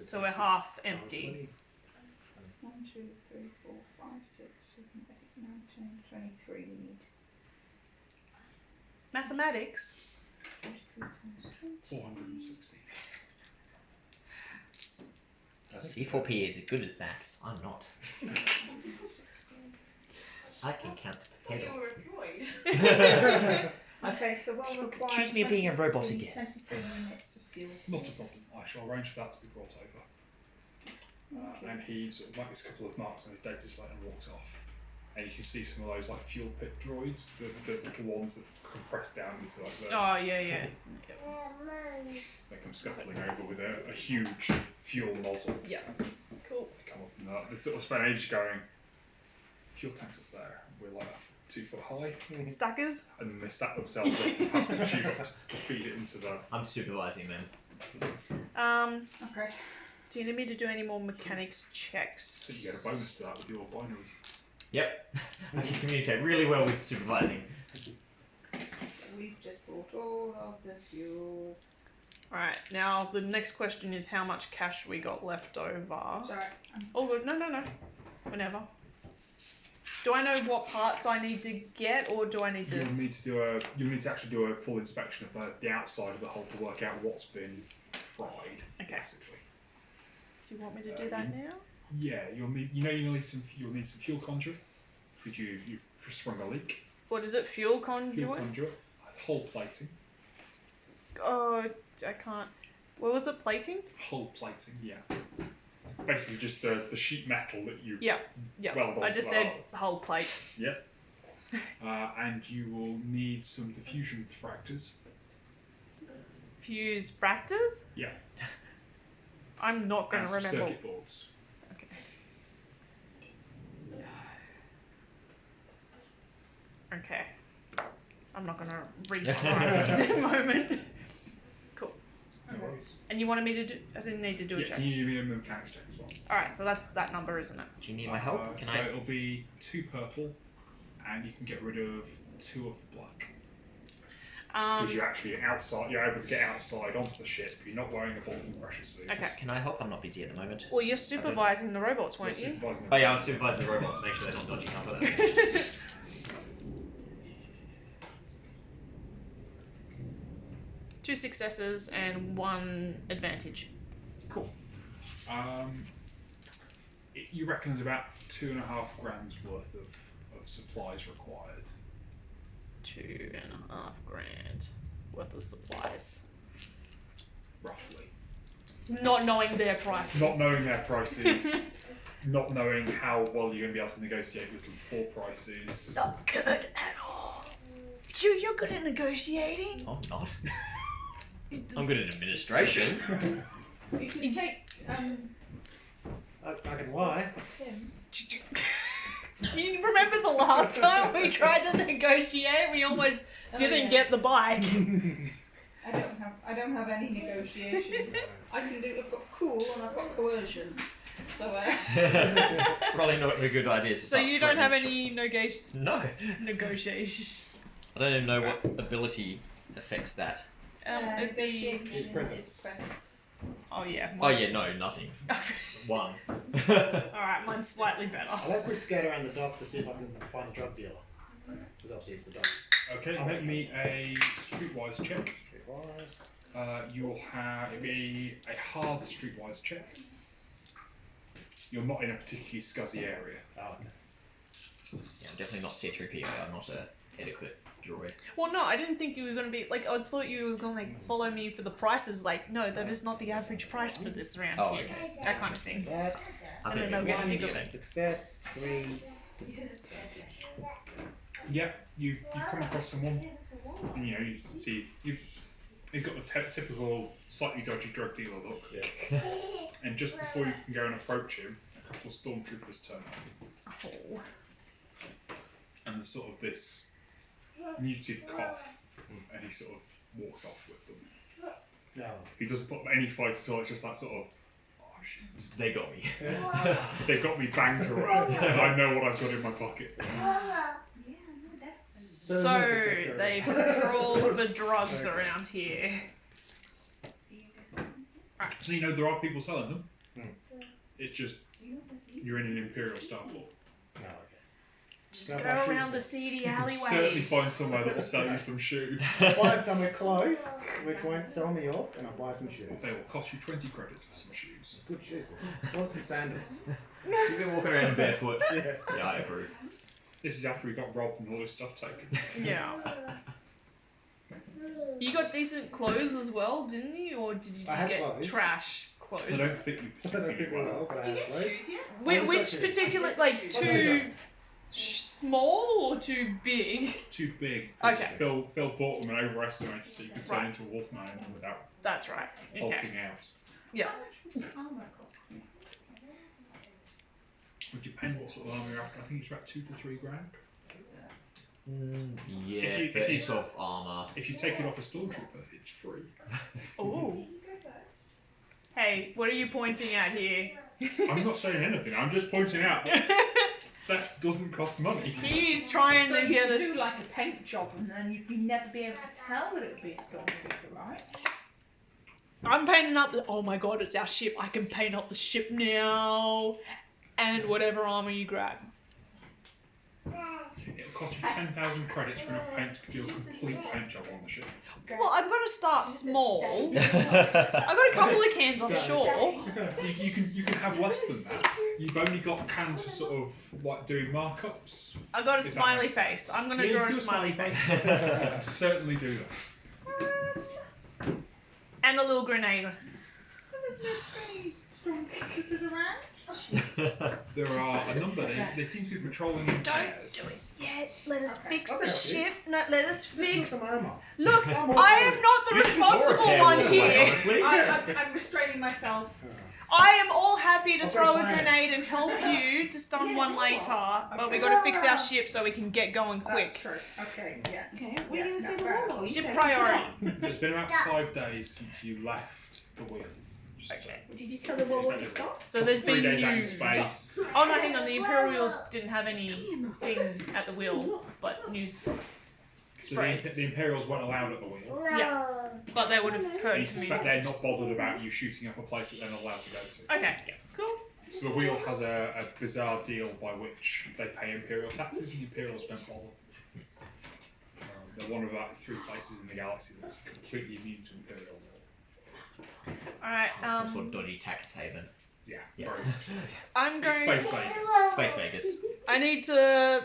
[SPEAKER 1] So we're half empty.
[SPEAKER 3] 1, 2, 3, 4, 5, 6, 7, 8, 9, 10, 23 we need.
[SPEAKER 1] Mathematics.
[SPEAKER 3] 23 times 20.
[SPEAKER 5] 460.
[SPEAKER 2] C4P is good at maths. I'm not. I can count potato.
[SPEAKER 1] were a droid.
[SPEAKER 3] Okay, so we'll require
[SPEAKER 2] Accuse me of being a robot
[SPEAKER 3] 23
[SPEAKER 2] again.
[SPEAKER 3] 23 units of fuel.
[SPEAKER 5] Not a problem. I shall arrange for that to be brought over. And he sort of makes a couple of marks on his data slate and walks off. And you can see some of those like fuel pit droids, the little ones that compress down into like the.
[SPEAKER 1] Oh, yeah.
[SPEAKER 5] They come scuttling over with a huge fuel nozzle.
[SPEAKER 1] Yeah. Cool.
[SPEAKER 5] They come up and they sort of spend ages going. Fuel tanks up there. We're like 2 foot high,
[SPEAKER 1] Stackers?
[SPEAKER 5] and then they stack themselves up and pass the tube up to feed it into the.
[SPEAKER 2] I'm supervising them.
[SPEAKER 3] Okay.
[SPEAKER 1] Do you need me to do any more mechanics checks?
[SPEAKER 5] So you get a bonus to that with your binary.
[SPEAKER 2] Yep. I can communicate really well with supervising.
[SPEAKER 3] So we've just bought all of the fuel.
[SPEAKER 1] Alright, now the next question is how much cash we got left over.
[SPEAKER 3] Sorry.
[SPEAKER 1] Oh, good. No. Whenever. Do I know what parts I need to get, or do I need to?
[SPEAKER 5] You'll need to actually do a full inspection of the outside of the hull to work out what's been fried.
[SPEAKER 1] Okay.
[SPEAKER 5] Basically.
[SPEAKER 1] Do you want me to do that now?
[SPEAKER 5] Yeah, you'll need some fuel conduit because you've sprung a leak.
[SPEAKER 1] What is it? Fuel conduit?
[SPEAKER 5] Fuel conduit, hull plating.
[SPEAKER 1] Oh, I can't. What was it? Plating?
[SPEAKER 5] Hull plating, yeah. Basically, just the sheet metal that you.
[SPEAKER 1] Yeah.
[SPEAKER 5] Weld
[SPEAKER 1] I
[SPEAKER 5] onto
[SPEAKER 1] just
[SPEAKER 5] the
[SPEAKER 1] said
[SPEAKER 5] hull.
[SPEAKER 1] hull plate.
[SPEAKER 5] Yep. And you will need some diffusion diffractors.
[SPEAKER 1] Fuse fractors?
[SPEAKER 5] Yeah.
[SPEAKER 1] I'm not going
[SPEAKER 5] And
[SPEAKER 1] to
[SPEAKER 5] some
[SPEAKER 1] remember.
[SPEAKER 5] circuit boards.
[SPEAKER 1] Okay. Okay. I'm not going to read at the moment. Cool.
[SPEAKER 5] No worries.
[SPEAKER 1] And you wanted me to do? I didn't need to do a
[SPEAKER 5] Yeah,
[SPEAKER 1] check.
[SPEAKER 5] can you do me a mechanics check as well?
[SPEAKER 1] Alright, so that's that number, isn't it?
[SPEAKER 2] Do you need my help? Can
[SPEAKER 5] so
[SPEAKER 2] I?
[SPEAKER 5] it'll be 2 purple, and you can get rid of 2 of the black. Because you're actually outside, you're able to get outside onto the ship. You're not wearing a bulky pressure suit.
[SPEAKER 1] Okay.
[SPEAKER 2] Can I help? I'm not busy at the moment.
[SPEAKER 1] Well, you're supervising the robots,
[SPEAKER 5] You're
[SPEAKER 1] won't you?
[SPEAKER 5] supervising
[SPEAKER 2] Oh yeah, I'm supervising the robots. Make sure they're not dodging up with it.
[SPEAKER 1] 2 successes and 1 advantage. Cool.
[SPEAKER 5] You reckon there's about 2.5 grand's worth of supplies required.
[SPEAKER 1] 2.5 grand worth of supplies.
[SPEAKER 5] Roughly.
[SPEAKER 1] Not knowing their prices.
[SPEAKER 5] Not knowing their prices. Not knowing how well you're going to be able to negotiate with them for prices.
[SPEAKER 1] Not good at all. You're good at negotiating.
[SPEAKER 2] I'm not. I'm good at administration.
[SPEAKER 6] You can take
[SPEAKER 4] I can lie.
[SPEAKER 6] Tim.
[SPEAKER 1] You remember the last time we tried to negotiate? We almost didn't get the bike.
[SPEAKER 3] I don't have any negotiation. I can do. I've got cool and I've got coercion. So.
[SPEAKER 2] Probably not a good idea.
[SPEAKER 1] So you don't have any
[SPEAKER 2] No.
[SPEAKER 1] negotiation.
[SPEAKER 2] I don't even know what ability affects that.
[SPEAKER 1] It'd be.
[SPEAKER 4] His presence.
[SPEAKER 1] Oh yeah.
[SPEAKER 2] Oh yeah, no, nothing. 1.
[SPEAKER 1] Alright, mine's slightly better.
[SPEAKER 4] I'll have a quick scatter around the docks to see if I can find a drug dealer. Because obviously it's the dog.
[SPEAKER 5] Okay, make me a streetwise check.
[SPEAKER 4] Streetwise.
[SPEAKER 5] You will have it'll be a hard streetwise check. You're not in a particularly scuzzy area.
[SPEAKER 4] Oh, okay.
[SPEAKER 2] Yeah, I'm definitely not C3PO. I'm not a adequate droid.
[SPEAKER 1] Well, no, I didn't think you were going to be, like, I thought you were going to, like, follow me for the prices, like, no, that is not the average price for this around
[SPEAKER 2] Oh,
[SPEAKER 1] here.
[SPEAKER 2] okay.
[SPEAKER 1] That kind of thing.
[SPEAKER 4] That's
[SPEAKER 2] I
[SPEAKER 1] And
[SPEAKER 2] think
[SPEAKER 1] then
[SPEAKER 2] it
[SPEAKER 1] they'll
[SPEAKER 2] was
[SPEAKER 1] get
[SPEAKER 2] given.
[SPEAKER 4] success. 3.
[SPEAKER 5] Yeah, you come across someone, and you know you see he's got the typical slightly dodgy drug dealer look.
[SPEAKER 4] Yeah.
[SPEAKER 5] And just before you can go and approach him, a couple of stormtroopers turn up,
[SPEAKER 1] Oh.
[SPEAKER 5] and there's sort of this muted cough, and he sort of walks off with them.
[SPEAKER 4] No.
[SPEAKER 5] He doesn't put up any fight at all. It's just that sort of, oh shit,
[SPEAKER 2] They got me.
[SPEAKER 5] they got me banged to rights, and I know what I've got in my pocket.
[SPEAKER 1] So, they patrol the drugs around here.
[SPEAKER 5] So you know there are people selling them.
[SPEAKER 4] Hmm.
[SPEAKER 5] It's just you're in an Imperial starport.
[SPEAKER 4] No, okay.
[SPEAKER 1] Just
[SPEAKER 4] No,
[SPEAKER 1] go
[SPEAKER 4] my shoes
[SPEAKER 1] around the
[SPEAKER 4] then.
[SPEAKER 1] seedy
[SPEAKER 5] You can certainly
[SPEAKER 1] alleyway.
[SPEAKER 5] find somewhere that will sell you some shoes.
[SPEAKER 4] Find somewhere close, which won't sell me off, and I'll buy some shoes.
[SPEAKER 5] They will cost you 20 credits for some shoes.
[SPEAKER 4] Good shoes. I want some sandals.
[SPEAKER 2] You've been walking around barefoot.
[SPEAKER 4] Yeah.
[SPEAKER 2] Yeah, I approve.
[SPEAKER 5] This is after he got robbed and all his stuff taken.
[SPEAKER 1] Yeah. You got decent clothes as well, didn't you? Or did you
[SPEAKER 4] I
[SPEAKER 1] just
[SPEAKER 4] have
[SPEAKER 1] get
[SPEAKER 4] clothes.
[SPEAKER 1] trash clothes?
[SPEAKER 5] They don't fit you
[SPEAKER 4] I don't think
[SPEAKER 5] particularly
[SPEAKER 4] well,
[SPEAKER 5] well.
[SPEAKER 4] but I have clothes.
[SPEAKER 1] Which particular, like, too small or too big?
[SPEAKER 5] Too big. 'Cause
[SPEAKER 1] Okay.
[SPEAKER 5] Phil bought them and overestimated so you could turn
[SPEAKER 1] Right.
[SPEAKER 5] into a wolfman without
[SPEAKER 1] That's right. Okay.
[SPEAKER 5] hulking out.
[SPEAKER 1] Yeah.
[SPEAKER 5] Would depend what sort of armour you're after. I think it's about 2 to 3 grand.
[SPEAKER 2] Yeah,
[SPEAKER 5] If
[SPEAKER 2] for
[SPEAKER 5] you-
[SPEAKER 2] any sort of armour.
[SPEAKER 5] If you take it off a stormtrooper, it's free.
[SPEAKER 1] Ooh. Hey, what are you pointing at here?
[SPEAKER 5] I'm not saying anything. I'm just pointing out that doesn't cost money.
[SPEAKER 1] He's trying to
[SPEAKER 6] But you
[SPEAKER 1] get
[SPEAKER 6] could
[SPEAKER 1] us.
[SPEAKER 6] do like a paint job and then you'd never be able to tell that it would be a stormtrooper, right?
[SPEAKER 1] I'm painting up the. Oh my god, it's our ship. I can paint up the ship now. And whatever armor you grab.
[SPEAKER 5] It'll cost you 10,000 credits for enough paint to do a complete paint job on the ship.
[SPEAKER 1] Well, I'm gonna start small. I got a couple of cans on shore.
[SPEAKER 5] You can have less than that. You've only got cans for sort of like doing markups.
[SPEAKER 1] I got a
[SPEAKER 5] If that
[SPEAKER 1] smiley
[SPEAKER 5] makes
[SPEAKER 1] face. I'm gonna
[SPEAKER 5] Yeah,
[SPEAKER 1] draw a
[SPEAKER 5] do a
[SPEAKER 1] smiley
[SPEAKER 5] smiley
[SPEAKER 1] face.
[SPEAKER 5] You can certainly do that.
[SPEAKER 1] And a little grenade.
[SPEAKER 5] There are a number. They seem to be patrolling in
[SPEAKER 1] Don't
[SPEAKER 5] pairs.
[SPEAKER 1] do it yet. Let us fix
[SPEAKER 4] I'll
[SPEAKER 1] the
[SPEAKER 4] help you.
[SPEAKER 1] ship. No, let us
[SPEAKER 4] This is
[SPEAKER 1] fix.
[SPEAKER 4] some armour.
[SPEAKER 1] Look,
[SPEAKER 4] I'm all
[SPEAKER 1] I
[SPEAKER 4] for
[SPEAKER 1] am
[SPEAKER 4] it.
[SPEAKER 1] not the
[SPEAKER 2] You just saw a
[SPEAKER 1] responsible
[SPEAKER 2] pair
[SPEAKER 1] one
[SPEAKER 2] walk away,
[SPEAKER 1] here.
[SPEAKER 2] honestly.
[SPEAKER 3] I'm restraining myself.
[SPEAKER 1] I am all happy to
[SPEAKER 4] I'll
[SPEAKER 1] throw
[SPEAKER 4] go
[SPEAKER 1] a
[SPEAKER 4] find it.
[SPEAKER 1] grenade and help you to stun one later, but we gotta fix our ship so we can get going
[SPEAKER 3] That's
[SPEAKER 1] quick.
[SPEAKER 3] true. Okay, yeah.
[SPEAKER 6] Okay, we're
[SPEAKER 3] Yeah,
[SPEAKER 6] going to
[SPEAKER 3] no,
[SPEAKER 6] see the
[SPEAKER 3] fair
[SPEAKER 6] wall.
[SPEAKER 3] enough.
[SPEAKER 6] You
[SPEAKER 1] Ship
[SPEAKER 6] said-
[SPEAKER 1] priority.
[SPEAKER 5] So it's been about 5 days since you left the wheel. Just,
[SPEAKER 1] Okay.
[SPEAKER 6] Did you tell the wall to stop?
[SPEAKER 1] So there's
[SPEAKER 5] 3
[SPEAKER 1] been
[SPEAKER 5] days out in
[SPEAKER 1] news.
[SPEAKER 5] space.
[SPEAKER 1] Oh no, hang on. The Imperials didn't have anything at the wheel, but news.
[SPEAKER 5] So
[SPEAKER 1] Spreads.
[SPEAKER 5] the Imperials weren't allowed at the wheel.
[SPEAKER 1] Yeah, but they would have
[SPEAKER 5] And
[SPEAKER 1] heard
[SPEAKER 5] you
[SPEAKER 1] to
[SPEAKER 5] suspect
[SPEAKER 1] me.
[SPEAKER 5] they're not bothered about you shooting up a place that they're not allowed to go to.
[SPEAKER 1] Okay, cool.
[SPEAKER 5] So the wheel has a bizarre deal by which they pay Imperial taxes and the Imperials don't bother. They're one of like 3 places in the galaxy that's completely immune to Imperial law.
[SPEAKER 1] Alright,
[SPEAKER 2] Some sort of dodgy tax haven.
[SPEAKER 5] Yeah.
[SPEAKER 2] Yeah.
[SPEAKER 5] Very much.
[SPEAKER 1] I'm
[SPEAKER 5] It's
[SPEAKER 1] going.
[SPEAKER 5] Space Vegas.
[SPEAKER 2] Space Vegas.
[SPEAKER 1] I need to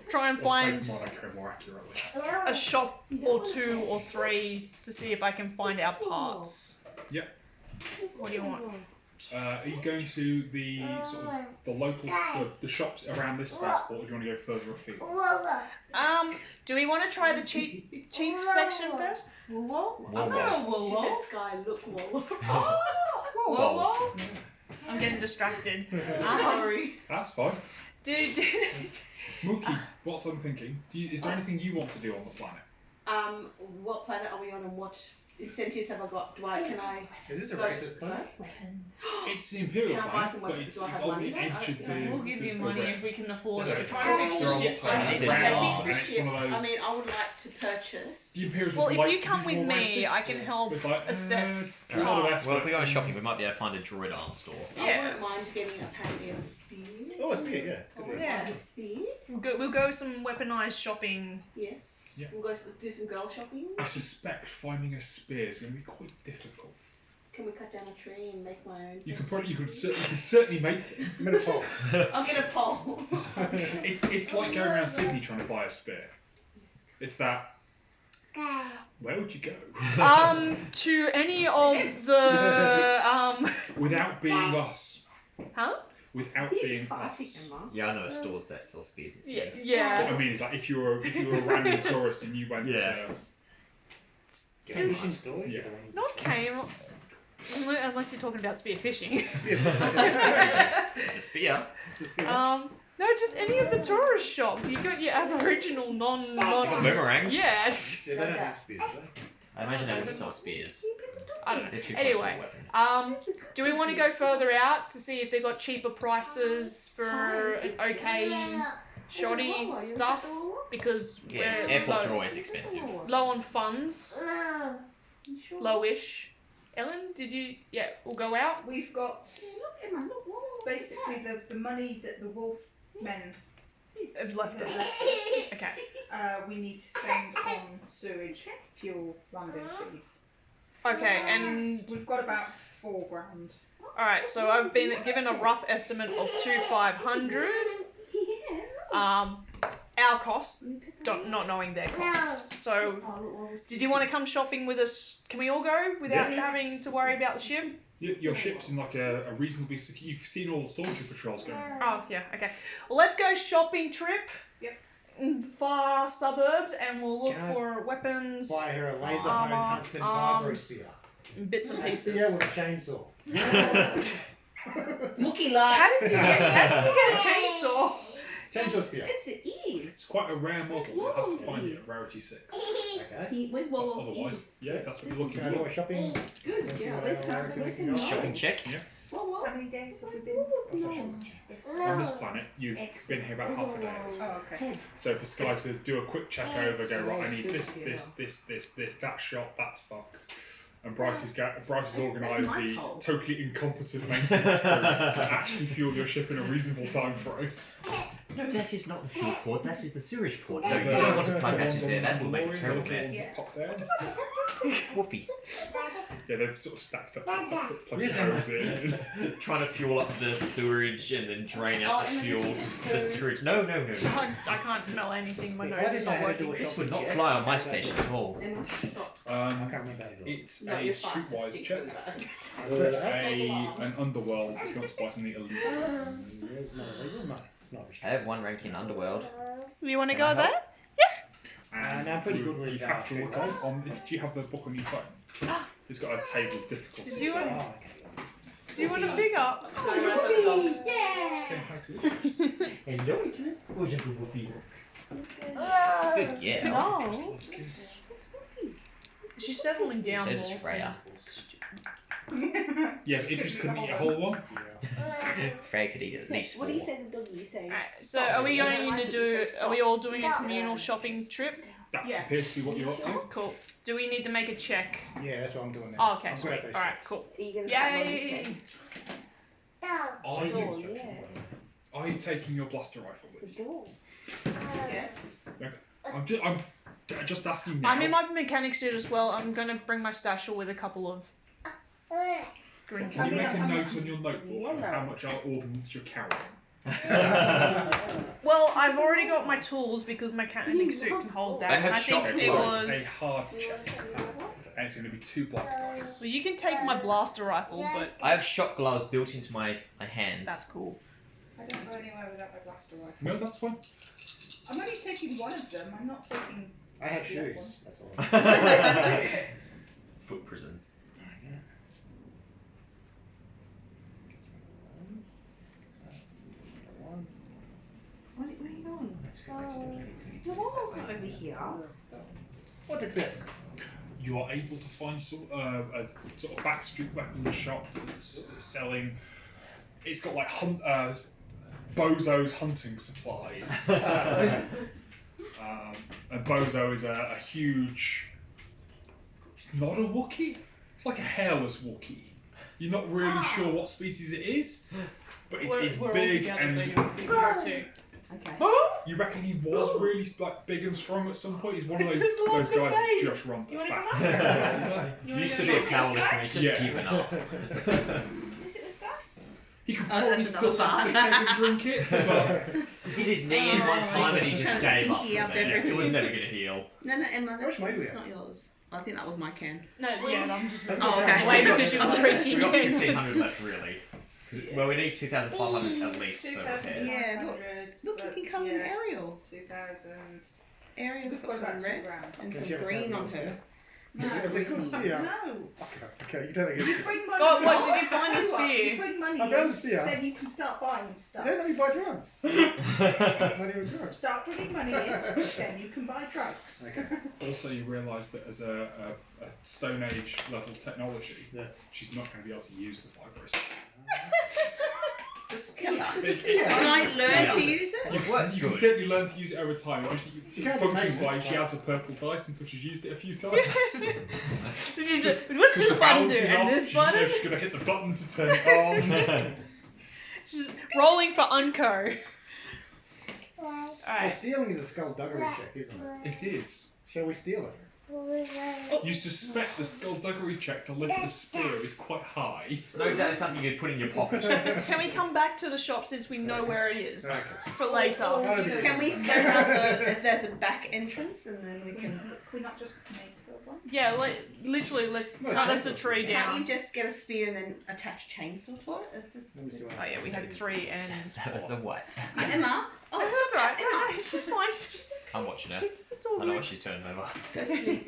[SPEAKER 1] try and
[SPEAKER 5] Or
[SPEAKER 1] find
[SPEAKER 5] Space Monaco more accurately.
[SPEAKER 1] a shop or 2 or 3 to see if I can find our parts.
[SPEAKER 5] Yep.
[SPEAKER 1] What do you want?
[SPEAKER 5] Are you going to the sort of the local the shops around this spaceport, or do you want to go further afield?
[SPEAKER 1] Do we want to try the cheap section first?
[SPEAKER 6] Whoa.
[SPEAKER 2] Whoa,
[SPEAKER 6] I'm
[SPEAKER 2] whoa.
[SPEAKER 6] not a whoa.
[SPEAKER 7] She
[SPEAKER 6] Whoa.
[SPEAKER 7] said sky, look, whoa.
[SPEAKER 1] Whoa, whoa. I'm getting distracted.
[SPEAKER 7] Sorry.
[SPEAKER 5] That's fine.
[SPEAKER 1] Dude.
[SPEAKER 5] Mookie, what's I'm thinking? Is there anything you want to do on the planet?
[SPEAKER 7] What planet are we on and what incentives have I got? Can I?
[SPEAKER 4] Is this a
[SPEAKER 7] Sorry,
[SPEAKER 4] racist
[SPEAKER 7] sorry?
[SPEAKER 4] thing?
[SPEAKER 5] It's the Imperial
[SPEAKER 7] Can I buy
[SPEAKER 5] planet,
[SPEAKER 7] some
[SPEAKER 5] but
[SPEAKER 7] weapons?
[SPEAKER 5] it's
[SPEAKER 7] Do I have
[SPEAKER 5] on
[SPEAKER 7] money?
[SPEAKER 5] the edge of the.
[SPEAKER 1] We'll give you money if we can afford
[SPEAKER 5] So
[SPEAKER 1] it.
[SPEAKER 5] it's-
[SPEAKER 1] We're trying to fix
[SPEAKER 5] there
[SPEAKER 1] the
[SPEAKER 5] are
[SPEAKER 1] ship
[SPEAKER 5] lots of
[SPEAKER 1] first.
[SPEAKER 2] things.
[SPEAKER 5] round
[SPEAKER 7] Okay,
[SPEAKER 2] Oh,
[SPEAKER 7] fix the
[SPEAKER 5] and it's
[SPEAKER 7] ship.
[SPEAKER 5] one of those.
[SPEAKER 7] I mean, I would like to purchase.
[SPEAKER 5] The Imperials
[SPEAKER 1] Well,
[SPEAKER 5] would
[SPEAKER 1] if
[SPEAKER 5] like
[SPEAKER 1] you
[SPEAKER 5] to
[SPEAKER 1] come
[SPEAKER 5] be
[SPEAKER 1] with
[SPEAKER 5] more
[SPEAKER 1] me,
[SPEAKER 5] racist.
[SPEAKER 1] I can help
[SPEAKER 5] It's like,
[SPEAKER 1] assess
[SPEAKER 5] not the
[SPEAKER 1] parts.
[SPEAKER 5] best,
[SPEAKER 2] Well, if we go
[SPEAKER 5] but-
[SPEAKER 2] shopping, we might be able to find a droid arm store.
[SPEAKER 7] I
[SPEAKER 1] Yeah.
[SPEAKER 7] wouldn't mind getting apparently a spear.
[SPEAKER 4] Oh, it's me, yeah. Good idea.
[SPEAKER 1] Yeah.
[SPEAKER 7] A spear.
[SPEAKER 1] We'll go some weaponized shopping.
[SPEAKER 7] Yes.
[SPEAKER 5] Yeah.
[SPEAKER 7] We'll go do some girl shopping.
[SPEAKER 5] I suspect finding a spear is going to be quite difficult.
[SPEAKER 7] Can we cut down a tree and make my own?
[SPEAKER 5] You could certainly make.
[SPEAKER 4] I'm in a pole.
[SPEAKER 7] I'll get a pole.
[SPEAKER 5] It's like going around Sydney trying to buy a spear. It's that. Where would you go?
[SPEAKER 1] To any of the
[SPEAKER 5] Without being us.
[SPEAKER 1] huh?
[SPEAKER 5] Without being us.
[SPEAKER 7] Farting,
[SPEAKER 2] Yeah, I know stores that sell spears. It's
[SPEAKER 1] Yeah,
[SPEAKER 5] What
[SPEAKER 1] yeah.
[SPEAKER 5] I mean is like if you were a random tourist and you went
[SPEAKER 2] Yeah.
[SPEAKER 5] to
[SPEAKER 4] Fishing store?
[SPEAKER 5] Yeah.
[SPEAKER 1] Not came. Unless you're talking about spear fishing.
[SPEAKER 2] It's a spear.
[SPEAKER 1] No, just any of the tourist shops. You got your Aboriginal non.
[SPEAKER 2] Boomerangs.
[SPEAKER 1] Yeah.
[SPEAKER 4] Yeah, they don't have spears, do they?
[SPEAKER 2] I imagine they wouldn't sell spears.
[SPEAKER 1] I don't know.
[SPEAKER 2] They're too close to a
[SPEAKER 1] Anyway,
[SPEAKER 2] weapon.
[SPEAKER 1] do we want to go further out to see if they got cheaper prices for an okay shoddy stuff? Because
[SPEAKER 2] Yeah,
[SPEAKER 1] we're
[SPEAKER 2] airports are
[SPEAKER 1] low,
[SPEAKER 2] always expensive.
[SPEAKER 1] low on funds, lowish. Ellen, did you? Yeah, we'll go out.
[SPEAKER 3] We've got basically the money that the wolf men
[SPEAKER 1] Have left us. Okay.
[SPEAKER 3] we need to spend on sewage, fuel, landing fees.
[SPEAKER 1] Okay, and
[SPEAKER 3] We've got about $4 grand.
[SPEAKER 1] all right. So I've been given a rough estimate of 2,500. Our cost, not knowing their cost. So, did you want to come shopping with us? Can we all go without having to worry about the ship?
[SPEAKER 5] your ship's in like a reasonably secure. You've seen all the stormtrooper patrols going.
[SPEAKER 1] Oh yeah, okay. Well, let's go shopping trip.
[SPEAKER 3] Yep.
[SPEAKER 1] In far suburbs, and we'll look
[SPEAKER 4] Can I
[SPEAKER 1] for weapons,
[SPEAKER 4] Buy her a laser
[SPEAKER 1] Armour,
[SPEAKER 4] hone huntsman
[SPEAKER 1] arms.
[SPEAKER 4] vibro spear.
[SPEAKER 1] and bits and
[SPEAKER 4] A
[SPEAKER 1] pieces.
[SPEAKER 4] spear with a chainsaw.
[SPEAKER 7] Wookiee like.
[SPEAKER 1] How did you get a chainsaw?
[SPEAKER 4] Chainsaw spear.
[SPEAKER 7] It is.
[SPEAKER 5] It's quite a rare model. You'll have to find it at rarity 6.
[SPEAKER 4] Okay.
[SPEAKER 7] Where's Wawa's
[SPEAKER 5] Otherwise, yeah, if that's what you're looking
[SPEAKER 4] Can I do
[SPEAKER 5] for.
[SPEAKER 4] a shopping?
[SPEAKER 7] Good.
[SPEAKER 4] Let's see
[SPEAKER 7] Yeah.
[SPEAKER 4] what
[SPEAKER 7] Where's
[SPEAKER 4] our
[SPEAKER 7] her?
[SPEAKER 4] rarity
[SPEAKER 7] Where's
[SPEAKER 4] we
[SPEAKER 7] her?
[SPEAKER 4] can go.
[SPEAKER 2] Shopping check.
[SPEAKER 7] Wawa.
[SPEAKER 3] How many days have we been?
[SPEAKER 5] On this planet, you've been here about half a day.
[SPEAKER 3] Oh, okay.
[SPEAKER 5] So for Sky to do a quick check over, go right, I need this, that shot, that's fucked. And Bryce has organised
[SPEAKER 7] my
[SPEAKER 5] the
[SPEAKER 7] toll.
[SPEAKER 5] totally incompetent maintenance crew to actually fuel your ship in a reasonable time frame.
[SPEAKER 2] No, that is not the fuel port, that is the sewage port. No,
[SPEAKER 5] The-
[SPEAKER 2] you don't want to
[SPEAKER 5] the
[SPEAKER 2] plug that
[SPEAKER 5] ones
[SPEAKER 2] in there,
[SPEAKER 5] on
[SPEAKER 2] that will make a
[SPEAKER 5] Mandalorian,
[SPEAKER 2] terrible
[SPEAKER 5] the little
[SPEAKER 2] mess.
[SPEAKER 5] ones pop down.
[SPEAKER 2] Woofy.
[SPEAKER 5] Yeah, they've sort of stacked up, plug your hose in.
[SPEAKER 2] Trying to fuel up the sewerage and then drain out the fuel to the sewage. No.
[SPEAKER 1] I can't smell anything. My
[SPEAKER 4] See,
[SPEAKER 1] nose
[SPEAKER 4] I
[SPEAKER 1] is
[SPEAKER 4] didn't know
[SPEAKER 1] not
[SPEAKER 4] how to do
[SPEAKER 1] working.
[SPEAKER 4] a
[SPEAKER 2] This would
[SPEAKER 4] shopping
[SPEAKER 2] not
[SPEAKER 4] check.
[SPEAKER 2] fly on my station at all.
[SPEAKER 7] Emma, stop.
[SPEAKER 4] I can't remember how to do it.
[SPEAKER 5] It's
[SPEAKER 7] No,
[SPEAKER 5] a
[SPEAKER 7] you're fast.
[SPEAKER 5] streetwise
[SPEAKER 7] Stick
[SPEAKER 5] check.
[SPEAKER 7] with that.
[SPEAKER 5] An underworld if you want to buy something illegal.
[SPEAKER 4] It's not illegal, no. It's not
[SPEAKER 2] I
[SPEAKER 4] restricted.
[SPEAKER 2] have one rank in Underworld.
[SPEAKER 1] You want to
[SPEAKER 2] Can I
[SPEAKER 1] go
[SPEAKER 2] help?
[SPEAKER 1] there?
[SPEAKER 5] And
[SPEAKER 4] I'm pretty good with
[SPEAKER 5] you have to
[SPEAKER 4] that.
[SPEAKER 5] look on. Do you have the book on your phone? It's got a table of difficulty.
[SPEAKER 1] Did you want?
[SPEAKER 4] Oh, okay.
[SPEAKER 1] Do you want to pick up?
[SPEAKER 7] Sorry, run for the dog.
[SPEAKER 5] Say hi to the
[SPEAKER 2] Hello, Nicholas. Bonjour, Woofy. Good girl.
[SPEAKER 1] No. She's settling down
[SPEAKER 2] So does
[SPEAKER 1] more.
[SPEAKER 2] Freya.
[SPEAKER 5] Yeah, if Idris couldn't eat a whole one.
[SPEAKER 2] Freya could eat at least
[SPEAKER 7] What
[SPEAKER 2] 4.
[SPEAKER 7] do you say the doggy? You say?
[SPEAKER 1] Alright, so are we going to do? Are we all doing a communal shopping trip?
[SPEAKER 5] That
[SPEAKER 3] Yeah.
[SPEAKER 5] appears to be what you're up to.
[SPEAKER 1] Cool. Do we need to make a check?
[SPEAKER 4] Yeah, that's what I'm doing now.
[SPEAKER 1] Oh, okay,
[SPEAKER 4] I'm
[SPEAKER 1] sweet.
[SPEAKER 4] good at those
[SPEAKER 1] Alright,
[SPEAKER 4] checks.
[SPEAKER 1] cool.
[SPEAKER 7] Are you going to start
[SPEAKER 1] Yay!
[SPEAKER 7] Yay!
[SPEAKER 5] Are
[SPEAKER 7] Oh,
[SPEAKER 5] you?
[SPEAKER 7] yeah.
[SPEAKER 5] Are you taking your blaster rifle
[SPEAKER 7] It's
[SPEAKER 5] with
[SPEAKER 7] a
[SPEAKER 5] you?
[SPEAKER 7] door.
[SPEAKER 3] Yes.
[SPEAKER 5] I'm just asking now.
[SPEAKER 1] I'm in my mechanic suit as well. I'm gonna bring my satchel with a couple of Green
[SPEAKER 5] Can you
[SPEAKER 1] can.
[SPEAKER 5] make a note on your notebook of how much ordnance you're carrying?
[SPEAKER 1] Well, I've already got my tools because my mechanic suit can hold that.
[SPEAKER 2] I have
[SPEAKER 1] and I think
[SPEAKER 2] shot
[SPEAKER 1] it
[SPEAKER 2] gloves.
[SPEAKER 5] A
[SPEAKER 1] was.
[SPEAKER 5] hard check. And it's going to be 2 black dice.
[SPEAKER 1] Well, you can take my blaster rifle, but
[SPEAKER 2] I have shot gloves built into my hands.
[SPEAKER 1] that's cool.
[SPEAKER 3] I don't go anywhere without my blaster rifle.
[SPEAKER 5] No, that's fine.
[SPEAKER 3] I'm only taking one of them. I'm not taking.
[SPEAKER 4] I have
[SPEAKER 3] the other
[SPEAKER 4] shoes. That's all.
[SPEAKER 2] Foot prisons.
[SPEAKER 6] Where are you going?
[SPEAKER 4] That's good.
[SPEAKER 6] The wall's not over here.
[SPEAKER 4] What exists?
[SPEAKER 5] You are able to find a sort of backstreet weapons shop that's selling. It's got like Bozo's hunting supplies. And Bozo is a huge. It's not a Wookiee. It's like a hairless Wookiee. You're not really sure what species it is, but it's
[SPEAKER 1] we're all
[SPEAKER 5] big
[SPEAKER 1] together,
[SPEAKER 5] and
[SPEAKER 1] so you'll be here too.
[SPEAKER 6] Okay.
[SPEAKER 5] you reckon he was really like big and strong at some point? He's one of those
[SPEAKER 1] It's his
[SPEAKER 5] guys
[SPEAKER 1] lovely
[SPEAKER 5] that
[SPEAKER 1] face.
[SPEAKER 5] just run
[SPEAKER 1] You
[SPEAKER 5] the
[SPEAKER 1] wanna come
[SPEAKER 5] fastest.
[SPEAKER 2] Used to be a powerlifter and he's just
[SPEAKER 5] Yeah.
[SPEAKER 2] given up.
[SPEAKER 3] Is it this guy?
[SPEAKER 5] He could
[SPEAKER 6] Oh,
[SPEAKER 5] probably
[SPEAKER 6] that's
[SPEAKER 5] still
[SPEAKER 6] another
[SPEAKER 5] have the keg and drink it, but
[SPEAKER 2] He did his knee in one time and he just
[SPEAKER 6] Kinda
[SPEAKER 2] gave up
[SPEAKER 6] stinky
[SPEAKER 2] from
[SPEAKER 6] up
[SPEAKER 2] there.
[SPEAKER 6] everything.
[SPEAKER 2] It was never going to heal.
[SPEAKER 6] No, Emma,
[SPEAKER 4] Which way do we
[SPEAKER 6] that's
[SPEAKER 4] have?
[SPEAKER 6] not yours. I think that was my can.
[SPEAKER 1] No, yeah, I'm just
[SPEAKER 6] Oh, okay.
[SPEAKER 1] away because she was
[SPEAKER 2] We've
[SPEAKER 1] reaching
[SPEAKER 2] got
[SPEAKER 1] in.
[SPEAKER 2] 1,500 left, really. Well, we need 2,500 at least for repairs.
[SPEAKER 6] Yeah, look, you can colour an Ariel.
[SPEAKER 3] 2,000.
[SPEAKER 6] Ariel's
[SPEAKER 3] We've
[SPEAKER 6] got
[SPEAKER 3] got
[SPEAKER 6] some
[SPEAKER 3] about
[SPEAKER 6] red
[SPEAKER 3] £2,000.
[SPEAKER 6] and
[SPEAKER 4] Can
[SPEAKER 6] some
[SPEAKER 4] she have
[SPEAKER 6] green on
[SPEAKER 4] 1,000
[SPEAKER 6] her.
[SPEAKER 4] It's a good spear.
[SPEAKER 3] No.
[SPEAKER 4] Okay, you don't get
[SPEAKER 3] You bring money.
[SPEAKER 1] Oh, what,
[SPEAKER 3] in.
[SPEAKER 1] did you find
[SPEAKER 3] Tell
[SPEAKER 1] the
[SPEAKER 3] you what,
[SPEAKER 1] spear?
[SPEAKER 3] You bring money
[SPEAKER 4] I
[SPEAKER 3] in,
[SPEAKER 4] found the spear.
[SPEAKER 3] then you can start buying
[SPEAKER 4] You
[SPEAKER 3] stuff.
[SPEAKER 4] don't let me buy drugs. Money with drugs.
[SPEAKER 3] Start putting money in, then you can buy drugs.
[SPEAKER 4] Okay.
[SPEAKER 5] also you realise that as a Stone Age level technology,
[SPEAKER 4] Yeah.
[SPEAKER 5] she's not going to be able to use the fibros.
[SPEAKER 6] Just kill her.
[SPEAKER 5] It-
[SPEAKER 6] Can I learn to use it?
[SPEAKER 2] It works
[SPEAKER 5] You can
[SPEAKER 2] good.
[SPEAKER 5] certainly learn to use it over time.
[SPEAKER 4] She
[SPEAKER 5] It
[SPEAKER 4] can't
[SPEAKER 5] functions
[SPEAKER 4] take it,
[SPEAKER 5] by she
[SPEAKER 4] but-
[SPEAKER 5] adds a purple dice until she's used it a few times.
[SPEAKER 1] Did you just, what's this
[SPEAKER 5] the
[SPEAKER 1] button do?
[SPEAKER 5] balance is
[SPEAKER 1] And
[SPEAKER 5] off,
[SPEAKER 1] this
[SPEAKER 5] she's,
[SPEAKER 1] button?
[SPEAKER 5] she's going to hit the button to turn it on.
[SPEAKER 1] She's rolling for Unco.
[SPEAKER 4] Well,
[SPEAKER 1] Alright.
[SPEAKER 4] stealing is a skullduggery check, isn't it?
[SPEAKER 5] It is.
[SPEAKER 4] Shall we steal it?
[SPEAKER 5] You suspect the skullduggery check to lift the spear is quite high.
[SPEAKER 2] It's not exactly something you'd put in your pocket.
[SPEAKER 1] Can we come back to the shop since we know where it is
[SPEAKER 4] Okay.
[SPEAKER 1] for later?
[SPEAKER 6] Can we scope out if there's a back entrance and then we can...
[SPEAKER 3] Can we not just make one?
[SPEAKER 1] Yeah, literally, let's
[SPEAKER 4] No,
[SPEAKER 1] cut us a
[SPEAKER 4] chainsaw.
[SPEAKER 1] tree
[SPEAKER 6] Can't you
[SPEAKER 1] down.
[SPEAKER 6] just get a spear and then attach a chainsaw to it? It's just...
[SPEAKER 4] Let me see what
[SPEAKER 1] Oh yeah, we have 3 and
[SPEAKER 2] That was a what?
[SPEAKER 6] Emma? Oh,
[SPEAKER 1] that's alright. No, no, she's fine.
[SPEAKER 2] I'm watching her.
[SPEAKER 1] It's all
[SPEAKER 2] I know
[SPEAKER 1] good.
[SPEAKER 2] what she's turning over.
[SPEAKER 6] Go sleep.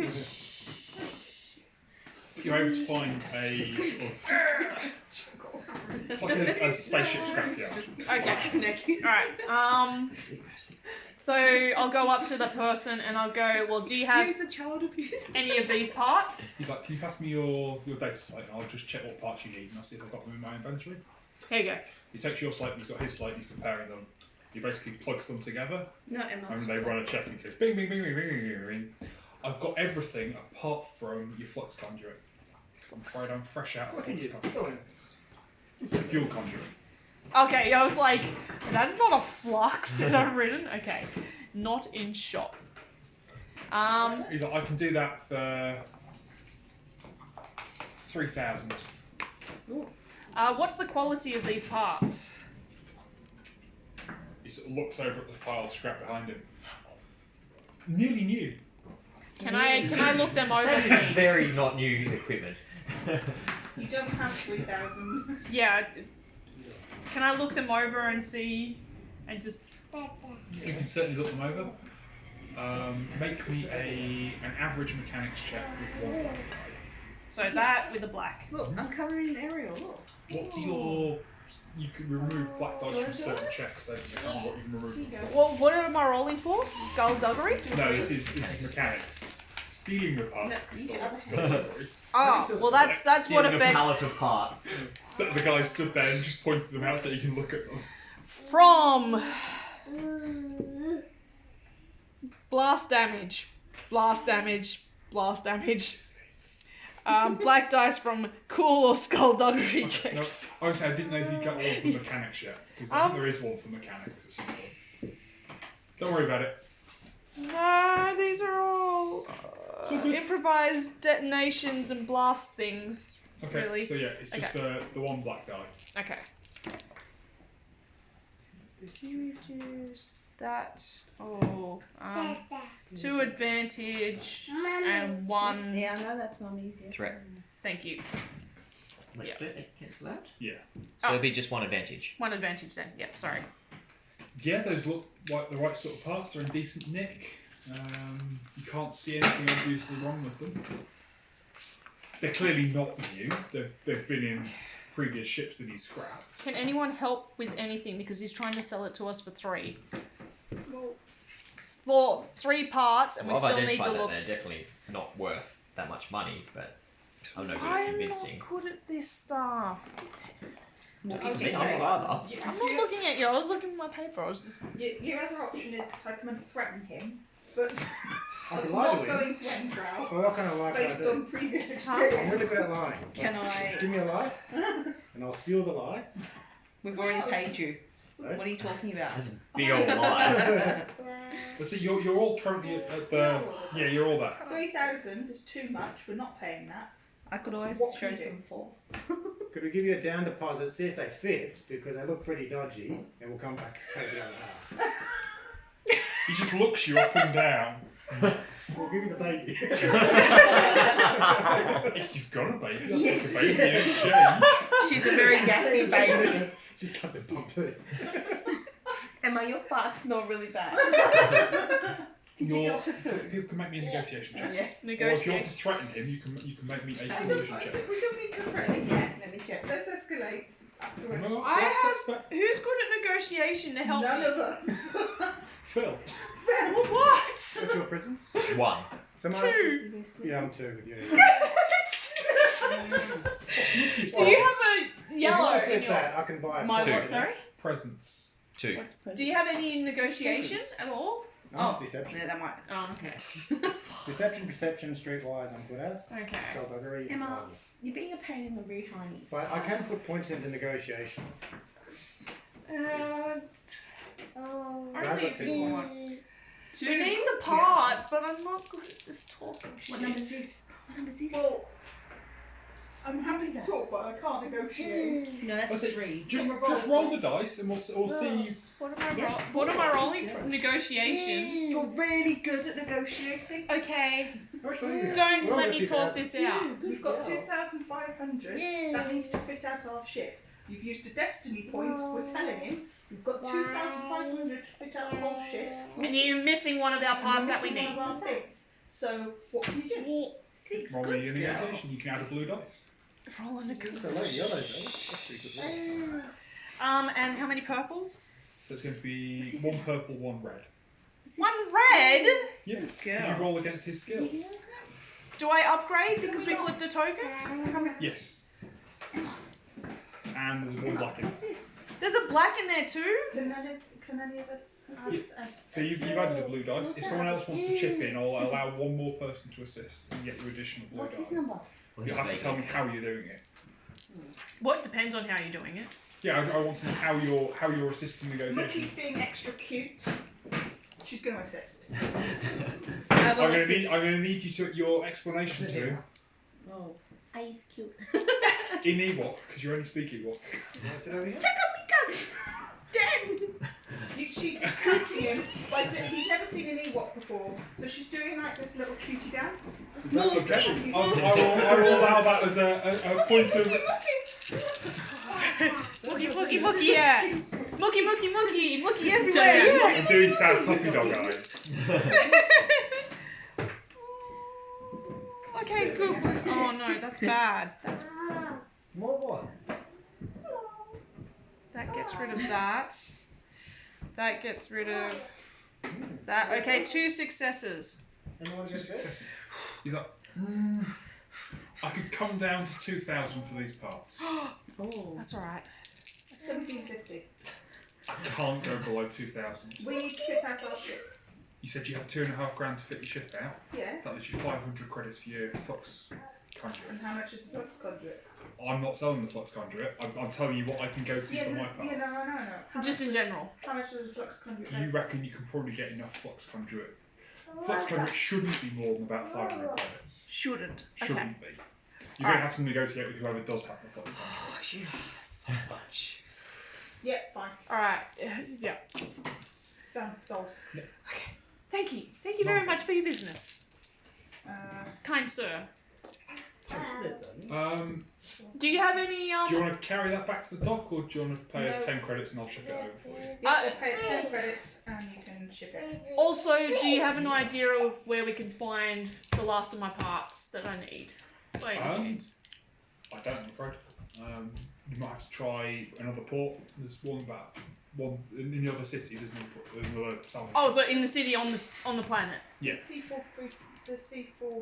[SPEAKER 5] You're able to find a sort of... It's like a spaceship scrapyard.
[SPEAKER 1] Okay. Alright, so I'll go up to the person and I'll go, well, do you have
[SPEAKER 6] Excuse the child abuse.
[SPEAKER 1] any of these parts?
[SPEAKER 5] He's like, can you pass me your data slate and I'll just check what parts you need and I'll see if I've got them in my inventory.
[SPEAKER 1] Here you go.
[SPEAKER 5] He takes your slate and he's got his slate and he's comparing them. He basically plugs them together
[SPEAKER 6] No, Emma.
[SPEAKER 5] and they run a check and goes bing, bing, bing, bing, bing, bing, bing. I've got everything apart from your flux conduit. I'm afraid I'm fresh out of
[SPEAKER 4] What are
[SPEAKER 5] flux
[SPEAKER 4] you
[SPEAKER 5] conduit.
[SPEAKER 4] doing?
[SPEAKER 5] Fuel conduit.
[SPEAKER 1] Okay, I was like, that's not a flux that I've written. Okay, not in shop.
[SPEAKER 5] He's like, I can do that for 3,000.
[SPEAKER 1] What's the quality of these parts?
[SPEAKER 5] He sort of looks over at the pile of scrap behind him. Nearly new.
[SPEAKER 1] Can I look them over?
[SPEAKER 2] That is
[SPEAKER 1] please?
[SPEAKER 2] very not new equipment.
[SPEAKER 3] You don't have 3,000.
[SPEAKER 1] Yeah. Can I look them over and see, and just
[SPEAKER 5] You can certainly look them over. Make me an average mechanics check with 1 black die.
[SPEAKER 1] so that with the black.
[SPEAKER 6] Look, I'm covering an aerial. Look.
[SPEAKER 5] What do your... You can remove black dice from certain checks, don't you? And what you can remove them from.
[SPEAKER 1] Well, what am I rolling for? Skullduggery?
[SPEAKER 5] No, this is mechanics. Stealing the parts
[SPEAKER 6] No,
[SPEAKER 5] is
[SPEAKER 6] you
[SPEAKER 5] still
[SPEAKER 6] other
[SPEAKER 5] skullduggery.
[SPEAKER 1] Oh, well that's what
[SPEAKER 2] Stealing a
[SPEAKER 1] affects
[SPEAKER 2] pallet of parts.
[SPEAKER 5] The guy stood there and just pointed them out so you can look at them.
[SPEAKER 1] from blast damage, blast damage, blast damage. Black dice from cool or skullduggery
[SPEAKER 5] No,
[SPEAKER 1] checks.
[SPEAKER 5] honestly, I didn't know if you got one for mechanics yet. Because I think there is one for mechanics at some point. Don't worry about it.
[SPEAKER 1] No, these are all improvised detonations and blast things.
[SPEAKER 5] Okay,
[SPEAKER 1] Really?
[SPEAKER 5] so yeah, it's just the one black die.
[SPEAKER 1] Okay. Use that. Oh, 2 advantage and 1.
[SPEAKER 7] Yeah, I know that's not easy.
[SPEAKER 2] Threat.
[SPEAKER 1] Thank you.
[SPEAKER 2] Wait,
[SPEAKER 1] Yeah.
[SPEAKER 2] don't they cancel out?
[SPEAKER 5] Yeah.
[SPEAKER 2] So it'll be just 1 advantage.
[SPEAKER 1] 1 advantage then. Yep. Sorry.
[SPEAKER 5] Yeah, those look like the right sort of parts. They're in decent nick. You can't see anything obviously wrong with them. They're clearly not new. They've been in previous ships that he's scrapped.
[SPEAKER 1] Can anyone help with anything because he's trying to sell it to us for 3? For 3 parts, and we
[SPEAKER 2] Well, I've
[SPEAKER 1] still need
[SPEAKER 2] identified
[SPEAKER 1] to
[SPEAKER 2] that
[SPEAKER 1] look.
[SPEAKER 2] they're definitely not worth that much money, but I'm no good at
[SPEAKER 1] I'm
[SPEAKER 2] convincing.
[SPEAKER 1] not good at this stuff.
[SPEAKER 2] Don't
[SPEAKER 7] Okay,
[SPEAKER 2] be
[SPEAKER 7] so-
[SPEAKER 2] either.
[SPEAKER 1] I'm not looking at you. I was looking at my paper. I was just.
[SPEAKER 3] Your other option is to come and threaten him, but
[SPEAKER 4] I
[SPEAKER 3] it's
[SPEAKER 4] can lie
[SPEAKER 3] not
[SPEAKER 4] to him.
[SPEAKER 3] going to end well
[SPEAKER 4] Well, what kind of lie can I
[SPEAKER 3] based
[SPEAKER 4] do?
[SPEAKER 3] on previous
[SPEAKER 4] I'm really
[SPEAKER 3] experience.
[SPEAKER 4] good at lying.
[SPEAKER 6] Can I?
[SPEAKER 4] Give me a lie, and I'll steal the lie.
[SPEAKER 6] We've already paid you.
[SPEAKER 4] Right?
[SPEAKER 6] What are you talking about?
[SPEAKER 2] That's a big old lie.
[SPEAKER 5] So you're all currently at the... Yeah, you're all there.
[SPEAKER 3] 3,000 is too much. We're not paying that.
[SPEAKER 6] I could always
[SPEAKER 3] What
[SPEAKER 6] show
[SPEAKER 3] can you do?
[SPEAKER 6] some force.
[SPEAKER 4] Could we give you a down deposit, see if they fit, because they look pretty dodgy, and we'll come back and pay the other half.
[SPEAKER 5] He just looks you up and down.
[SPEAKER 4] We'll give you the baby.
[SPEAKER 5] If you've got a baby, I'll take a baby in exchange.
[SPEAKER 6] She's a very gassy baby.
[SPEAKER 4] Just something pumped in.
[SPEAKER 6] Emma, your farts smell really bad.
[SPEAKER 5] You can make me a negotiation check.
[SPEAKER 6] Yeah.
[SPEAKER 5] Or if you want
[SPEAKER 1] Negotiate.
[SPEAKER 5] to threaten him, you can make me a
[SPEAKER 3] We
[SPEAKER 5] condition check.
[SPEAKER 3] don't need to threaten yet.
[SPEAKER 6] Let me check.
[SPEAKER 3] Let's escalate afterwards.
[SPEAKER 5] No,
[SPEAKER 1] I
[SPEAKER 5] that's fair.
[SPEAKER 1] Who's good at negotiation to help
[SPEAKER 3] None
[SPEAKER 1] me?
[SPEAKER 3] of us.
[SPEAKER 5] Phil.
[SPEAKER 1] What?
[SPEAKER 4] What's your presence?
[SPEAKER 2] 1.
[SPEAKER 4] So my,
[SPEAKER 1] 2.
[SPEAKER 4] yeah, I'm 2 with you.
[SPEAKER 1] Do you have a yellow
[SPEAKER 4] If I
[SPEAKER 1] in
[SPEAKER 4] click that, I
[SPEAKER 1] yours?
[SPEAKER 4] can buy a
[SPEAKER 6] My
[SPEAKER 2] Two.
[SPEAKER 6] what, sorry?
[SPEAKER 5] Presents.
[SPEAKER 2] 2.
[SPEAKER 6] What's
[SPEAKER 1] Do you have any negotiations at all?
[SPEAKER 4] Nice
[SPEAKER 6] Oh.
[SPEAKER 4] deception.
[SPEAKER 6] Yeah, that might.
[SPEAKER 1] Oh, okay.
[SPEAKER 4] Deception, perception, streetwise, I'm good at.
[SPEAKER 1] Okay.
[SPEAKER 4] Skullduggery is
[SPEAKER 6] Emma.
[SPEAKER 4] horrible.
[SPEAKER 6] You're being a pain in the behind.
[SPEAKER 4] But I can put points into negotiation.
[SPEAKER 1] Oh,
[SPEAKER 4] I've
[SPEAKER 1] only
[SPEAKER 4] got
[SPEAKER 1] if
[SPEAKER 4] 2
[SPEAKER 1] you
[SPEAKER 4] points.
[SPEAKER 1] want. We need the parts, but I'm not good at this talking shit.
[SPEAKER 6] What number is this? What number is this?
[SPEAKER 3] Well, I'm happy to talk, but I can't negotiate.
[SPEAKER 6] No, that's
[SPEAKER 5] That's it.
[SPEAKER 6] 3.
[SPEAKER 5] Just roll the dice and we'll see.
[SPEAKER 1] What am I,
[SPEAKER 6] Yeah.
[SPEAKER 1] what am I rolling for? Negotiation.
[SPEAKER 3] You're really good at negotiating.
[SPEAKER 1] Okay,
[SPEAKER 4] Actually, yeah.
[SPEAKER 1] don't
[SPEAKER 4] We're
[SPEAKER 1] let
[SPEAKER 4] over
[SPEAKER 1] me talk
[SPEAKER 4] 2,000.
[SPEAKER 1] this out.
[SPEAKER 3] We've got 2,500. That needs to fit out our ship. You've used a destiny point. We're telling him. We've got 2,500 to fit out the whole ship.
[SPEAKER 1] And you're missing one of our parts that we
[SPEAKER 3] Missing
[SPEAKER 1] need.
[SPEAKER 3] one of our bits. So what can you do?
[SPEAKER 6] 6.
[SPEAKER 5] Roll me a
[SPEAKER 6] Good.
[SPEAKER 5] negotiation. You can add a blue dice.
[SPEAKER 1] Roll a
[SPEAKER 4] It's a lot of yellows, though. That's pretty good roll.
[SPEAKER 1] And how many purples?
[SPEAKER 5] So it's going to be 1 purple, 1 red.
[SPEAKER 1] One red?
[SPEAKER 5] Yes.
[SPEAKER 6] Girl.
[SPEAKER 5] Did you roll against his skills?
[SPEAKER 1] Do I upgrade because we flipped a token?
[SPEAKER 5] Yes. And there's 1 black in it.
[SPEAKER 3] What's this?
[SPEAKER 1] There's a black in there too?
[SPEAKER 3] Can any of us?
[SPEAKER 5] So you've added a blue dice. If someone else wants to chip in, I'll allow 1 more person to assist and get you additional blue
[SPEAKER 6] What's this
[SPEAKER 5] dice.
[SPEAKER 6] number?
[SPEAKER 5] You'll have to tell me how you're doing it.
[SPEAKER 1] What depends on how you're doing it.
[SPEAKER 5] Yeah, I want to know how you're assisting negotiations.
[SPEAKER 3] Mookie's being extra cute. She's going to assist.
[SPEAKER 1] I will
[SPEAKER 5] I'm going
[SPEAKER 1] assist.
[SPEAKER 5] to need you to your explanation to him
[SPEAKER 6] Oh.
[SPEAKER 7] He's cute.
[SPEAKER 5] in Ewok because you only speak Ewok.
[SPEAKER 4] What's it over here?
[SPEAKER 3] She's distracting him. He's never seen an Ewok before, so she's doing like this little cutie dance.
[SPEAKER 5] Okay, I will allow that as a point of.
[SPEAKER 1] Mookie, yeah. Mookie everywhere, yeah.
[SPEAKER 5] I'm doing sad puppy dog eyes.
[SPEAKER 1] Okay, good. Oh no, that's bad.
[SPEAKER 4] More what?
[SPEAKER 1] That gets rid of that. That gets rid of that. Okay, 2 successes.
[SPEAKER 4] Anyone
[SPEAKER 5] Two
[SPEAKER 4] get this?
[SPEAKER 5] successes. He's like, I could come down to 2,000 for these parts.
[SPEAKER 6] Oh.
[SPEAKER 1] That's alright.
[SPEAKER 3] 1750.
[SPEAKER 5] I can't go below 2,000.
[SPEAKER 3] We need to fit out our ship.
[SPEAKER 5] You said you had 2.5 grand to fit your ship out.
[SPEAKER 3] Yeah.
[SPEAKER 5] That leaves you 500 credits for your flux conduit.
[SPEAKER 3] And how much is the flux conduit?
[SPEAKER 5] I'm not selling the flux conduit. I'm telling you what I can go to for my parts.
[SPEAKER 3] No. How
[SPEAKER 1] Just
[SPEAKER 3] much
[SPEAKER 1] in general.
[SPEAKER 3] How much does a flux conduit
[SPEAKER 5] Do you
[SPEAKER 3] have?
[SPEAKER 5] reckon you can probably get enough flux conduit? Flux conduit shouldn't be more than about 500 credits.
[SPEAKER 1] Shouldn't. Okay.
[SPEAKER 5] Shouldn't be. You're going to have to negotiate with whoever does have the floating contract.
[SPEAKER 1] Oh, you hate us so much.
[SPEAKER 3] Yeah, fine.
[SPEAKER 1] Alright, yeah.
[SPEAKER 3] Done. Sold.
[SPEAKER 1] Thank you. Thank you very much for your business. Kind sir. Do you have any,
[SPEAKER 5] Do you want to carry that back to the dock, or do you want to pay us 10 credits and I'll ship it over for you?
[SPEAKER 3] Yeah, pay it 10 credits and you can ship it.
[SPEAKER 1] Also, do you have an idea of where we can find the last of my parts that I need? By any chance?
[SPEAKER 5] I don't, I'm afraid. You might have to try another port. There's one in the other city. There's another salvage.
[SPEAKER 1] Oh, so in the city on the planet.
[SPEAKER 5] Yeah.
[SPEAKER 3] The C4.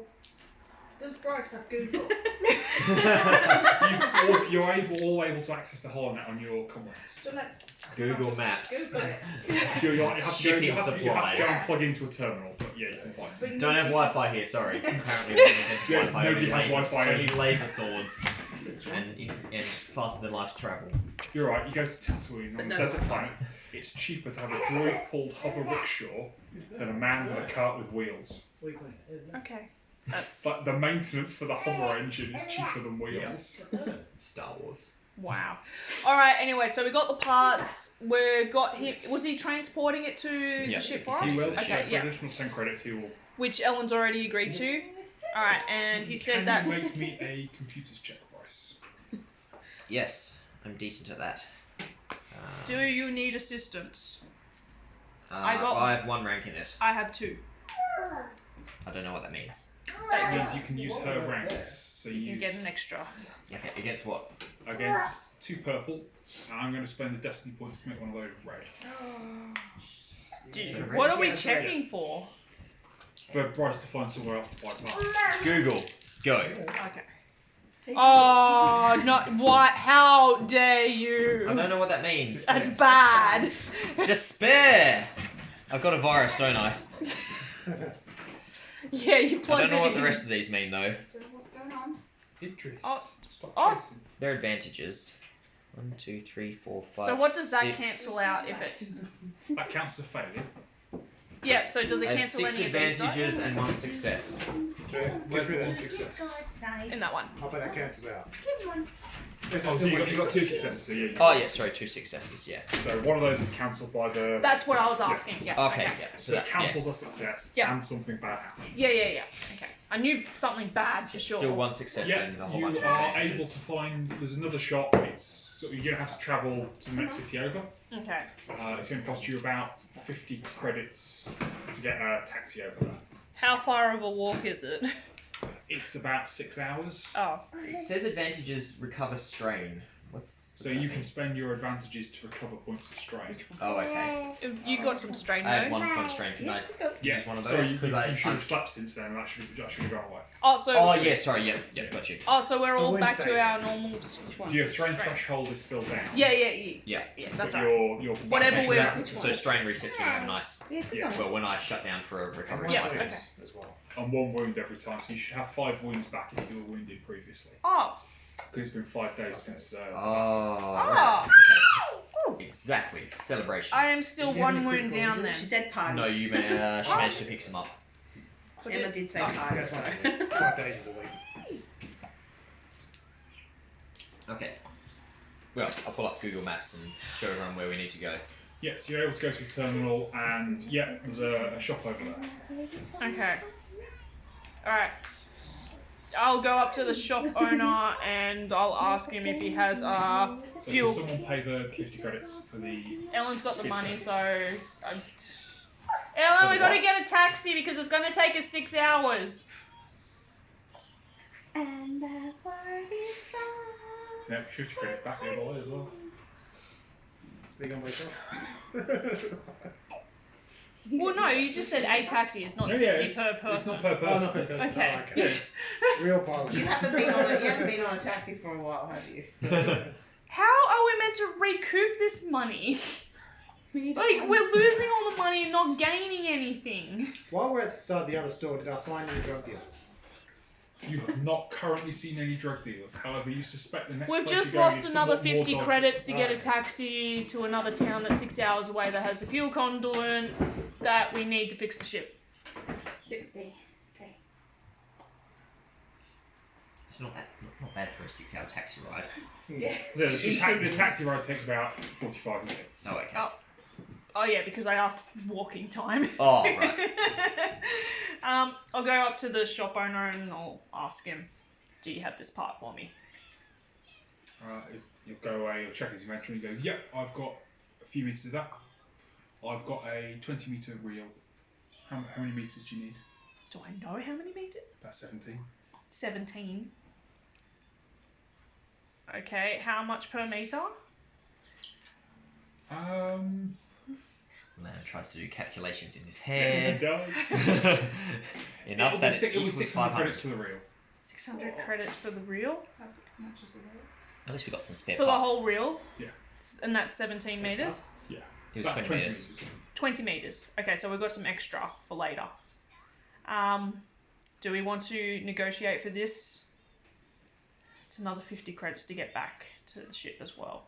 [SPEAKER 3] Does Bryce have Google?
[SPEAKER 5] You're all able to access the holonet on your comrades.
[SPEAKER 3] So let's
[SPEAKER 2] Google Maps.
[SPEAKER 3] Google it.
[SPEAKER 5] You have to
[SPEAKER 2] Shipping
[SPEAKER 5] you have to go
[SPEAKER 2] supplies.
[SPEAKER 5] and plug into a terminal, but yeah, you can find it.
[SPEAKER 3] But you
[SPEAKER 2] Don't
[SPEAKER 3] need
[SPEAKER 2] have
[SPEAKER 3] to-
[SPEAKER 2] Wi-Fi here, sorry. Apparently we don't have
[SPEAKER 5] Yeah,
[SPEAKER 2] Wi-Fi,
[SPEAKER 5] nobody has
[SPEAKER 2] lasers,
[SPEAKER 5] Wi-Fi.
[SPEAKER 2] only laser swords. And faster than light travel.
[SPEAKER 5] You're right, you go to Tatooine on a desert planet. It's cheaper to have a droid pulled hover rickshaw than a man with a cart with wheels.
[SPEAKER 1] Okay. That's
[SPEAKER 5] But the maintenance for the hover engine is cheaper than wheels.
[SPEAKER 2] Star Wars.
[SPEAKER 1] wow. All right. Anyway, so we got the parts. We got him. Was he transporting it to
[SPEAKER 2] Yeah,
[SPEAKER 1] the ship
[SPEAKER 2] it's
[SPEAKER 1] for us?
[SPEAKER 5] He will.
[SPEAKER 1] Okay.
[SPEAKER 5] For
[SPEAKER 1] Yeah.
[SPEAKER 5] additional 10 credits, he will.
[SPEAKER 1] Which Ellen's already agreed to. All right, and he said that.
[SPEAKER 5] Can you make me a computers check, Bryce?
[SPEAKER 2] Yes, I'm decent at that.
[SPEAKER 1] Do you need assistance?
[SPEAKER 2] I have 1 rank in it.
[SPEAKER 1] I have 2.
[SPEAKER 2] I don't know what that means.
[SPEAKER 5] That means you can use her ranks. So
[SPEAKER 1] You
[SPEAKER 5] you
[SPEAKER 1] can
[SPEAKER 5] use
[SPEAKER 1] get an extra.
[SPEAKER 2] Okay, against what?
[SPEAKER 5] against 2 purple, and I'm going to spend the destiny points to make one of those red.
[SPEAKER 1] What are we checking for?
[SPEAKER 5] For Bryce to find somewhere else to buy parts.
[SPEAKER 2] Google. Go.
[SPEAKER 1] Okay. Oh, not what? How dare you?
[SPEAKER 2] I don't know what that means.
[SPEAKER 1] That's bad.
[SPEAKER 2] Despair! I've got a virus, don't I?
[SPEAKER 1] Yeah, you
[SPEAKER 2] I
[SPEAKER 1] plugged
[SPEAKER 2] don't know
[SPEAKER 1] it
[SPEAKER 2] what
[SPEAKER 1] in.
[SPEAKER 2] the rest of these mean though.
[SPEAKER 3] What's going on?
[SPEAKER 5] Idris.
[SPEAKER 1] Oh.
[SPEAKER 5] Stop
[SPEAKER 1] Oh.
[SPEAKER 5] chasing.
[SPEAKER 2] Their advantages. 1, 2, 3, 4, 5.
[SPEAKER 1] So what does that
[SPEAKER 2] 6.
[SPEAKER 1] cancel out if it?
[SPEAKER 5] That counts as a failure.
[SPEAKER 1] Yep. So does it
[SPEAKER 2] I have
[SPEAKER 1] cancel
[SPEAKER 2] 6
[SPEAKER 1] any of these?
[SPEAKER 2] advantages and 1 success.
[SPEAKER 5] Where's the 1 success?
[SPEAKER 1] In that one.
[SPEAKER 4] I bet that cancels out.
[SPEAKER 5] Oh, so you got 2 successes, so yeah.
[SPEAKER 2] Oh yeah, sorry, 2 successes, yeah.
[SPEAKER 5] So one of those is cancelled by the.
[SPEAKER 1] That's what I was asking. Yeah.
[SPEAKER 2] Okay, yeah.
[SPEAKER 5] So it cancels a success
[SPEAKER 1] Yeah.
[SPEAKER 5] and something bad happens.
[SPEAKER 1] Yeah. Okay. I knew something bad for sure.
[SPEAKER 2] Still 1 success
[SPEAKER 5] Yeah,
[SPEAKER 2] and a whole
[SPEAKER 5] you
[SPEAKER 2] bunch of
[SPEAKER 5] are able
[SPEAKER 2] advantages.
[SPEAKER 5] to find. There's another shop. It's so you're gonna have to travel to the next city over.
[SPEAKER 1] Okay.
[SPEAKER 5] It's gonna cost you about 50 credits to get a taxi over there.
[SPEAKER 1] How far of a walk is it?
[SPEAKER 5] It's about 6 hours.
[SPEAKER 1] Oh.
[SPEAKER 2] It says advantages recover strain. What's
[SPEAKER 5] So you can spend your advantages to recover points of strain.
[SPEAKER 2] Oh, okay.
[SPEAKER 1] You got some strain
[SPEAKER 2] I had
[SPEAKER 1] though.
[SPEAKER 2] 1 point of strain. Can I
[SPEAKER 5] Yeah,
[SPEAKER 2] use one of
[SPEAKER 5] so
[SPEAKER 2] those?
[SPEAKER 5] you
[SPEAKER 2] Because
[SPEAKER 5] should have slept since then, and that should have gone away.
[SPEAKER 1] Oh, so.
[SPEAKER 2] Oh, yeah, sorry, yeah, got you.
[SPEAKER 1] Oh, so we're all back to
[SPEAKER 4] Wednesday.
[SPEAKER 1] our normal. Which one?
[SPEAKER 5] Your strain
[SPEAKER 1] Strain.
[SPEAKER 5] threshold is still down.
[SPEAKER 1] Yeah.
[SPEAKER 2] Yeah.
[SPEAKER 1] That's
[SPEAKER 5] But
[SPEAKER 1] right.
[SPEAKER 5] your
[SPEAKER 1] Whatever
[SPEAKER 2] Actually,
[SPEAKER 1] we're-
[SPEAKER 2] that, so strain resets when you have a nice.
[SPEAKER 7] Yeah, good
[SPEAKER 5] Yeah.
[SPEAKER 7] going.
[SPEAKER 2] Well, when I shut down for a recovery
[SPEAKER 1] Yeah,
[SPEAKER 2] cycle.
[SPEAKER 1] okay.
[SPEAKER 4] As well.
[SPEAKER 5] on 1 wound every time, so you should have 5 wounds back if you were wounded previously.
[SPEAKER 1] Oh.
[SPEAKER 5] Because it's been 5 days since.
[SPEAKER 2] Oh,
[SPEAKER 1] Ah.
[SPEAKER 2] right. Okay. Exactly. Celebration.
[SPEAKER 1] I am still
[SPEAKER 4] Did you have
[SPEAKER 1] 1
[SPEAKER 4] any
[SPEAKER 1] wound
[SPEAKER 4] quick
[SPEAKER 1] down
[SPEAKER 4] orders?
[SPEAKER 1] then.
[SPEAKER 7] She said party.
[SPEAKER 2] No, you she managed to pick some up.
[SPEAKER 7] Emma did say
[SPEAKER 4] Oh,
[SPEAKER 7] party.
[SPEAKER 4] that's
[SPEAKER 7] So.
[SPEAKER 4] fine. 5 days is a week.
[SPEAKER 2] Okay. Well, I'll pull up Google Maps and show everyone where we need to go.
[SPEAKER 5] Yeah, so you're able to go to a terminal, and yeah, there's a shop over there.
[SPEAKER 1] Okay. Alright. I'll go up to the shop owner and I'll ask him if he has
[SPEAKER 5] So
[SPEAKER 1] fuel.
[SPEAKER 5] can someone pay the 50 credits for the.
[SPEAKER 1] Ellen's got the money, so. Ellen, we gotta get a taxi because it's gonna take us 6 hours.
[SPEAKER 7] And that word is
[SPEAKER 5] Yeah, 50 credits back the other way as well.
[SPEAKER 4] So you're going to wake up?
[SPEAKER 1] Well, no, you just said a taxi. It's not
[SPEAKER 5] No, yeah,
[SPEAKER 1] 50
[SPEAKER 5] it's,
[SPEAKER 1] per
[SPEAKER 5] it's
[SPEAKER 1] person.
[SPEAKER 5] not per
[SPEAKER 4] Oh,
[SPEAKER 5] person.
[SPEAKER 4] not per person.
[SPEAKER 1] Okay.
[SPEAKER 4] Oh, okay.
[SPEAKER 5] Yes.
[SPEAKER 4] Real pilot.
[SPEAKER 7] You haven't been on a taxi for a while, have you?
[SPEAKER 1] How are we meant to recoup this money? Like, we're losing all the money and not gaining anything.
[SPEAKER 4] While we're outside the other store, did I find any drug dealers?
[SPEAKER 5] You have not currently seen any drug dealers. However, you suspect the next
[SPEAKER 1] We've
[SPEAKER 5] place
[SPEAKER 1] just
[SPEAKER 5] you're going
[SPEAKER 1] lost
[SPEAKER 5] is
[SPEAKER 1] another
[SPEAKER 5] somewhat more
[SPEAKER 1] 50
[SPEAKER 5] dodgy.
[SPEAKER 1] credits to get a
[SPEAKER 4] Right.
[SPEAKER 1] taxi to another town that's 6 hours away that has a fuel conduit that we need to fix the ship.
[SPEAKER 7] 60. Okay.
[SPEAKER 2] It's not bad for a 6-hour taxi ride.
[SPEAKER 3] Yeah.
[SPEAKER 5] So the taxi ride takes about 45 minutes.
[SPEAKER 2] Oh, okay.
[SPEAKER 1] Oh yeah, because I asked walking time.
[SPEAKER 2] Oh, right.
[SPEAKER 1] I'll go up to the shop owner and I'll ask him, do you have this part for me?
[SPEAKER 5] You'll go away, you'll check his inventory, he goes, yep, I've got a few metres of that. I've got a 20 metre reel. How many metres do you need?
[SPEAKER 1] Do I know how many meters?
[SPEAKER 5] About 17.
[SPEAKER 1] 17. Okay, how much per meter?
[SPEAKER 2] Man tries to do calculations in his
[SPEAKER 5] Yes,
[SPEAKER 2] head.
[SPEAKER 5] he does.
[SPEAKER 2] Enough that it
[SPEAKER 5] will be
[SPEAKER 2] equals
[SPEAKER 5] 600
[SPEAKER 2] 500.
[SPEAKER 5] credits for the reel.
[SPEAKER 1] 600 credits for the reel?
[SPEAKER 3] How much is the reel?
[SPEAKER 2] At least we got some spare
[SPEAKER 1] For the
[SPEAKER 2] parts.
[SPEAKER 1] whole reel?
[SPEAKER 5] Yeah.
[SPEAKER 1] And that's 17 meters?
[SPEAKER 5] Yeah.
[SPEAKER 2] It was
[SPEAKER 5] That's
[SPEAKER 2] 20 meters.
[SPEAKER 1] 20 meters. Okay, so we've got some extra for later. Do we want to negotiate for this? It's another 50 credits to get back to the ship as well.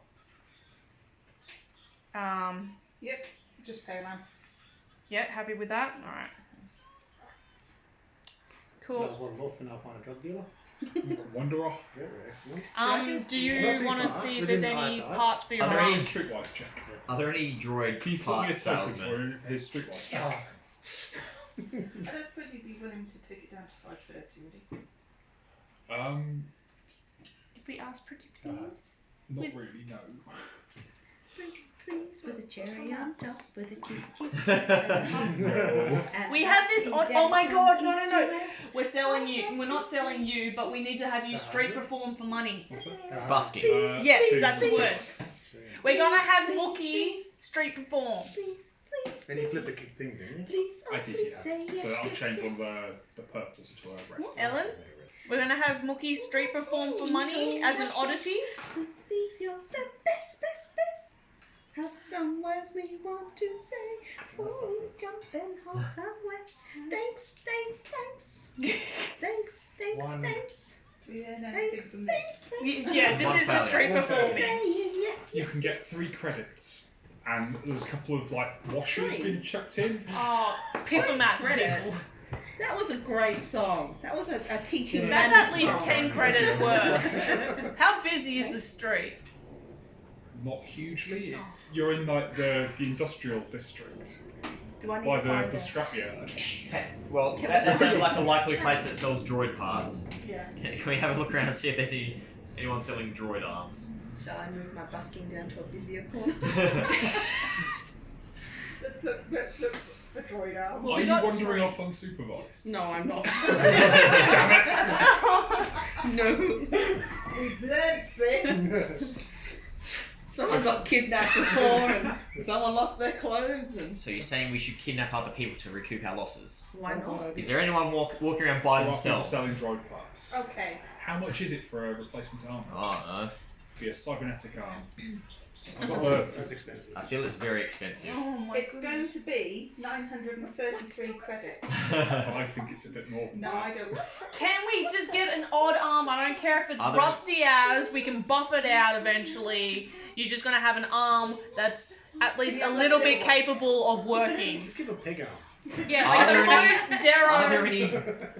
[SPEAKER 3] Yep, just pay them.
[SPEAKER 1] Yeah, happy with that? Alright. Cool.
[SPEAKER 4] Another one off and I'll find a drug dealer.
[SPEAKER 5] Wander off.
[SPEAKER 4] Very excellent.
[SPEAKER 1] Do
[SPEAKER 4] Not
[SPEAKER 1] you
[SPEAKER 4] too
[SPEAKER 1] want to
[SPEAKER 4] far,
[SPEAKER 1] see if
[SPEAKER 4] within
[SPEAKER 1] there's any
[SPEAKER 4] eyesight.
[SPEAKER 1] parts for your
[SPEAKER 2] Are there
[SPEAKER 1] arm?
[SPEAKER 2] any-
[SPEAKER 5] Streetwise check.
[SPEAKER 2] Are there any droid
[SPEAKER 5] Can you flip me a
[SPEAKER 2] part
[SPEAKER 5] token
[SPEAKER 2] salesmen?
[SPEAKER 5] for his streetwise check?
[SPEAKER 3] I don't suppose you'd be willing to take it down to 530, would you?
[SPEAKER 1] Did we ask pretty please?
[SPEAKER 5] Not really, no.
[SPEAKER 7] Please, with a cherry on top, with a kiss.
[SPEAKER 1] We have this on. Oh my god, no. We're selling you. We're not selling you, but we need to have you street perform for money.
[SPEAKER 5] What's that?
[SPEAKER 2] Busking.
[SPEAKER 1] Yes,
[SPEAKER 5] Please.
[SPEAKER 1] that's the word. We're gonna have Wookiee street perform.
[SPEAKER 7] Please, please,
[SPEAKER 4] Then you flip the thing, didn't you?
[SPEAKER 7] please,
[SPEAKER 5] I did,
[SPEAKER 7] please
[SPEAKER 5] yeah.
[SPEAKER 7] say yes,
[SPEAKER 5] So I'll
[SPEAKER 7] yes,
[SPEAKER 5] change
[SPEAKER 7] yes.
[SPEAKER 5] all the purples to a red.
[SPEAKER 1] Ellen, we're gonna have Mookie street perform for money as an oddity.
[SPEAKER 7] Please, you're the best, best, best. Have some words we want to say. Oh, jump and hop away. Thanks, thanks, thanks. Thanks, thanks,
[SPEAKER 4] One.
[SPEAKER 7] thanks.
[SPEAKER 3] Yeah, no,
[SPEAKER 7] Thanks,
[SPEAKER 3] big than
[SPEAKER 7] thanks,
[SPEAKER 3] this.
[SPEAKER 1] Yeah, this is the street
[SPEAKER 4] One
[SPEAKER 1] performing.
[SPEAKER 7] saying yes,
[SPEAKER 5] You can get 3 credits, and there's a couple of washers being chucked in.
[SPEAKER 1] Oh, Piffermat people.
[SPEAKER 6] That was a great song. That was a teaching.
[SPEAKER 1] That's
[SPEAKER 6] manners
[SPEAKER 1] at least
[SPEAKER 6] song.
[SPEAKER 1] 10 credits worth. How busy is the street?
[SPEAKER 5] Not hugely. You're in the industrial district
[SPEAKER 7] Do I need
[SPEAKER 5] by
[SPEAKER 7] to find
[SPEAKER 5] the
[SPEAKER 7] a-
[SPEAKER 5] scrapyard.
[SPEAKER 2] Well, that sounds like a likely place that sells droid parts.
[SPEAKER 7] Yeah.
[SPEAKER 2] Can we have a look around and see if there's anyone selling droid arms?
[SPEAKER 7] Shall I move my busking down to a busier corner?
[SPEAKER 3] Let's look for droid arm.
[SPEAKER 5] Are you wandering off unsupervised?
[SPEAKER 6] No, I'm not.
[SPEAKER 5] Damn
[SPEAKER 6] No.
[SPEAKER 3] We've learnt this.
[SPEAKER 6] Someone got kidnapped before and someone lost their clothes and
[SPEAKER 2] So you're saying we should kidnap other people to recoup our losses?
[SPEAKER 7] Why not?
[SPEAKER 2] Is there anyone walking around by
[SPEAKER 5] it!
[SPEAKER 2] themselves?
[SPEAKER 5] Selling droid parts.
[SPEAKER 3] Okay.
[SPEAKER 5] How much is it for a replacement arm?
[SPEAKER 2] Oh
[SPEAKER 5] Be a cybernetic arm. I've got
[SPEAKER 4] Oh,
[SPEAKER 5] the
[SPEAKER 4] that's expensive.
[SPEAKER 2] no, I feel it's very expensive.
[SPEAKER 1] Oh my
[SPEAKER 3] It's going to be 933 credits.
[SPEAKER 5] I think it's a bit more than
[SPEAKER 3] No,
[SPEAKER 5] that.
[SPEAKER 3] I don't.
[SPEAKER 1] Can we just get an odd arm? I don't care if it's
[SPEAKER 2] Other-
[SPEAKER 1] rusty as, we can buff it out eventually. You're just gonna have an arm that's at least a little bit capable of working.
[SPEAKER 4] Just give a pig arm.
[SPEAKER 1] Yeah,
[SPEAKER 2] Are
[SPEAKER 1] like
[SPEAKER 2] there
[SPEAKER 1] the
[SPEAKER 2] any-
[SPEAKER 1] most
[SPEAKER 2] Are there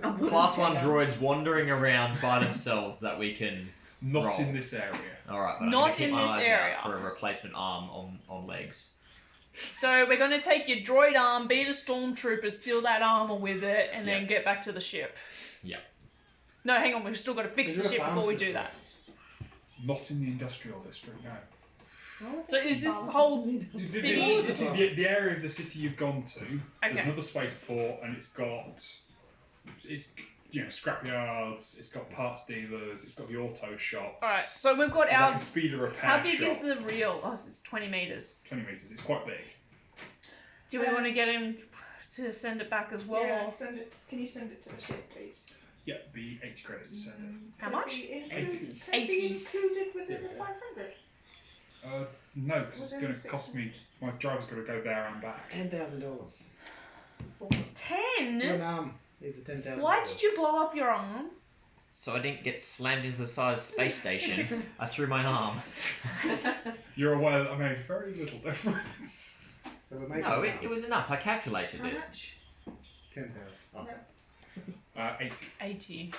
[SPEAKER 1] Darrow.
[SPEAKER 2] any Class 1 droids wandering around by themselves that we can...
[SPEAKER 5] Not
[SPEAKER 2] Roll.
[SPEAKER 5] in this area.
[SPEAKER 2] Alright, but I'm
[SPEAKER 1] Not
[SPEAKER 2] gonna keep
[SPEAKER 1] in
[SPEAKER 2] my
[SPEAKER 1] this
[SPEAKER 2] eyes
[SPEAKER 1] area.
[SPEAKER 2] out for a replacement arm on legs.
[SPEAKER 1] So we're gonna take your droid arm, beat a stormtrooper, steal that armor with it, and then
[SPEAKER 2] Yeah.
[SPEAKER 1] get back to the ship.
[SPEAKER 2] Yep.
[SPEAKER 1] No, hang on, we've still got to fix
[SPEAKER 4] Is
[SPEAKER 1] the
[SPEAKER 4] there a
[SPEAKER 1] ship before we do
[SPEAKER 4] pharmacy?
[SPEAKER 1] that.
[SPEAKER 5] Not in the industrial district, no.
[SPEAKER 1] So is this whole city?
[SPEAKER 5] The area of the city you've gone to, there's
[SPEAKER 1] Okay.
[SPEAKER 5] another spaceport, and it's scrapyards, it's got parts dealers, it's got the auto shops.
[SPEAKER 1] Alright, so we've got
[SPEAKER 5] There's
[SPEAKER 1] our.
[SPEAKER 5] like a speeder repair
[SPEAKER 1] How big
[SPEAKER 5] shop.
[SPEAKER 1] is the reel? Oh, it's 20 meters.
[SPEAKER 5] 20 metres, it's quite big.
[SPEAKER 1] Do we want to get him to send it back as well?
[SPEAKER 3] Yeah,
[SPEAKER 1] or-
[SPEAKER 3] send it. Can you send it to the ship, please?
[SPEAKER 5] Yeah, be 80 credits to send
[SPEAKER 1] How much?
[SPEAKER 3] 80.
[SPEAKER 1] 80.
[SPEAKER 3] Included within the 500.
[SPEAKER 5] it. No, because it's going to cost me, my driver's got to go there and back.
[SPEAKER 4] $10,000.
[SPEAKER 1] 10?
[SPEAKER 4] Your arm is a $10,000.
[SPEAKER 1] Why did you blow up your arm?
[SPEAKER 2] So I didn't get slammed into the side of the space station. I threw my arm.
[SPEAKER 5] You're aware that I made very little difference.
[SPEAKER 4] So we're making
[SPEAKER 2] No, it was enough. I calculated
[SPEAKER 3] How
[SPEAKER 2] it.
[SPEAKER 3] much?
[SPEAKER 4] 10,000. Oh.
[SPEAKER 5] 80.
[SPEAKER 1] 80.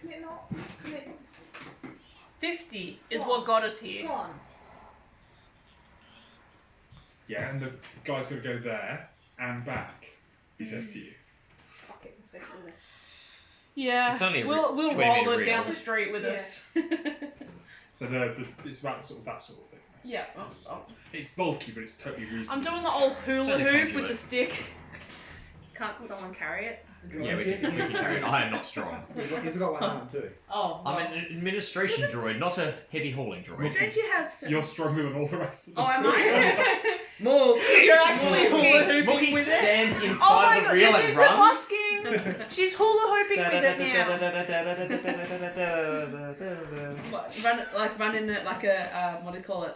[SPEAKER 3] Can it not? Can it?
[SPEAKER 1] 50 is
[SPEAKER 3] Go
[SPEAKER 1] what
[SPEAKER 3] on.
[SPEAKER 1] got us here.
[SPEAKER 3] Go on.
[SPEAKER 5] Yeah, and the guy's got to go there and back, he says to you.
[SPEAKER 3] Fuck it, we'll take it with us.
[SPEAKER 1] Yeah.
[SPEAKER 2] It's only a
[SPEAKER 1] we'll
[SPEAKER 2] 20
[SPEAKER 1] roll
[SPEAKER 2] minute
[SPEAKER 1] it down
[SPEAKER 2] reel.
[SPEAKER 1] the street with
[SPEAKER 3] Yeah.
[SPEAKER 1] us.
[SPEAKER 5] So it's about sort of that sort of thing.
[SPEAKER 1] Yeah.
[SPEAKER 5] It's bulky, but it's totally reasonable.
[SPEAKER 1] I'm doing the old hula
[SPEAKER 2] Certainly
[SPEAKER 1] hoop
[SPEAKER 2] conduit.
[SPEAKER 1] with the stick.
[SPEAKER 6] Can't someone carry it? The droid?
[SPEAKER 2] Yeah, we can carry it. I am not strong.
[SPEAKER 4] He's got one arm too.
[SPEAKER 6] Oh,
[SPEAKER 2] I'm
[SPEAKER 6] well.
[SPEAKER 2] an administration droid, not a heavy hauling droid.
[SPEAKER 6] Don't you have some...
[SPEAKER 5] You're stronger than all the rest of them.
[SPEAKER 6] Oh, am I? Mookie.
[SPEAKER 1] You're actually hula hooping
[SPEAKER 2] Mookie
[SPEAKER 1] with it.
[SPEAKER 2] stands
[SPEAKER 6] Oh my
[SPEAKER 2] inside the
[SPEAKER 6] god,
[SPEAKER 2] reel
[SPEAKER 6] this
[SPEAKER 2] and
[SPEAKER 6] is the
[SPEAKER 2] runs.
[SPEAKER 6] busking! She's hula hooping with it now. What, run in it like a, what do you call it?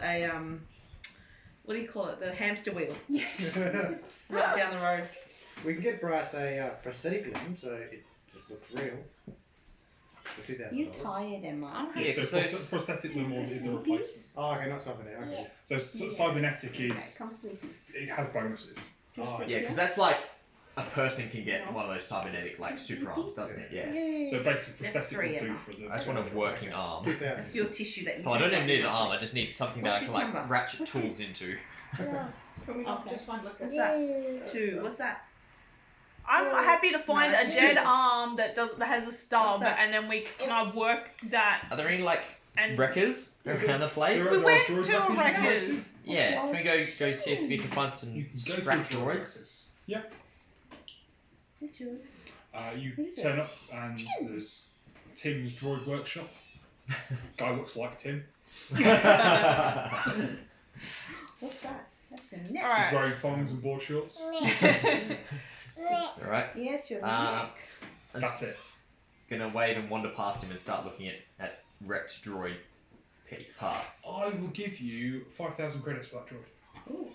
[SPEAKER 6] What do you call it? The hamster wheel.
[SPEAKER 3] Yes.
[SPEAKER 6] Run it down the road.
[SPEAKER 4] We can get Bryce a prosthetic limb so it just looks real. For $2,000.
[SPEAKER 7] You tired, Emma?
[SPEAKER 2] Yeah,
[SPEAKER 5] so
[SPEAKER 2] 'cause those-
[SPEAKER 5] prosthetic limb will be the replacement.
[SPEAKER 4] Oh, okay, not something else. Okay.
[SPEAKER 5] So cybernetic is
[SPEAKER 7] Come sleepies.
[SPEAKER 5] it has bonuses.
[SPEAKER 4] Oh,
[SPEAKER 2] Yeah, because that's like a person can get one of those cybernetic like super arms, doesn't it? Yeah.
[SPEAKER 5] So basically,
[SPEAKER 6] That's
[SPEAKER 5] prosthetic
[SPEAKER 6] three,
[SPEAKER 5] will do
[SPEAKER 6] Emma.
[SPEAKER 5] for the.
[SPEAKER 2] I just want a working arm.
[SPEAKER 4] 2,000.
[SPEAKER 6] It's your tissue that you
[SPEAKER 2] Well, I don't even need an arm. I just need something that I
[SPEAKER 6] What's
[SPEAKER 2] can
[SPEAKER 6] this
[SPEAKER 2] like
[SPEAKER 6] number?
[SPEAKER 2] ratchet
[SPEAKER 6] What's
[SPEAKER 2] tools
[SPEAKER 6] this?
[SPEAKER 2] into.
[SPEAKER 3] Can we not
[SPEAKER 6] Okay.
[SPEAKER 3] just find like a
[SPEAKER 6] What's that? 2. What's that?
[SPEAKER 1] I'm happy to find
[SPEAKER 6] No,
[SPEAKER 1] a
[SPEAKER 6] that's
[SPEAKER 1] dead
[SPEAKER 6] it.
[SPEAKER 1] arm that has a stub,
[SPEAKER 6] What's that?
[SPEAKER 1] and then can I work that?
[SPEAKER 2] Are there any like
[SPEAKER 1] And
[SPEAKER 2] wreckers around the place?
[SPEAKER 5] There
[SPEAKER 1] we
[SPEAKER 5] are
[SPEAKER 1] went
[SPEAKER 5] droid
[SPEAKER 1] to a
[SPEAKER 5] wreckers.
[SPEAKER 1] wreckers.
[SPEAKER 2] Yeah, can we go see if we can find some
[SPEAKER 5] You can go to
[SPEAKER 2] scrap
[SPEAKER 5] the
[SPEAKER 2] droids?
[SPEAKER 5] wreckers. Yeah. You
[SPEAKER 7] What is it?
[SPEAKER 5] turn up and there's Tim's droid workshop. Guy looks like Tim.
[SPEAKER 7] What's that? That's your
[SPEAKER 1] All
[SPEAKER 7] neck.
[SPEAKER 5] He's
[SPEAKER 1] right.
[SPEAKER 5] wearing thongs and board shorts.
[SPEAKER 2] Alright.
[SPEAKER 7] Yes, your
[SPEAKER 2] Uh,
[SPEAKER 7] neck.
[SPEAKER 2] I'm
[SPEAKER 5] That's
[SPEAKER 2] just
[SPEAKER 5] it.
[SPEAKER 2] gonna wave and wander past him and start looking at wrecked droid parts.
[SPEAKER 5] I will give you 5,000 credits for that droid.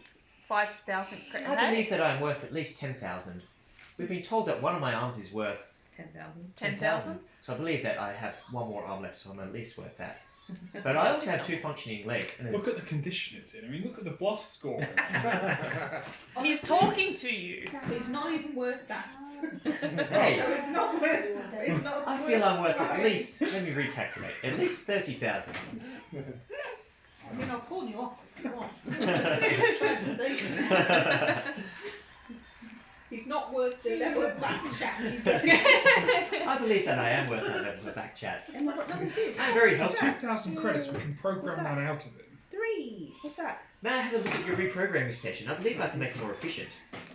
[SPEAKER 1] 5,000 credits.
[SPEAKER 2] I believe that I'm worth at least 10,000. We've been told that one of my arms is worth
[SPEAKER 6] 10,000.
[SPEAKER 1] 10,000.
[SPEAKER 2] So I believe that I have one more arm left, so I'm at least worth that. But I also have 2 functioning legs. And
[SPEAKER 5] Look at the condition it's in. I mean, look at the blast score.
[SPEAKER 1] He's talking to you.
[SPEAKER 3] It's not even worth that.
[SPEAKER 2] hey,
[SPEAKER 3] So it's not worth. It's not.
[SPEAKER 2] I feel I'm worth at least, let me recalculate, at least 30,000.
[SPEAKER 3] I mean, I'll pawn you off if you want. Trying to say he's not worth the level of back chat you get.
[SPEAKER 2] I believe that I am worth that level of back chat.
[SPEAKER 7] And what number is this?
[SPEAKER 2] I'm very helpful.
[SPEAKER 5] 2,000 credits, we can program
[SPEAKER 7] What's that?
[SPEAKER 5] one out of it.
[SPEAKER 7] 3. What's that?
[SPEAKER 2] May I have a look at your reprogramming station? I believe I can make it more efficient.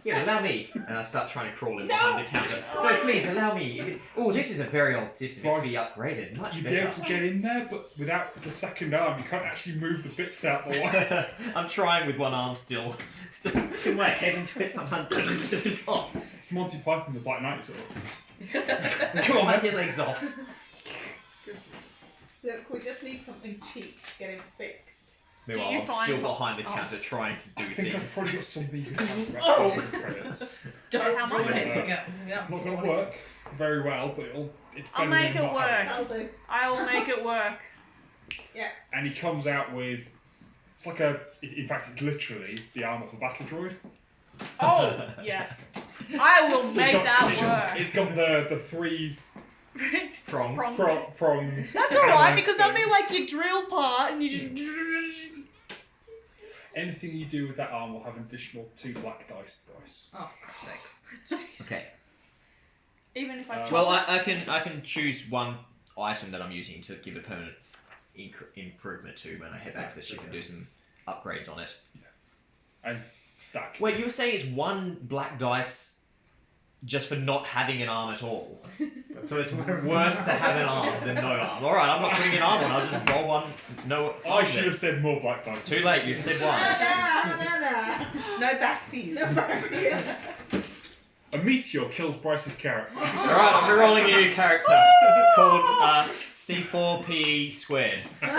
[SPEAKER 2] Yeah, allow me. And I start trying to crawl in behind the counter. No, please, allow me. Oh, this is a very old system. It can be upgraded. Much
[SPEAKER 5] You'd be able
[SPEAKER 2] better.
[SPEAKER 5] to get in there, but without the second arm, you can't actually move the bits out the way.
[SPEAKER 2] I'm trying with one arm still. Just put my head into it sometimes. Oh,
[SPEAKER 5] It's Monty Python, the Black Knight sort of.
[SPEAKER 2] come on, get your legs off.
[SPEAKER 3] Look, we just need something cheap to get him fixed.
[SPEAKER 2] Meanwhile,
[SPEAKER 1] you
[SPEAKER 2] I'm
[SPEAKER 1] find-
[SPEAKER 2] still behind the counter trying to do
[SPEAKER 5] I think I've
[SPEAKER 2] things.
[SPEAKER 5] probably got something you can have for credits.
[SPEAKER 1] How much?
[SPEAKER 6] ruin anything else.
[SPEAKER 5] It's not going to work very well, but it's
[SPEAKER 1] I'll
[SPEAKER 5] better
[SPEAKER 1] make
[SPEAKER 5] than
[SPEAKER 1] it
[SPEAKER 5] not
[SPEAKER 1] work.
[SPEAKER 5] having
[SPEAKER 3] That'll do.
[SPEAKER 1] I will make it work.
[SPEAKER 5] And he comes out with. It's like a. In fact, it's literally the arm of a battle droid.
[SPEAKER 1] Oh, yes. I will
[SPEAKER 5] So
[SPEAKER 1] make that work.
[SPEAKER 5] It's got the 3
[SPEAKER 2] Prongs.
[SPEAKER 5] prong.
[SPEAKER 1] That's alright, because that'll be like your drill part, and you just.
[SPEAKER 5] Anything you do with that arm will have an additional 2 black dice.
[SPEAKER 6] Oh, for sakes.
[SPEAKER 2] Okay.
[SPEAKER 1] Even if I chop
[SPEAKER 2] Well, I can choose one item that I'm using to give a permanent improvement to when I head back to the ship and do some upgrades on it.
[SPEAKER 5] And that.
[SPEAKER 2] Wait, you were saying it's 1 black dice just for not having an arm at all? So it's worse to have an arm than no arm. Alright, I'm not putting an arm on, I'll just roll 1. No
[SPEAKER 5] I
[SPEAKER 2] arm
[SPEAKER 5] should
[SPEAKER 2] then.
[SPEAKER 5] have said more black dice.
[SPEAKER 2] Too late, you said 1.
[SPEAKER 6] No backsies.
[SPEAKER 5] A meteor kills Bryce's character.
[SPEAKER 2] Alright, I'm re-rolling a new character called C4P squared.
[SPEAKER 4] He's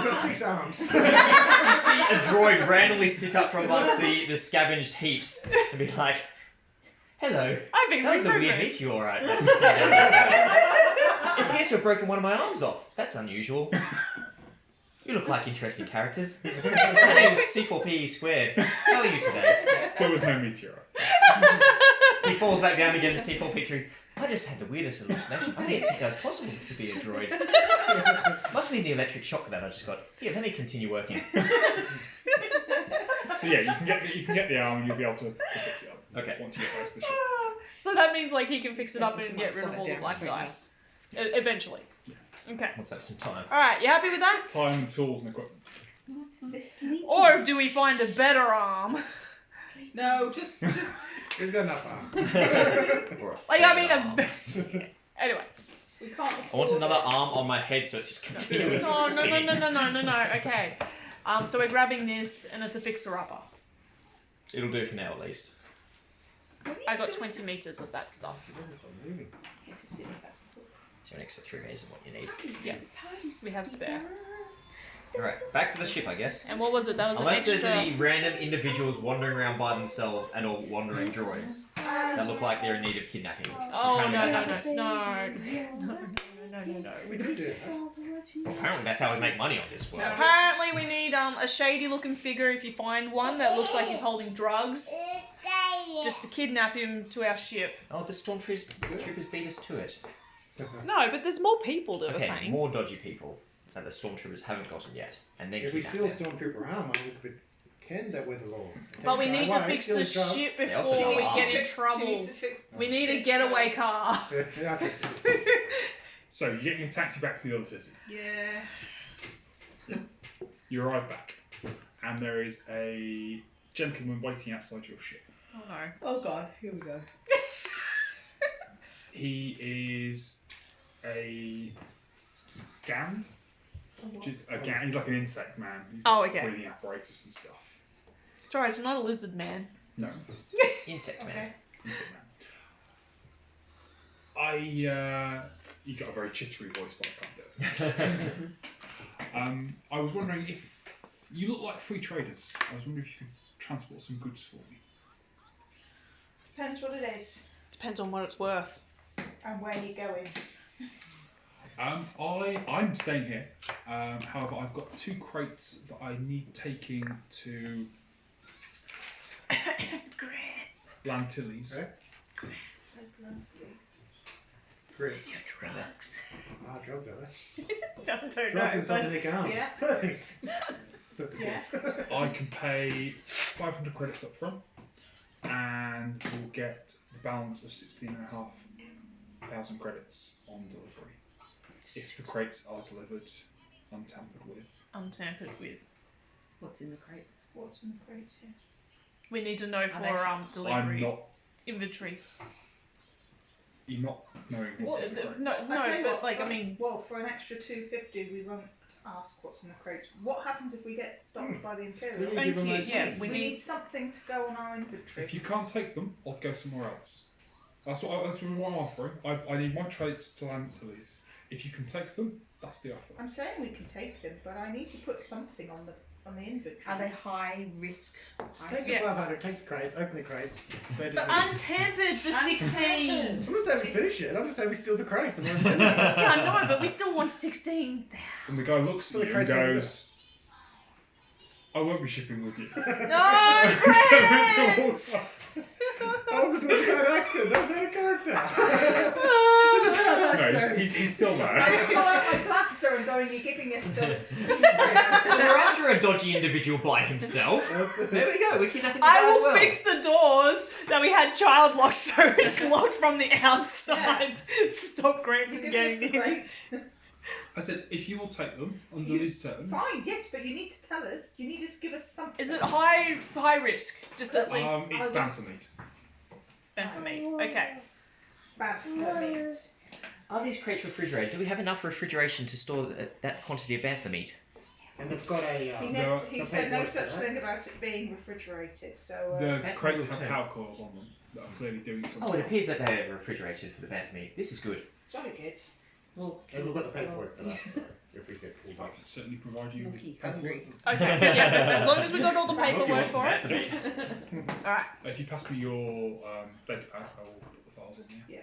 [SPEAKER 4] got 6 arms.
[SPEAKER 2] You see a droid randomly sit up from amongst the scavenged heaps and be like, hello,
[SPEAKER 1] I've been
[SPEAKER 2] that was a weird
[SPEAKER 1] reprogrammed.
[SPEAKER 2] meteorite. It appears to have broken one of my arms off. That's unusual. You look like interesting characters. My name is C4P squared. How are you today?
[SPEAKER 5] There was no meteor.
[SPEAKER 2] He falls back down again to C4P3. I just had the weirdest hallucination. I didn't think that was possible to be a droid. Must be the electric shock that I just got. Here, let me continue working.
[SPEAKER 5] So yeah, you can get the arm and you'll be able to fix it up.
[SPEAKER 2] Okay.
[SPEAKER 5] Once you get past the ship.
[SPEAKER 1] So that means like he can fix it up and
[SPEAKER 6] You
[SPEAKER 1] get
[SPEAKER 6] might
[SPEAKER 1] rid of
[SPEAKER 6] slow
[SPEAKER 1] all
[SPEAKER 6] it
[SPEAKER 1] the
[SPEAKER 6] down
[SPEAKER 1] black
[SPEAKER 6] quickly.
[SPEAKER 1] dice. Eventually. Okay.
[SPEAKER 2] Let's have some time.
[SPEAKER 1] Alright, you happy with that?
[SPEAKER 5] Time and tools and equipment.
[SPEAKER 1] Or do we find a better arm?
[SPEAKER 6] No, just.
[SPEAKER 4] He's got enough arm.
[SPEAKER 2] Or a
[SPEAKER 1] Like, I
[SPEAKER 2] third
[SPEAKER 1] mean,
[SPEAKER 2] arm.
[SPEAKER 1] anyway.
[SPEAKER 6] We can't.
[SPEAKER 2] I want another arm on my head so it's just continuous.
[SPEAKER 1] Oh, no. Okay. So we're grabbing this and it's a fixer-upper.
[SPEAKER 2] It'll do for now at least.
[SPEAKER 1] I got 20 meters of that stuff.
[SPEAKER 2] So an extra 3 days of what you need.
[SPEAKER 1] Yeah. We have spare.
[SPEAKER 2] Alright, back to the ship I guess.
[SPEAKER 1] And what was it? That was
[SPEAKER 2] Unless
[SPEAKER 1] an extra...
[SPEAKER 2] there's any random individuals wandering around by themselves and all wandering droids that look like they're in need of kidnapping.
[SPEAKER 1] Oh,
[SPEAKER 2] Apparently
[SPEAKER 1] no.
[SPEAKER 2] that happens.
[SPEAKER 1] No.
[SPEAKER 4] We do this.
[SPEAKER 2] Well, apparently that's how we make money on this world.
[SPEAKER 1] Apparently we need a shady looking figure if you find one that looks like he's holding drugs. Just to kidnap him to our ship.
[SPEAKER 2] Oh, the stormtroopers beat us to it.
[SPEAKER 1] No, but there's more people that
[SPEAKER 2] Okay, more dodgy people that the stormtroopers haven't gotten yet. And then
[SPEAKER 4] If we
[SPEAKER 2] kidnap
[SPEAKER 4] steal
[SPEAKER 2] them.
[SPEAKER 4] Stormtrooper armor, we could pretend that we're the law.
[SPEAKER 1] But we
[SPEAKER 4] Take
[SPEAKER 1] need
[SPEAKER 4] that
[SPEAKER 1] to
[SPEAKER 4] away,
[SPEAKER 1] fix
[SPEAKER 4] steal
[SPEAKER 1] the
[SPEAKER 4] drugs.
[SPEAKER 1] ship
[SPEAKER 2] They also
[SPEAKER 1] before
[SPEAKER 2] need
[SPEAKER 1] we
[SPEAKER 2] arms.
[SPEAKER 1] get in
[SPEAKER 6] She needs
[SPEAKER 1] trouble.
[SPEAKER 6] to fix the
[SPEAKER 1] We need a
[SPEAKER 6] ship
[SPEAKER 1] getaway
[SPEAKER 6] first.
[SPEAKER 1] car.
[SPEAKER 4] Yeah, okay.
[SPEAKER 5] So you're getting a taxi back to the other city.
[SPEAKER 6] Yeah.
[SPEAKER 5] You arrive back, and there is a gentleman waiting outside your ship.
[SPEAKER 1] Oh no.
[SPEAKER 6] Oh god, here we go.
[SPEAKER 5] He is a Gand. He's like an insect man. He's
[SPEAKER 1] Oh,
[SPEAKER 5] got
[SPEAKER 1] okay.
[SPEAKER 5] breathing apparatus and stuff.
[SPEAKER 1] It's alright, it's not a lizard man.
[SPEAKER 5] No,
[SPEAKER 2] Insect man.
[SPEAKER 1] Okay.
[SPEAKER 5] insect man. You got a very chittery voice, but I can't do it. I was wondering if you look like free traders. I was wondering if you could transport some goods for me.
[SPEAKER 3] Depends what it is
[SPEAKER 1] Depends on what it's worth.
[SPEAKER 3] and where you're going.
[SPEAKER 5] I'm staying here. However, I've got 2 crates that I need taking to Lantilles.
[SPEAKER 4] Okay.
[SPEAKER 3] Where's Lancelot's?
[SPEAKER 4] Chris.
[SPEAKER 2] Drugs.
[SPEAKER 4] Ah, drugs are they?
[SPEAKER 1] Don't
[SPEAKER 4] Drugs and something arms.
[SPEAKER 3] Yeah.
[SPEAKER 4] Perfect.
[SPEAKER 3] Yeah.
[SPEAKER 5] I can pay 500 credits up front, and we'll get the balance of 16,500 credits on delivery. If the crates are delivered untampered with.
[SPEAKER 1] Untampered with.
[SPEAKER 6] What's in the crates?
[SPEAKER 3] What's in the crate here?
[SPEAKER 1] We need to know
[SPEAKER 6] Are
[SPEAKER 1] for
[SPEAKER 6] they-
[SPEAKER 1] delivery.
[SPEAKER 5] I'm not.
[SPEAKER 1] Inventory.
[SPEAKER 5] You're not knowing what's in the crates.
[SPEAKER 1] No,
[SPEAKER 3] I'll tell you
[SPEAKER 1] but
[SPEAKER 3] what,
[SPEAKER 1] like,
[SPEAKER 3] for,
[SPEAKER 1] I mean...
[SPEAKER 3] Well, for an extra 250, we won't ask what's in the crates. What happens if we get stopped by the Imperial?
[SPEAKER 4] Please.
[SPEAKER 1] Thank
[SPEAKER 4] give
[SPEAKER 1] you,
[SPEAKER 4] them a-
[SPEAKER 1] yeah, we
[SPEAKER 3] We
[SPEAKER 1] need...
[SPEAKER 3] need something to go on our inventory.
[SPEAKER 5] If you can't take them, I'll go somewhere else. That's what I'm offering. I need my traits to Lantilles. If you can take them, that's the offer.
[SPEAKER 3] I'm saying we can take them, but I need to put something on the inventory.
[SPEAKER 6] Are they high risk?
[SPEAKER 4] Just take the
[SPEAKER 1] Yeah.
[SPEAKER 4] 500, take the crates, open the crates.
[SPEAKER 1] But untampered for 16!
[SPEAKER 4] I'm not saying we finish it, I'm just saying we steal the crates. And we're
[SPEAKER 1] Yeah, I know, but we still want 16.
[SPEAKER 5] And the guy looks at
[SPEAKER 4] Well,
[SPEAKER 5] you
[SPEAKER 4] the
[SPEAKER 5] and
[SPEAKER 4] crates
[SPEAKER 5] goes, I won't be shipping with you.
[SPEAKER 1] No, Brent!
[SPEAKER 4] I wasn't doing a bad accent, that was out of character.
[SPEAKER 5] No, he's still
[SPEAKER 3] I
[SPEAKER 5] there.
[SPEAKER 3] pull out my plaster and going, you're giving us the...
[SPEAKER 2] So we're after a dodgy individual by himself. There we go, we're kidnapping the guy
[SPEAKER 1] I
[SPEAKER 2] as
[SPEAKER 1] will
[SPEAKER 2] well.
[SPEAKER 1] fix the doors that we had child locked so it's locked from the outside. Stop Grant
[SPEAKER 3] You're
[SPEAKER 1] from
[SPEAKER 3] giving us
[SPEAKER 1] getting
[SPEAKER 3] the
[SPEAKER 1] in.
[SPEAKER 3] crates.
[SPEAKER 5] I said, if you will take them under these terms.
[SPEAKER 3] Fine, yes, but you need to tell us. You need to give us something.
[SPEAKER 1] Is it high risk? Just at least
[SPEAKER 5] It's banter meat.
[SPEAKER 1] then for me. Okay.
[SPEAKER 3] Bad for me.
[SPEAKER 2] Are these crates refrigerated? Do we have enough refrigeration to store that quantity of bantha meat?
[SPEAKER 4] And they've got a...
[SPEAKER 3] He
[SPEAKER 4] the
[SPEAKER 3] said no
[SPEAKER 4] paperwork
[SPEAKER 3] such
[SPEAKER 4] there.
[SPEAKER 3] thing about it being refrigerated, so...
[SPEAKER 5] The
[SPEAKER 2] That's
[SPEAKER 5] crates
[SPEAKER 2] real
[SPEAKER 5] have
[SPEAKER 2] too.
[SPEAKER 5] power coils on them that are clearly doing something.
[SPEAKER 2] Oh, it appears that they're refrigerated for the bantha meat. This is good.
[SPEAKER 3] Jolly good.
[SPEAKER 6] Well,
[SPEAKER 4] And we've got the paperwork for that, so if we get pulled
[SPEAKER 5] I
[SPEAKER 4] up.
[SPEAKER 5] can certainly provide you with
[SPEAKER 6] Mookie,
[SPEAKER 5] paperwork.
[SPEAKER 6] hungry.
[SPEAKER 1] Okay, yeah. As long as we got all the paperwork
[SPEAKER 2] wants
[SPEAKER 1] for it.
[SPEAKER 2] bantha meat.
[SPEAKER 1] Alright.
[SPEAKER 5] If you pass me your data pad, I will put the files in here.
[SPEAKER 3] Yeah.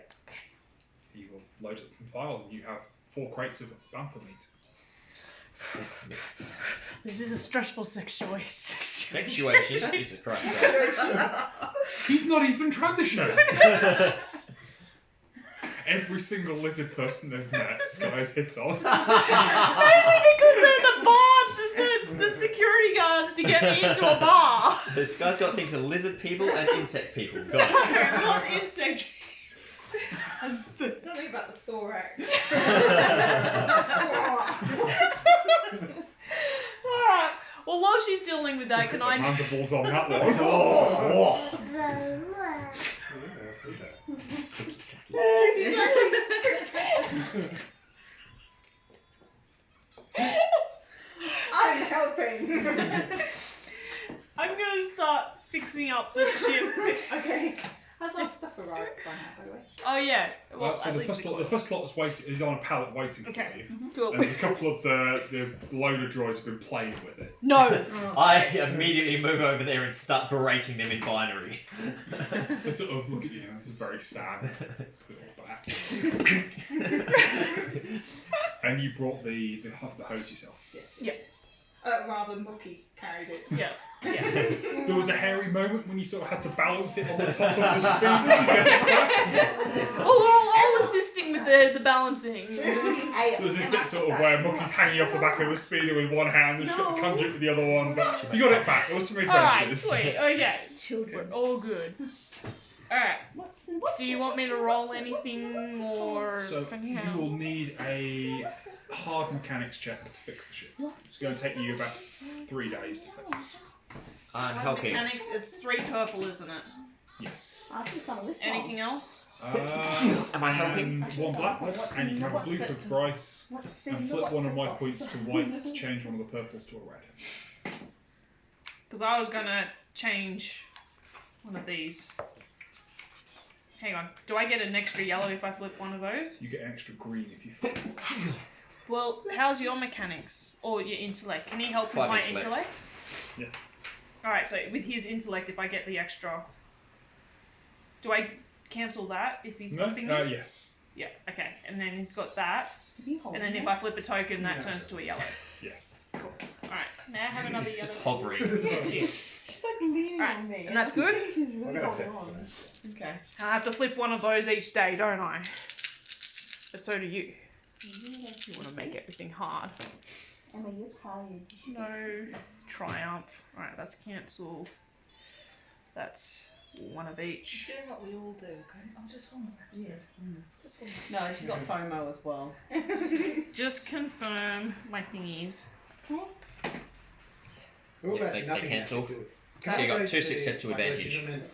[SPEAKER 5] You will load up the file and you have 4 crates of bantha meat.
[SPEAKER 1] This is a stressful situation.
[SPEAKER 2] Sexuation? Jesus Christ.
[SPEAKER 5] He's not even transitioning! every single lizard person they've met, Sky's hit on.
[SPEAKER 1] Only because they're the bar, the security guards to get me into a bar.
[SPEAKER 2] This guy's got things for lizard people and insect people. Got it.
[SPEAKER 1] No, not insect.
[SPEAKER 7] There's something about the thorax.
[SPEAKER 1] Alright. Well, while she's dealing with that, can I...
[SPEAKER 5] Mandibles on that one.
[SPEAKER 7] I'm helping.
[SPEAKER 1] I'm going to start fixing up the ship.
[SPEAKER 7] Okay. Has our stuff arrived by now, by the way?
[SPEAKER 1] Oh, yeah. Well,
[SPEAKER 5] So
[SPEAKER 1] at
[SPEAKER 5] the
[SPEAKER 1] least
[SPEAKER 5] first,
[SPEAKER 1] we
[SPEAKER 5] lot, the first lot is on a pallet waiting
[SPEAKER 1] Okay.
[SPEAKER 5] for you.
[SPEAKER 1] Cool.
[SPEAKER 5] And there's a couple of the loader droids have been playing with it.
[SPEAKER 1] No.
[SPEAKER 2] I immediately move over there and start berating them in binary.
[SPEAKER 5] They sort of look at you and it's very sad. Put it all back. And you brought the hose yourself.
[SPEAKER 3] Yes.
[SPEAKER 1] Yeah.
[SPEAKER 3] Rather Mookie carried it.
[SPEAKER 1] Yes. Yeah.
[SPEAKER 5] There was a hairy moment when you sort of had to balance it on the top of the speaker to get it back.
[SPEAKER 1] Oh, we're all assisting with the balancing.
[SPEAKER 5] There was this bit sort of where Mookie's hanging off the back of the speeder with one hand and she's got the conduit with the other one, but you got it back. There was some
[SPEAKER 1] Alright,
[SPEAKER 5] adventures.
[SPEAKER 1] sweet. Okay.
[SPEAKER 7] Children.
[SPEAKER 1] We're all good. Alright.
[SPEAKER 7] What's
[SPEAKER 1] Do you want me to roll anything more
[SPEAKER 5] So
[SPEAKER 1] for
[SPEAKER 5] you
[SPEAKER 1] now?
[SPEAKER 5] will need a hard mechanics check to fix the ship. It's going to take you about 3 days to fix.
[SPEAKER 2] I'm helping.
[SPEAKER 1] Mechanics, it's 3 purple, isn't it?
[SPEAKER 5] Yes.
[SPEAKER 7] I think some of this
[SPEAKER 1] Anything else?
[SPEAKER 2] Am I helping?
[SPEAKER 5] And 1 black, and you can have a blue for price, and flip one of my points to white to change one of the purples to a red.
[SPEAKER 1] Because I was going to change one of these. Hang on. Do I get an extra yellow if I flip one of those?
[SPEAKER 5] You get an extra green if you flip it.
[SPEAKER 1] Well, how's your mechanics? Or your intellect? Can he help with
[SPEAKER 2] 5
[SPEAKER 1] my
[SPEAKER 2] intellect.
[SPEAKER 1] intellect?
[SPEAKER 5] Yeah.
[SPEAKER 1] Alright, so with his intellect, if I get the extra... Do I cancel that if he's
[SPEAKER 5] No?
[SPEAKER 1] helping me?
[SPEAKER 5] Yes.
[SPEAKER 1] Yeah, okay. And then he's got that.
[SPEAKER 7] You hold
[SPEAKER 1] And then
[SPEAKER 7] it.
[SPEAKER 1] if I flip a token, that
[SPEAKER 4] No.
[SPEAKER 1] turns to a yellow.
[SPEAKER 5] Yes.
[SPEAKER 1] Cool. Alright, now I have another yellow.
[SPEAKER 2] Just hovering.
[SPEAKER 1] Yeah.
[SPEAKER 7] She's like leaning
[SPEAKER 1] Alright,
[SPEAKER 7] on me.
[SPEAKER 1] and that's
[SPEAKER 7] I can
[SPEAKER 1] good?
[SPEAKER 7] see She's really
[SPEAKER 4] That's it.
[SPEAKER 7] holding on. Okay.
[SPEAKER 1] I have to flip one of those each day, don't I? But so do you. You want to make everything hard.
[SPEAKER 7] Emma, you're tired. You should
[SPEAKER 1] No. Triumph. Alright, that's cancel. That's one of each.
[SPEAKER 3] Doing what we all do. I'm just one more episode. Just one more.
[SPEAKER 6] No, she's got FOMO as well.
[SPEAKER 1] Just confirm my thingies.
[SPEAKER 4] Well,
[SPEAKER 2] Yeah,
[SPEAKER 4] actually
[SPEAKER 2] they
[SPEAKER 4] nothing
[SPEAKER 2] cancel.
[SPEAKER 4] to do with it.
[SPEAKER 2] So you
[SPEAKER 4] Can I
[SPEAKER 2] got
[SPEAKER 4] go
[SPEAKER 2] 2
[SPEAKER 4] to,
[SPEAKER 2] success to
[SPEAKER 4] like,
[SPEAKER 2] advantage.
[SPEAKER 4] Legitimate,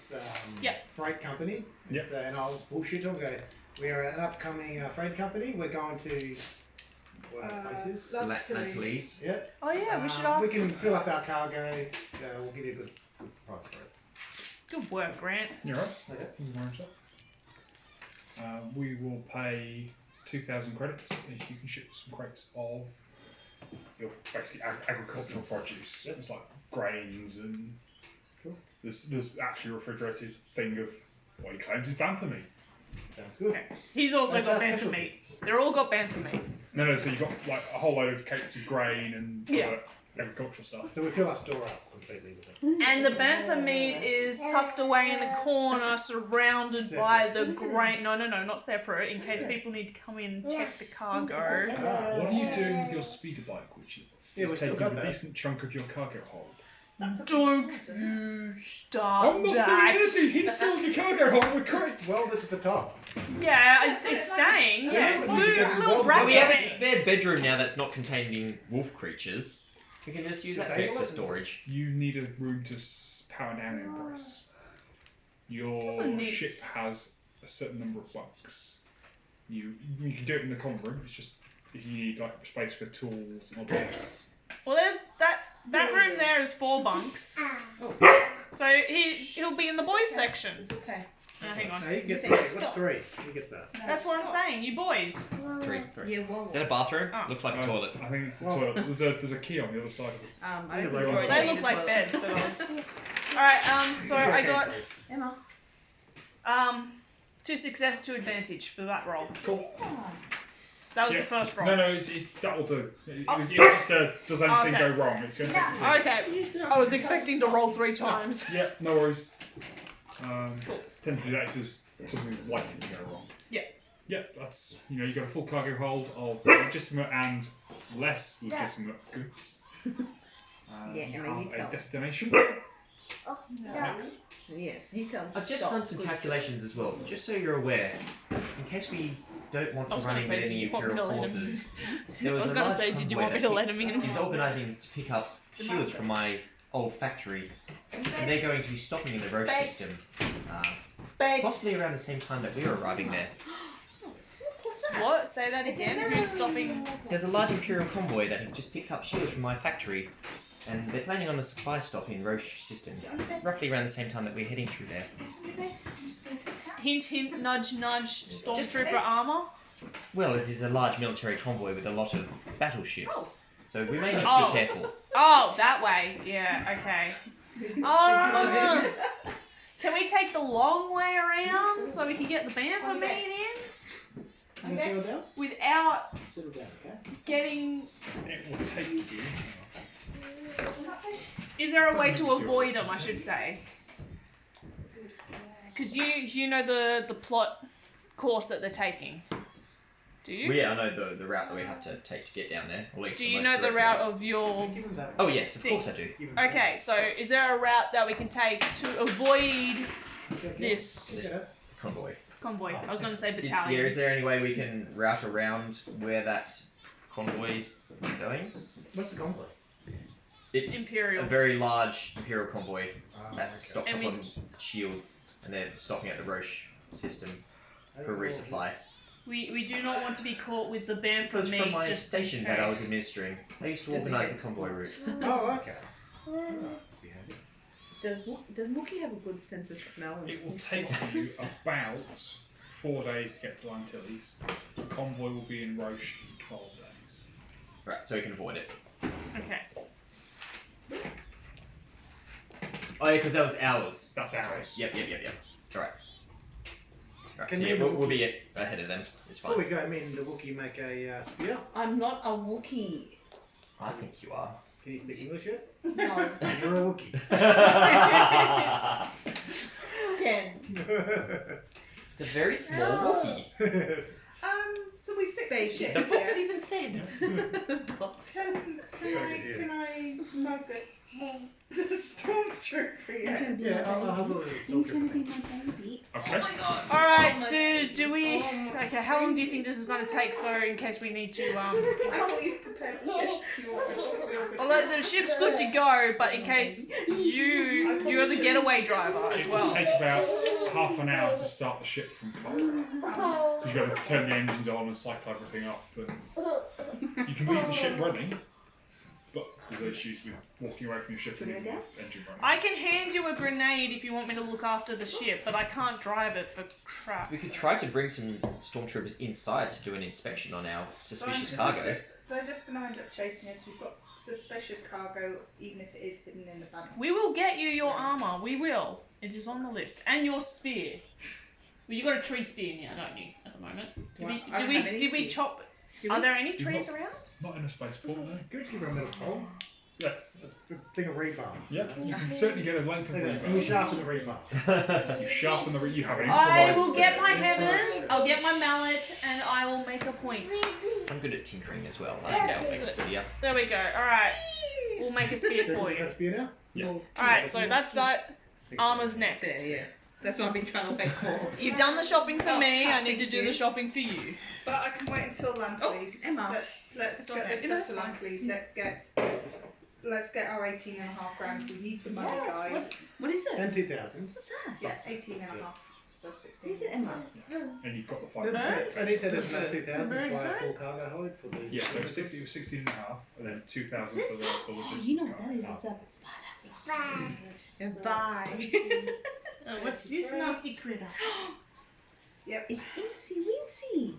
[SPEAKER 1] Yeah.
[SPEAKER 4] Freight company.
[SPEAKER 5] Yeah.
[SPEAKER 4] So, and I'll bullshit them. Go. We are an upcoming freight company. We're going to places.
[SPEAKER 2] Antilles.
[SPEAKER 4] Yeah.
[SPEAKER 1] Oh yeah, we should ask.
[SPEAKER 4] We can fill up our cargo. We'll give you a good price for it.
[SPEAKER 1] Good work, Grant.
[SPEAKER 5] You're right.
[SPEAKER 4] Okay.
[SPEAKER 5] You can arrange that. We will pay 2,000 credits if you can ship some crates of your basically agricultural produce.
[SPEAKER 4] Yep.
[SPEAKER 5] It's like grains and
[SPEAKER 4] Cool.
[SPEAKER 5] there's actually a refrigerated thing of what he claims is bantha meat.
[SPEAKER 4] Sounds good.
[SPEAKER 1] Okay. He's also
[SPEAKER 4] That's
[SPEAKER 1] got
[SPEAKER 4] our
[SPEAKER 1] bantha
[SPEAKER 4] specialty.
[SPEAKER 1] meat. They're all got bantha meat.
[SPEAKER 5] No, so you've got like a whole load of cakes of grain and
[SPEAKER 1] Yeah.
[SPEAKER 5] other agricultural stuff.
[SPEAKER 4] So we fill our store up completely with it.
[SPEAKER 1] And the bantha meat is tucked away in the corner, surrounded by the grain. No, not separate, in case people need to come in and check the cargo.
[SPEAKER 5] What are you doing with your speeder bike, which
[SPEAKER 4] Yeah,
[SPEAKER 5] is
[SPEAKER 4] we still
[SPEAKER 5] taking
[SPEAKER 4] got
[SPEAKER 5] a
[SPEAKER 4] that.
[SPEAKER 5] decent chunk of your cargo hold?
[SPEAKER 1] Don't you start
[SPEAKER 5] I'm not
[SPEAKER 1] that.
[SPEAKER 5] doing anything. He's filled your cargo hold with crates.
[SPEAKER 4] Welded to the top.
[SPEAKER 1] Yeah, it's staying. Yeah,
[SPEAKER 4] Yeah,
[SPEAKER 1] little
[SPEAKER 4] you can
[SPEAKER 1] little
[SPEAKER 4] weld
[SPEAKER 2] Well, we have a
[SPEAKER 1] bracket.
[SPEAKER 2] spare bedroom now that's not containing wolf creatures. We can just use that for
[SPEAKER 4] Disable
[SPEAKER 2] extra
[SPEAKER 4] it.
[SPEAKER 2] storage.
[SPEAKER 5] You need a room to power down Embrace. Your
[SPEAKER 1] Doesn't need-
[SPEAKER 5] ship has a certain number of bunks. You can do it in the common room. It's just if you need like space for tools and objects.
[SPEAKER 1] Well, there's that room there is 4 bunks. So he'll be in the boys section.
[SPEAKER 6] It's okay.
[SPEAKER 1] Hang on.
[SPEAKER 4] No, you can get
[SPEAKER 7] Say
[SPEAKER 4] 3.
[SPEAKER 7] stop.
[SPEAKER 4] What's 3? He gets that.
[SPEAKER 1] That's what I'm saying. You boys.
[SPEAKER 2] 3.
[SPEAKER 6] Yeah, whoa.
[SPEAKER 2] Is that a bathroom?
[SPEAKER 1] Oh.
[SPEAKER 2] Looks like a toilet.
[SPEAKER 5] I think it's a
[SPEAKER 4] Well-
[SPEAKER 5] toilet. There's a key on the other side of it.
[SPEAKER 6] I don't
[SPEAKER 4] They
[SPEAKER 6] think
[SPEAKER 4] look
[SPEAKER 6] droids
[SPEAKER 1] They
[SPEAKER 6] need
[SPEAKER 1] look
[SPEAKER 6] a
[SPEAKER 1] like
[SPEAKER 6] toilet.
[SPEAKER 1] beds. Alright, so I got
[SPEAKER 7] Emma.
[SPEAKER 1] 2 success, 2 advantage for that roll.
[SPEAKER 5] Cool.
[SPEAKER 1] That was
[SPEAKER 5] Yeah.
[SPEAKER 1] the first roll.
[SPEAKER 5] No, that will do. It
[SPEAKER 1] Oh.
[SPEAKER 5] just does anything
[SPEAKER 1] Okay.
[SPEAKER 5] go wrong? It's going to take
[SPEAKER 1] Okay. I was expecting to roll 3 times.
[SPEAKER 5] Yeah, no worries.
[SPEAKER 1] Cool.
[SPEAKER 5] Tend to do that if there's something likely to go wrong. Yep, that's, you got a full cargo hold of legitimate and less legitimate goods.
[SPEAKER 6] Yeah,
[SPEAKER 5] You
[SPEAKER 6] and then you
[SPEAKER 5] have
[SPEAKER 6] tell.
[SPEAKER 5] a destination. Next.
[SPEAKER 6] Yes, you tell them.
[SPEAKER 2] I've just done some calculations as well, just so you're aware. In case we don't want
[SPEAKER 1] I
[SPEAKER 2] to
[SPEAKER 1] was
[SPEAKER 2] run
[SPEAKER 1] gonna
[SPEAKER 2] in
[SPEAKER 1] say,
[SPEAKER 2] with
[SPEAKER 1] did
[SPEAKER 2] any
[SPEAKER 1] you want me to
[SPEAKER 2] Imperial
[SPEAKER 1] let him
[SPEAKER 2] forces.
[SPEAKER 1] in?
[SPEAKER 2] There
[SPEAKER 1] I
[SPEAKER 2] was
[SPEAKER 1] was
[SPEAKER 2] a
[SPEAKER 1] gonna
[SPEAKER 2] large
[SPEAKER 1] say, did you
[SPEAKER 2] convoy
[SPEAKER 1] want me
[SPEAKER 2] that
[SPEAKER 1] to let him in?
[SPEAKER 2] is organising to pick up shields from my old factory, and they're going to be stopping in the road system, possibly around the same time that we are arriving there.
[SPEAKER 1] What? Say that again? Who's stopping?
[SPEAKER 2] There's a large Imperial convoy that have just picked up shields from my factory, and they're planning on a supply stop in Roche system, roughly around the same time that we're heading through there.
[SPEAKER 1] Hint, hint, nudge, nudge. Stormtrooper armor.
[SPEAKER 2] Well, it is a large military convoy with a lot of battleships, so we may need to
[SPEAKER 1] Oh.
[SPEAKER 2] be careful.
[SPEAKER 1] Oh, that way. Yeah. Okay. Oh. Can we take the long way around so we can get the bantha meat in
[SPEAKER 4] Can you settle down?
[SPEAKER 1] without
[SPEAKER 4] Settle down, okay?
[SPEAKER 1] getting?
[SPEAKER 5] It will take you.
[SPEAKER 1] Is there a way to avoid them? I should say. Because you know the plot course that they're taking. Do you?
[SPEAKER 2] Well, yeah, I know the route that we have to take to get down there. At least
[SPEAKER 1] Do
[SPEAKER 2] the
[SPEAKER 1] you
[SPEAKER 2] most
[SPEAKER 1] know the
[SPEAKER 2] direct
[SPEAKER 1] route of your?
[SPEAKER 4] Give him that.
[SPEAKER 2] Oh yes, of course I do.
[SPEAKER 4] Give him that.
[SPEAKER 1] Okay, so is there a route that we can take to avoid this
[SPEAKER 4] Look at it.
[SPEAKER 2] Convoy.
[SPEAKER 1] convoy? I was going to say
[SPEAKER 2] Is
[SPEAKER 1] battalion.
[SPEAKER 2] there any way we can route around where that convoy is going?
[SPEAKER 4] What's the convoy?
[SPEAKER 2] It's
[SPEAKER 1] Imperials.
[SPEAKER 2] a very large Imperial convoy that
[SPEAKER 4] okay.
[SPEAKER 2] stopped
[SPEAKER 1] And
[SPEAKER 2] up on shields, and they're stopping at the Roche system for resupply.
[SPEAKER 1] We do not want to be caught with the bantha
[SPEAKER 2] Because
[SPEAKER 1] meat
[SPEAKER 2] from my
[SPEAKER 1] just
[SPEAKER 2] station
[SPEAKER 1] in
[SPEAKER 2] that I
[SPEAKER 1] case.
[SPEAKER 2] was administering, I used to organise the convoy routes.
[SPEAKER 4] Oh, okay. Be happy.
[SPEAKER 6] Does Mookie have a good sense of smell and
[SPEAKER 5] It will
[SPEAKER 6] sniff
[SPEAKER 5] take you
[SPEAKER 6] glasses?
[SPEAKER 5] about 4 days to get to Lantilles. The convoy will be in Roche in 12 days.
[SPEAKER 2] Right, so we can avoid it.
[SPEAKER 1] Okay.
[SPEAKER 2] Oh yeah, because that was ours.
[SPEAKER 5] That's ours.
[SPEAKER 2] Yep. Alright. Right,
[SPEAKER 4] Can
[SPEAKER 2] so
[SPEAKER 4] you-
[SPEAKER 2] yeah, we'll be ahead of them. It's fine.
[SPEAKER 4] Before we go, me and the Wookiee make a spear.
[SPEAKER 6] I'm not a Wookiee.
[SPEAKER 2] I think you are.
[SPEAKER 4] Can you speak English yet?
[SPEAKER 6] No.
[SPEAKER 4] You're a Wookiee.
[SPEAKER 6] 10.
[SPEAKER 2] It's a very small Wookiee.
[SPEAKER 3] So we fixed
[SPEAKER 6] Baby.
[SPEAKER 3] the ship.
[SPEAKER 2] The books even said.
[SPEAKER 3] Can I mug it? To Stormtrooper, yeah.
[SPEAKER 4] Yeah, I'll have a little
[SPEAKER 7] You
[SPEAKER 4] filter.
[SPEAKER 7] gonna be my baby?
[SPEAKER 5] Okay.
[SPEAKER 1] Alright, do we... Okay, how long do you think this is going to take, so in case we need to...
[SPEAKER 3] I thought you'd prepared the ship.
[SPEAKER 1] Well, the ship's good to go, but in case you're the getaway driver as
[SPEAKER 5] It will
[SPEAKER 1] well.
[SPEAKER 5] take about half an hour to start the ship from Kruger. Because you've got to turn the engines on and cycle everything up. And you can leave the ship running, but there's issues with walking away from your ship and leaving the engine running.
[SPEAKER 1] I can hand you a grenade if you want me to look after the ship, but I can't drive it for crap.
[SPEAKER 2] We could try to bring some stormtroopers inside to do an inspection on our suspicious cargo.
[SPEAKER 3] They're just going to end up chasing us. We've got suspicious cargo, even if it is hidden in the van.
[SPEAKER 1] We will get you your armor. We will. It is on the list. And your spear. Well, you got a tree spear now, don't you? At the moment.
[SPEAKER 6] I don't have any
[SPEAKER 1] Did we
[SPEAKER 6] spear.
[SPEAKER 1] chop?
[SPEAKER 6] Do
[SPEAKER 1] Are
[SPEAKER 6] we?
[SPEAKER 1] there any trees around?
[SPEAKER 5] Not in a spaceport, no.
[SPEAKER 4] Can we just give her a metal pole?
[SPEAKER 5] Yes.
[SPEAKER 4] A thing of rebar.
[SPEAKER 5] Yeah, you can certainly get a length of
[SPEAKER 4] And we
[SPEAKER 5] rebar.
[SPEAKER 4] sharpen the rebar.
[SPEAKER 5] You sharpen the you have an
[SPEAKER 1] I
[SPEAKER 5] improvised.
[SPEAKER 1] will get my hammers. I'll get my mallet, and I will make a point.
[SPEAKER 2] I'm good at tinkering as well. I think that'll make it easier.
[SPEAKER 1] There we go. All right. We'll make a spear
[SPEAKER 4] So
[SPEAKER 1] for
[SPEAKER 4] you got a
[SPEAKER 1] you.
[SPEAKER 4] spear now?
[SPEAKER 5] Yeah.
[SPEAKER 1] All right. So that's that. Armor's
[SPEAKER 6] That's
[SPEAKER 1] next.
[SPEAKER 6] it, yeah. That's what I've been trying to wait for.
[SPEAKER 1] You've done the shopping for
[SPEAKER 6] Oh,
[SPEAKER 1] me. I need to
[SPEAKER 6] thank
[SPEAKER 1] do
[SPEAKER 6] you.
[SPEAKER 1] the shopping for you.
[SPEAKER 3] But I can wait until Lansley's.
[SPEAKER 6] Oh, Emma.
[SPEAKER 3] Let's
[SPEAKER 1] It's
[SPEAKER 3] get
[SPEAKER 1] okay.
[SPEAKER 3] this
[SPEAKER 1] You know,
[SPEAKER 3] stuff
[SPEAKER 1] it's
[SPEAKER 3] to
[SPEAKER 1] fine.
[SPEAKER 3] Lansley's. Let's get our 18.5 grand. We need the money, guys.
[SPEAKER 6] What is it?
[SPEAKER 4] And 2,000.
[SPEAKER 6] What's that?
[SPEAKER 3] Yes, 18.5. So 16.
[SPEAKER 6] What is it, Emma?
[SPEAKER 5] And you've got the
[SPEAKER 1] The bird?
[SPEAKER 5] 5.
[SPEAKER 4] And he said there's another 2,000
[SPEAKER 1] Very
[SPEAKER 4] to buy a
[SPEAKER 1] good.
[SPEAKER 4] full cargo hold for the.
[SPEAKER 5] Yeah, so it was 16 and a half, and then 2,000 for the
[SPEAKER 7] Oh,
[SPEAKER 5] logistics.
[SPEAKER 7] you know what that is? It's a butterfly.
[SPEAKER 6] Bye.
[SPEAKER 1] What's this nasty critter?
[SPEAKER 3] Yep.
[SPEAKER 7] It's Incy Wincy.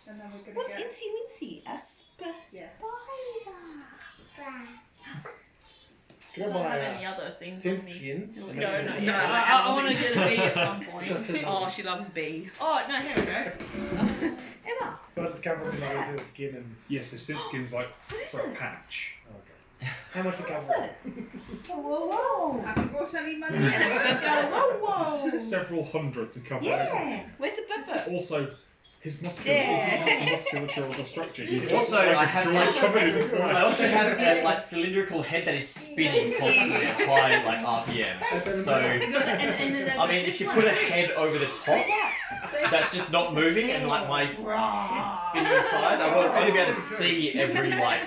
[SPEAKER 3] And then we're gonna
[SPEAKER 7] What's
[SPEAKER 3] get.
[SPEAKER 7] Incy Wincy? A spider.
[SPEAKER 4] Can I
[SPEAKER 1] I don't
[SPEAKER 4] buy
[SPEAKER 1] have any
[SPEAKER 4] a
[SPEAKER 1] other things
[SPEAKER 4] synth
[SPEAKER 1] on me.
[SPEAKER 4] skin?
[SPEAKER 1] No,
[SPEAKER 4] And
[SPEAKER 1] no,
[SPEAKER 4] then-
[SPEAKER 1] yeah.
[SPEAKER 6] No,
[SPEAKER 1] I want to get a bee at some point.
[SPEAKER 4] Just a-
[SPEAKER 6] Oh, she loves bees.
[SPEAKER 1] Oh, no, here we go.
[SPEAKER 7] Emma,
[SPEAKER 4] So I just cover with my little skin and.
[SPEAKER 5] Yeah, so synth skin's like
[SPEAKER 7] what is
[SPEAKER 5] for a
[SPEAKER 7] it?
[SPEAKER 5] patch.
[SPEAKER 4] Okay. How much to
[SPEAKER 7] What is
[SPEAKER 4] cover?
[SPEAKER 7] it? Whoa, whoa.
[SPEAKER 3] Have you brought any money?
[SPEAKER 7] Whoa, whoa.
[SPEAKER 5] Several hundred to cover
[SPEAKER 7] Yeah. Where's the pepper?
[SPEAKER 5] it. Also, His musculature was a structure. He just,
[SPEAKER 2] Also, I have
[SPEAKER 5] joint
[SPEAKER 2] like
[SPEAKER 5] covered in
[SPEAKER 2] I
[SPEAKER 5] flesh.
[SPEAKER 2] also have a like cylindrical head that is spinning constantly at high like RPM. So I mean, if you put a head over the top, that's just not moving, and like my head's spinning inside, I won't only be able to see every like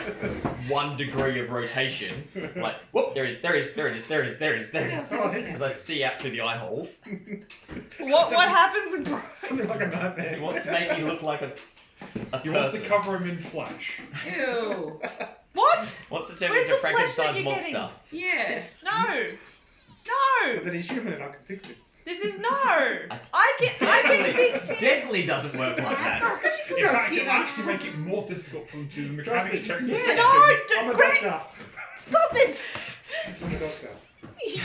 [SPEAKER 2] 1 degree of rotation. Like, whoop, there it is. As I see out through the eye holes.
[SPEAKER 1] What happened with Bryce?
[SPEAKER 5] Something like a madman.
[SPEAKER 2] He wants to make me look like a
[SPEAKER 5] He wants to
[SPEAKER 2] person.
[SPEAKER 5] cover him in flesh.
[SPEAKER 6] Ew.
[SPEAKER 1] What?
[SPEAKER 2] Wants to turn me
[SPEAKER 1] Where's
[SPEAKER 2] into
[SPEAKER 1] the flesh that
[SPEAKER 2] Frankenstein's
[SPEAKER 1] you're
[SPEAKER 2] monster.
[SPEAKER 6] Yeah.
[SPEAKER 1] No.
[SPEAKER 5] But then he's human and I can fix it.
[SPEAKER 1] This is no. I can fix it.
[SPEAKER 2] Definitely doesn't work like that.
[SPEAKER 5] In fact, it'll actually make it more difficult for him to do the mechanics checks.
[SPEAKER 1] No,
[SPEAKER 4] I'm a
[SPEAKER 1] Greg,
[SPEAKER 4] doctor.
[SPEAKER 1] stop this.
[SPEAKER 4] I'm a doctor.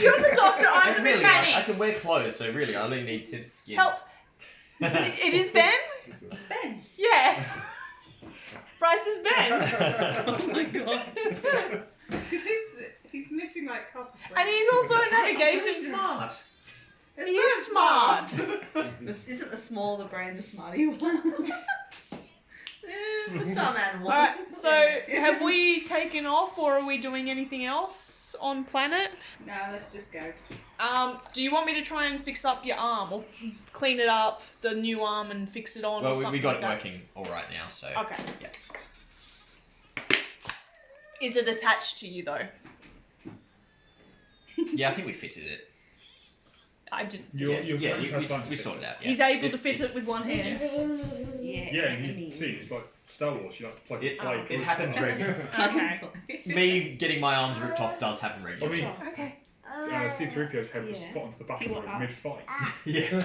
[SPEAKER 1] You're the doctor. I'm the
[SPEAKER 2] Really,
[SPEAKER 1] mechanic.
[SPEAKER 2] I can wear clothes, so really I only need synth skin.
[SPEAKER 1] Help. It is Ben?
[SPEAKER 6] It's Ben.
[SPEAKER 1] Yeah. Bryce is Ben.
[SPEAKER 6] Oh my god.
[SPEAKER 3] Because he's missing like half the
[SPEAKER 1] And he's also a navigation.
[SPEAKER 2] Very smart.
[SPEAKER 1] He is smart.
[SPEAKER 6] This isn't the small the brain, the smarty one. For some animals.
[SPEAKER 1] Alright, so have we taken off or are we doing anything else on planet?
[SPEAKER 3] No, let's just go.
[SPEAKER 1] Do you want me to try and fix up your arm or clean it up, the new arm, and fix it on or
[SPEAKER 2] Well,
[SPEAKER 1] something
[SPEAKER 2] we got
[SPEAKER 1] like
[SPEAKER 2] it
[SPEAKER 1] that?
[SPEAKER 2] working all right now, so.
[SPEAKER 1] Okay.
[SPEAKER 2] Yeah.
[SPEAKER 1] Is it attached to you though?
[SPEAKER 2] Yeah, I think we fitted it.
[SPEAKER 1] I didn't.
[SPEAKER 5] You'll
[SPEAKER 2] Yeah,
[SPEAKER 5] have time to
[SPEAKER 2] we
[SPEAKER 5] fix
[SPEAKER 2] sorted
[SPEAKER 5] it.
[SPEAKER 2] it out. Yeah.
[SPEAKER 1] He's able to
[SPEAKER 2] It's-
[SPEAKER 1] fit
[SPEAKER 2] it's-
[SPEAKER 1] it with one hand.
[SPEAKER 6] Yeah.
[SPEAKER 5] Yeah, you see, it's like Star Wars. You like plug
[SPEAKER 2] It,
[SPEAKER 5] play.
[SPEAKER 2] it happens regularly.
[SPEAKER 1] Okay.
[SPEAKER 2] Me getting my arms ripped off does happen
[SPEAKER 5] I
[SPEAKER 2] regularly.
[SPEAKER 5] mean,
[SPEAKER 1] Okay.
[SPEAKER 5] C-3PO's head was
[SPEAKER 7] Yeah.
[SPEAKER 5] spot onto the back
[SPEAKER 7] Do
[SPEAKER 5] of
[SPEAKER 7] you
[SPEAKER 5] the room
[SPEAKER 7] want
[SPEAKER 5] mid-fight.
[SPEAKER 2] Yeah.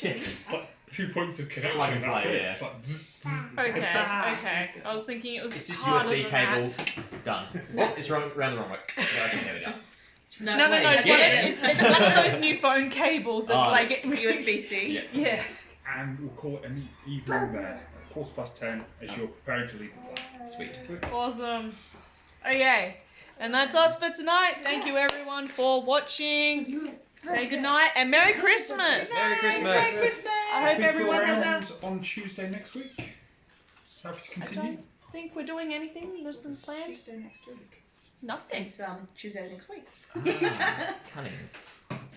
[SPEAKER 5] It's like 2 points of connection.
[SPEAKER 2] Plug and
[SPEAKER 5] That's
[SPEAKER 2] play,
[SPEAKER 5] it.
[SPEAKER 2] yeah.
[SPEAKER 5] It's like
[SPEAKER 1] Okay. Okay. I was thinking it was
[SPEAKER 2] It's just
[SPEAKER 1] harder
[SPEAKER 2] USB
[SPEAKER 1] than
[SPEAKER 2] cable.
[SPEAKER 1] that.
[SPEAKER 2] Done. Oh, it's round the wrong way. Yeah, okay, there we go.
[SPEAKER 1] No, it's,
[SPEAKER 2] again.
[SPEAKER 1] it's one of those new phone cables that's
[SPEAKER 2] Oh,
[SPEAKER 1] like
[SPEAKER 6] USB-C.
[SPEAKER 2] Yeah.
[SPEAKER 1] yeah.
[SPEAKER 5] And we'll call it an evening there. 10:15 as you're preparing to leave the plane.
[SPEAKER 2] Sweet.
[SPEAKER 1] Awesome. Okay. And that's us for tonight. Thank you everyone for watching. Say goodnight and Merry Christmas.
[SPEAKER 2] Merry Christmas.
[SPEAKER 1] I hope
[SPEAKER 5] People
[SPEAKER 1] everyone has
[SPEAKER 5] around on Tuesday next week. Happy to
[SPEAKER 1] I
[SPEAKER 5] continue.
[SPEAKER 1] don't think we're doing anything less than planned.
[SPEAKER 3] Tuesday next week.
[SPEAKER 1] Nothing.
[SPEAKER 6] It's Tuesday next week.
[SPEAKER 2] Ah, cunning.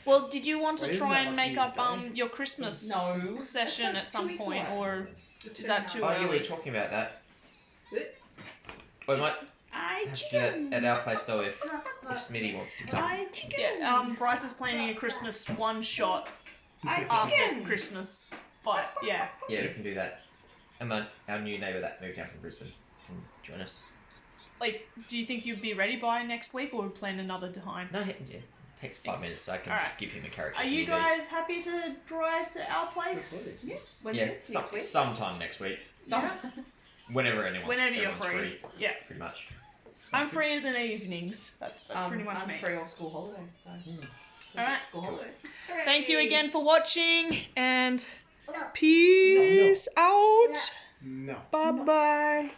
[SPEAKER 1] Well, did you want to
[SPEAKER 4] Well, isn't
[SPEAKER 1] try
[SPEAKER 4] that
[SPEAKER 1] and
[SPEAKER 4] like
[SPEAKER 1] make up
[SPEAKER 4] Tuesday?
[SPEAKER 1] your Christmas
[SPEAKER 6] No.
[SPEAKER 1] session
[SPEAKER 6] That's like
[SPEAKER 1] at some
[SPEAKER 6] 2 weeks
[SPEAKER 1] point,
[SPEAKER 6] away.
[SPEAKER 1] or is that too
[SPEAKER 2] Oh, yeah, we
[SPEAKER 1] early?
[SPEAKER 2] were talking about that.
[SPEAKER 3] What?
[SPEAKER 2] We might
[SPEAKER 7] I
[SPEAKER 2] have to do
[SPEAKER 7] chicken.
[SPEAKER 2] that at our place though if Smitty wants to come.
[SPEAKER 7] I chicken.
[SPEAKER 1] Yeah. Bryce is planning a Christmas one shot
[SPEAKER 7] I
[SPEAKER 1] after
[SPEAKER 7] chicken.
[SPEAKER 1] Christmas, but yeah.
[SPEAKER 2] Yeah, we can do that. And our new neighbour that moved down from Brisbane can join us.
[SPEAKER 1] Like, do you think you'd be ready by next week, or would plan another time?
[SPEAKER 2] No, yeah, it takes 5 minutes, so I can
[SPEAKER 1] Alright.
[SPEAKER 2] just give him a character.
[SPEAKER 1] Are
[SPEAKER 2] if
[SPEAKER 1] you
[SPEAKER 2] need be.
[SPEAKER 1] guys happy to drive to our place?
[SPEAKER 6] Yes. When's
[SPEAKER 2] Yeah,
[SPEAKER 6] this? Next week?
[SPEAKER 2] sometime next week.
[SPEAKER 1] Yeah.
[SPEAKER 2] Whenever anyone's
[SPEAKER 1] Whenever you're
[SPEAKER 2] everyone's
[SPEAKER 1] free. Yeah.
[SPEAKER 2] pretty much.
[SPEAKER 1] I'm free in the evenings. That's pretty much
[SPEAKER 6] I'm
[SPEAKER 1] me.
[SPEAKER 6] free on school holidays, so.
[SPEAKER 1] Alright.
[SPEAKER 6] School holidays.
[SPEAKER 1] Thank you again for watching, and peace out.
[SPEAKER 4] No.
[SPEAKER 1] Bye bye.